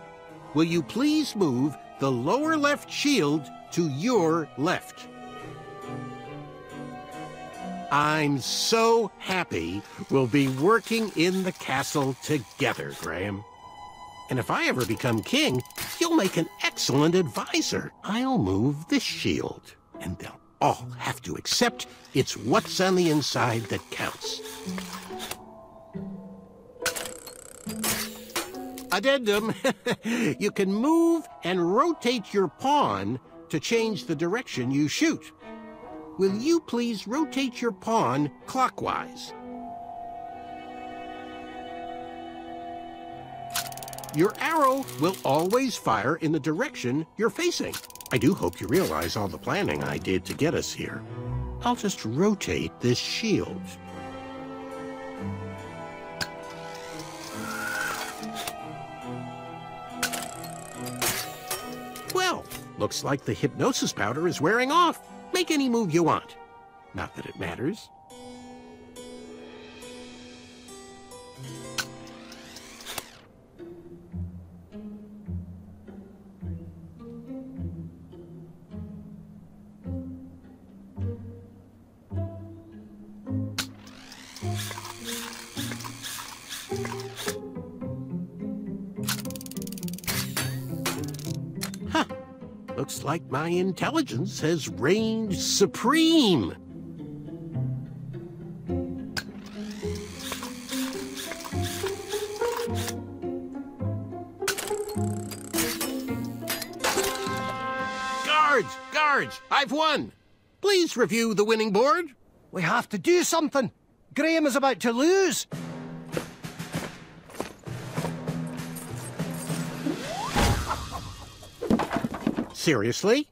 Will you please move the lower left shield to your left? I'm so happy we'll be working in the castle together, Graham. And if I ever become king, you'll make an excellent advisor. I'll move this shield, and they'll all have to accept it's what's on the inside that counts. Addendum. You can move and rotate your pawn to change the direction you shoot. Will you please rotate your pawn clockwise? Your arrow will always fire in the direction you're facing. I do hope you realize all the planning I did to get us here. I'll just rotate this shield. Well, looks like the hypnosis powder is wearing off. Make any move you want. Not that it matters. Looks like my intelligence has reigned supreme. Guards, I've won. Please review the winning board. We have to do something. Graham is about to lose. Seriously?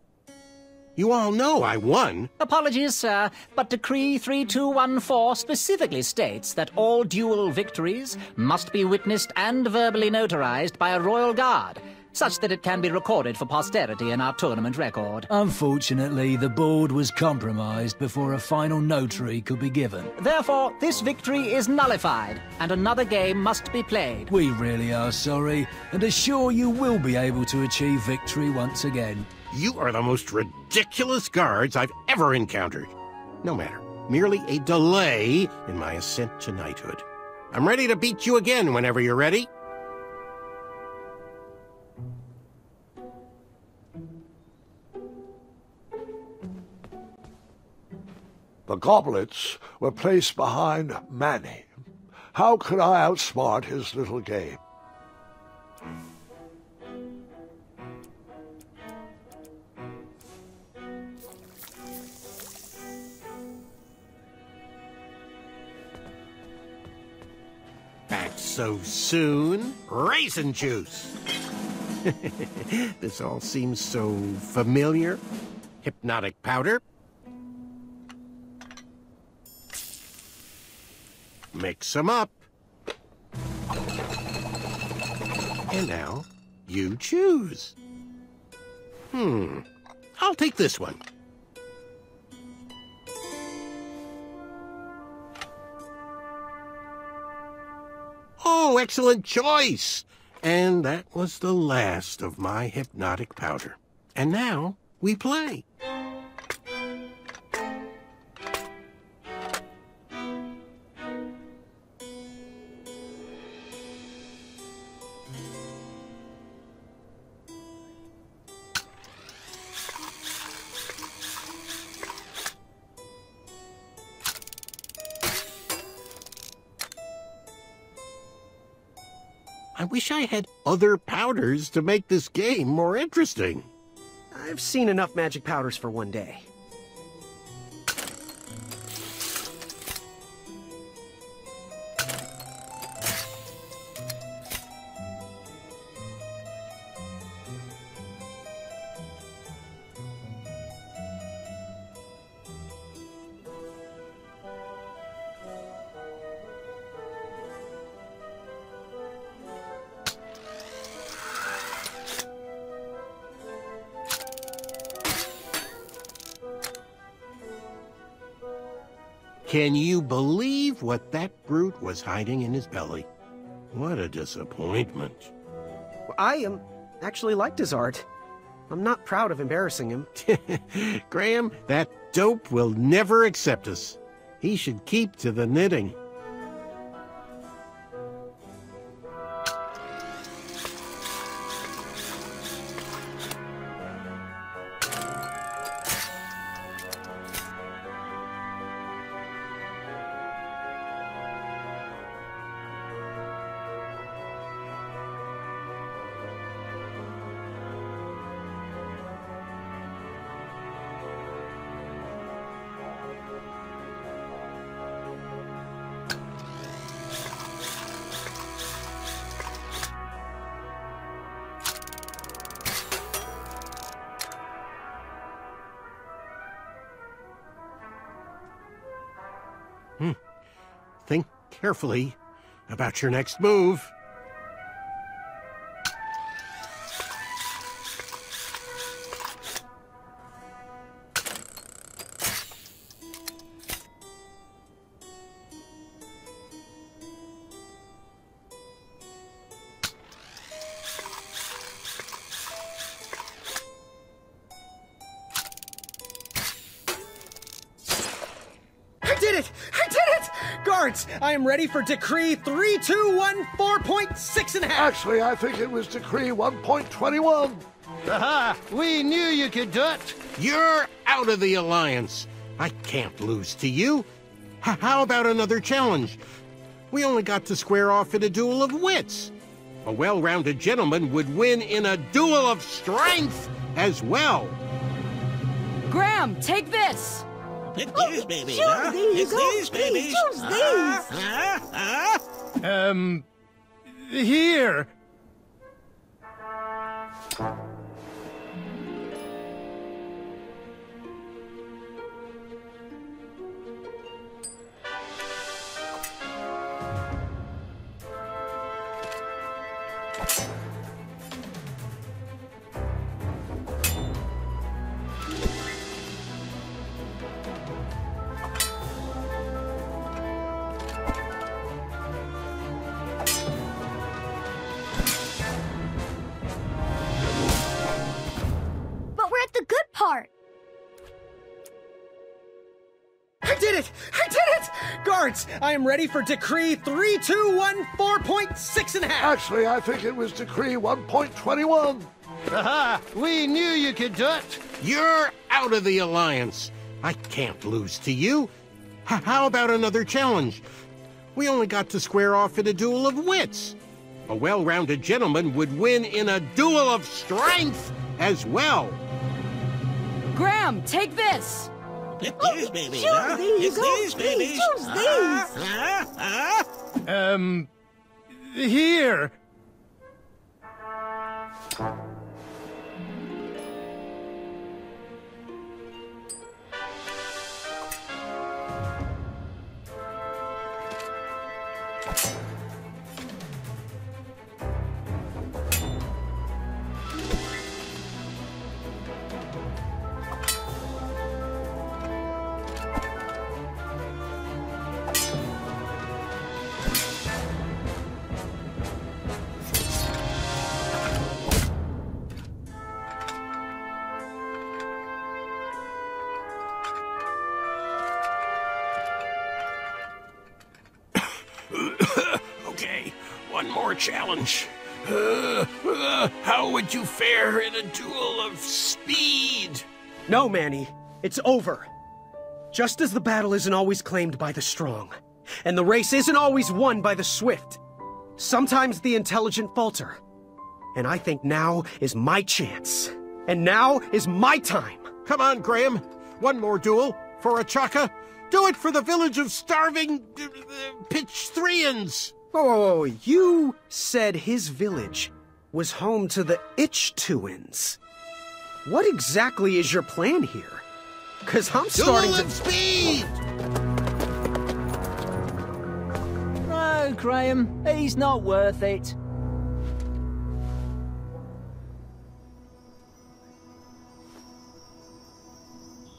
You all know I won. Apologies, sir, but Decree 3214 specifically states that all duel victories must be witnessed and verbally notarized by a royal guard, such that it can be recorded for posterity in our tournament record. Unfortunately, the board was compromised before a final notary could be given. Therefore, this victory is nullified, and another game must be played. We really are sorry, and assure you will be able to achieve victory once again. You are the most ridiculous guards I've ever encountered. No matter, merely a delay in my ascent to knighthood. I'm ready to beat you again whenever you're ready. The goblets were placed behind Manny. How could I outsmart his little game? Back so soon? Raisin juice! This all seems so familiar. Hypnotic powder. Mix them up. And now, you choose. I'll take this one. Oh, excellent choice! And that was the last of my hypnotic powder. And now, we play. I wish I had other powders to make this game more interesting. I've seen enough magic powders for one day. Can you believe what that brute was hiding in his belly? What a disappointment. I actually liked his art. I'm not proud of embarrassing him. Graham, that dope will never accept us. He should keep to the knitting. Think carefully about your next move. Guards, I am ready for Decree 3214.6 1/2. Actually, I think it was Decree 1.21. Aha! We knew you could do it! You're out of the alliance. I can't lose to you. How about another challenge? We only got to square off in a duel of wits. A well-rounded gentleman would win in a duel of strength as well. Graham, take this! Pick these, baby. Choose these. Pick these, baby. Choose these. Here! But we're at the good part. I did it! I did it! Guards, I am ready for Decree 3214.6 1/2. Actually, I think it was Decree 1.21. Aha! We knew you could do it! You're out of the alliance. I can't lose to you. How about another challenge? We only got to square off in a duel of wits. A well-rounded gentleman would win in a duel of strength as well. Graham, take this! Pick these, baby. Choose these. Pick these, baby. Choose these. Here! Okay, one more challenge. How would you fare in a duel of speed? No, Manny, it's over. Just as the battle isn't always claimed by the strong, and the race isn't always won by the swift, sometimes the intelligent falter. And I think now is my chance. And now is my time. Come on, Graham. One more duel for a chaka. Do it for the village of starving Pitchthreans. Oh, you said his village was home to the Itch-Tuins. What exactly is your plan here? 'Cause I'm starting Duel to... of speed! No, Graham, he's not worth it.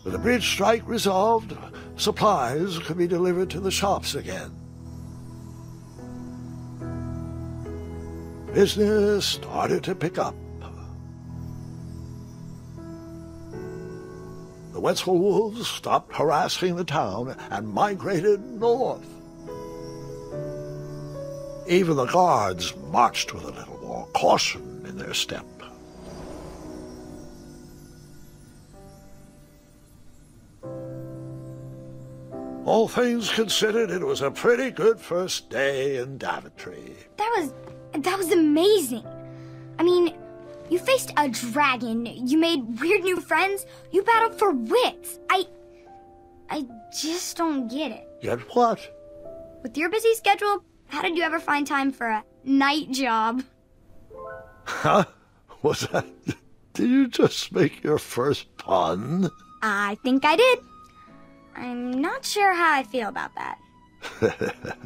With the bridge strike resolved, supplies could be delivered to the shops again. Business started to pick up. The Wetzel wolves stopped harassing the town and migrated north. Even the guards marched with a little more caution in their step. All things considered, it was a pretty good first day in Daventry. That was amazing. I mean, you faced a dragon, you made weird new friends, you battled for wits. I just don't get it. Get what? With your busy schedule, how did you ever find time for a night job? Huh? Was that... Did you just make your first pun? I think I did. I'm not sure how I feel about that.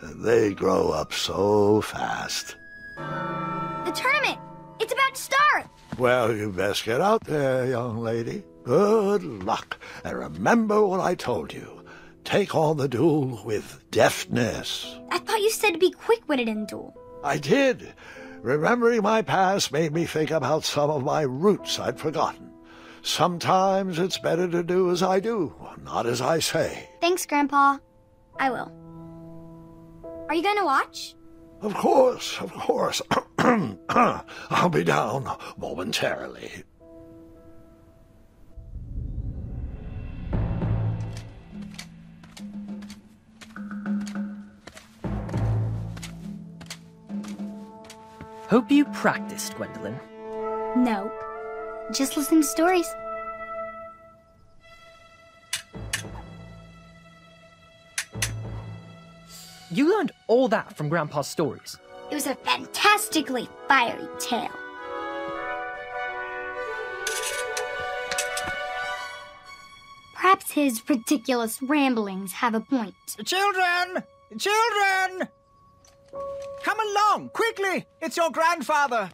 They grow up so fast. The tournament! It's about to start! Well, you best get out there, young lady. Good luck. And remember what I told you. Take on the duel with deftness. I thought you said to be quick-witted in duel. I did. Remembering my past made me think about some of my roots I'd forgotten. Sometimes it's better to do as I do, not as I say. Thanks, Grandpa. I will. Are you going to watch? Of course, of course. I'll be down momentarily. Hope you practiced, Gwendolyn. Nope. Just listen to stories. You learned all that from Grandpa's stories. It was a fantastically fiery tale. Perhaps his ridiculous ramblings have a point. Children! Children! Come along, quickly! It's your grandfather!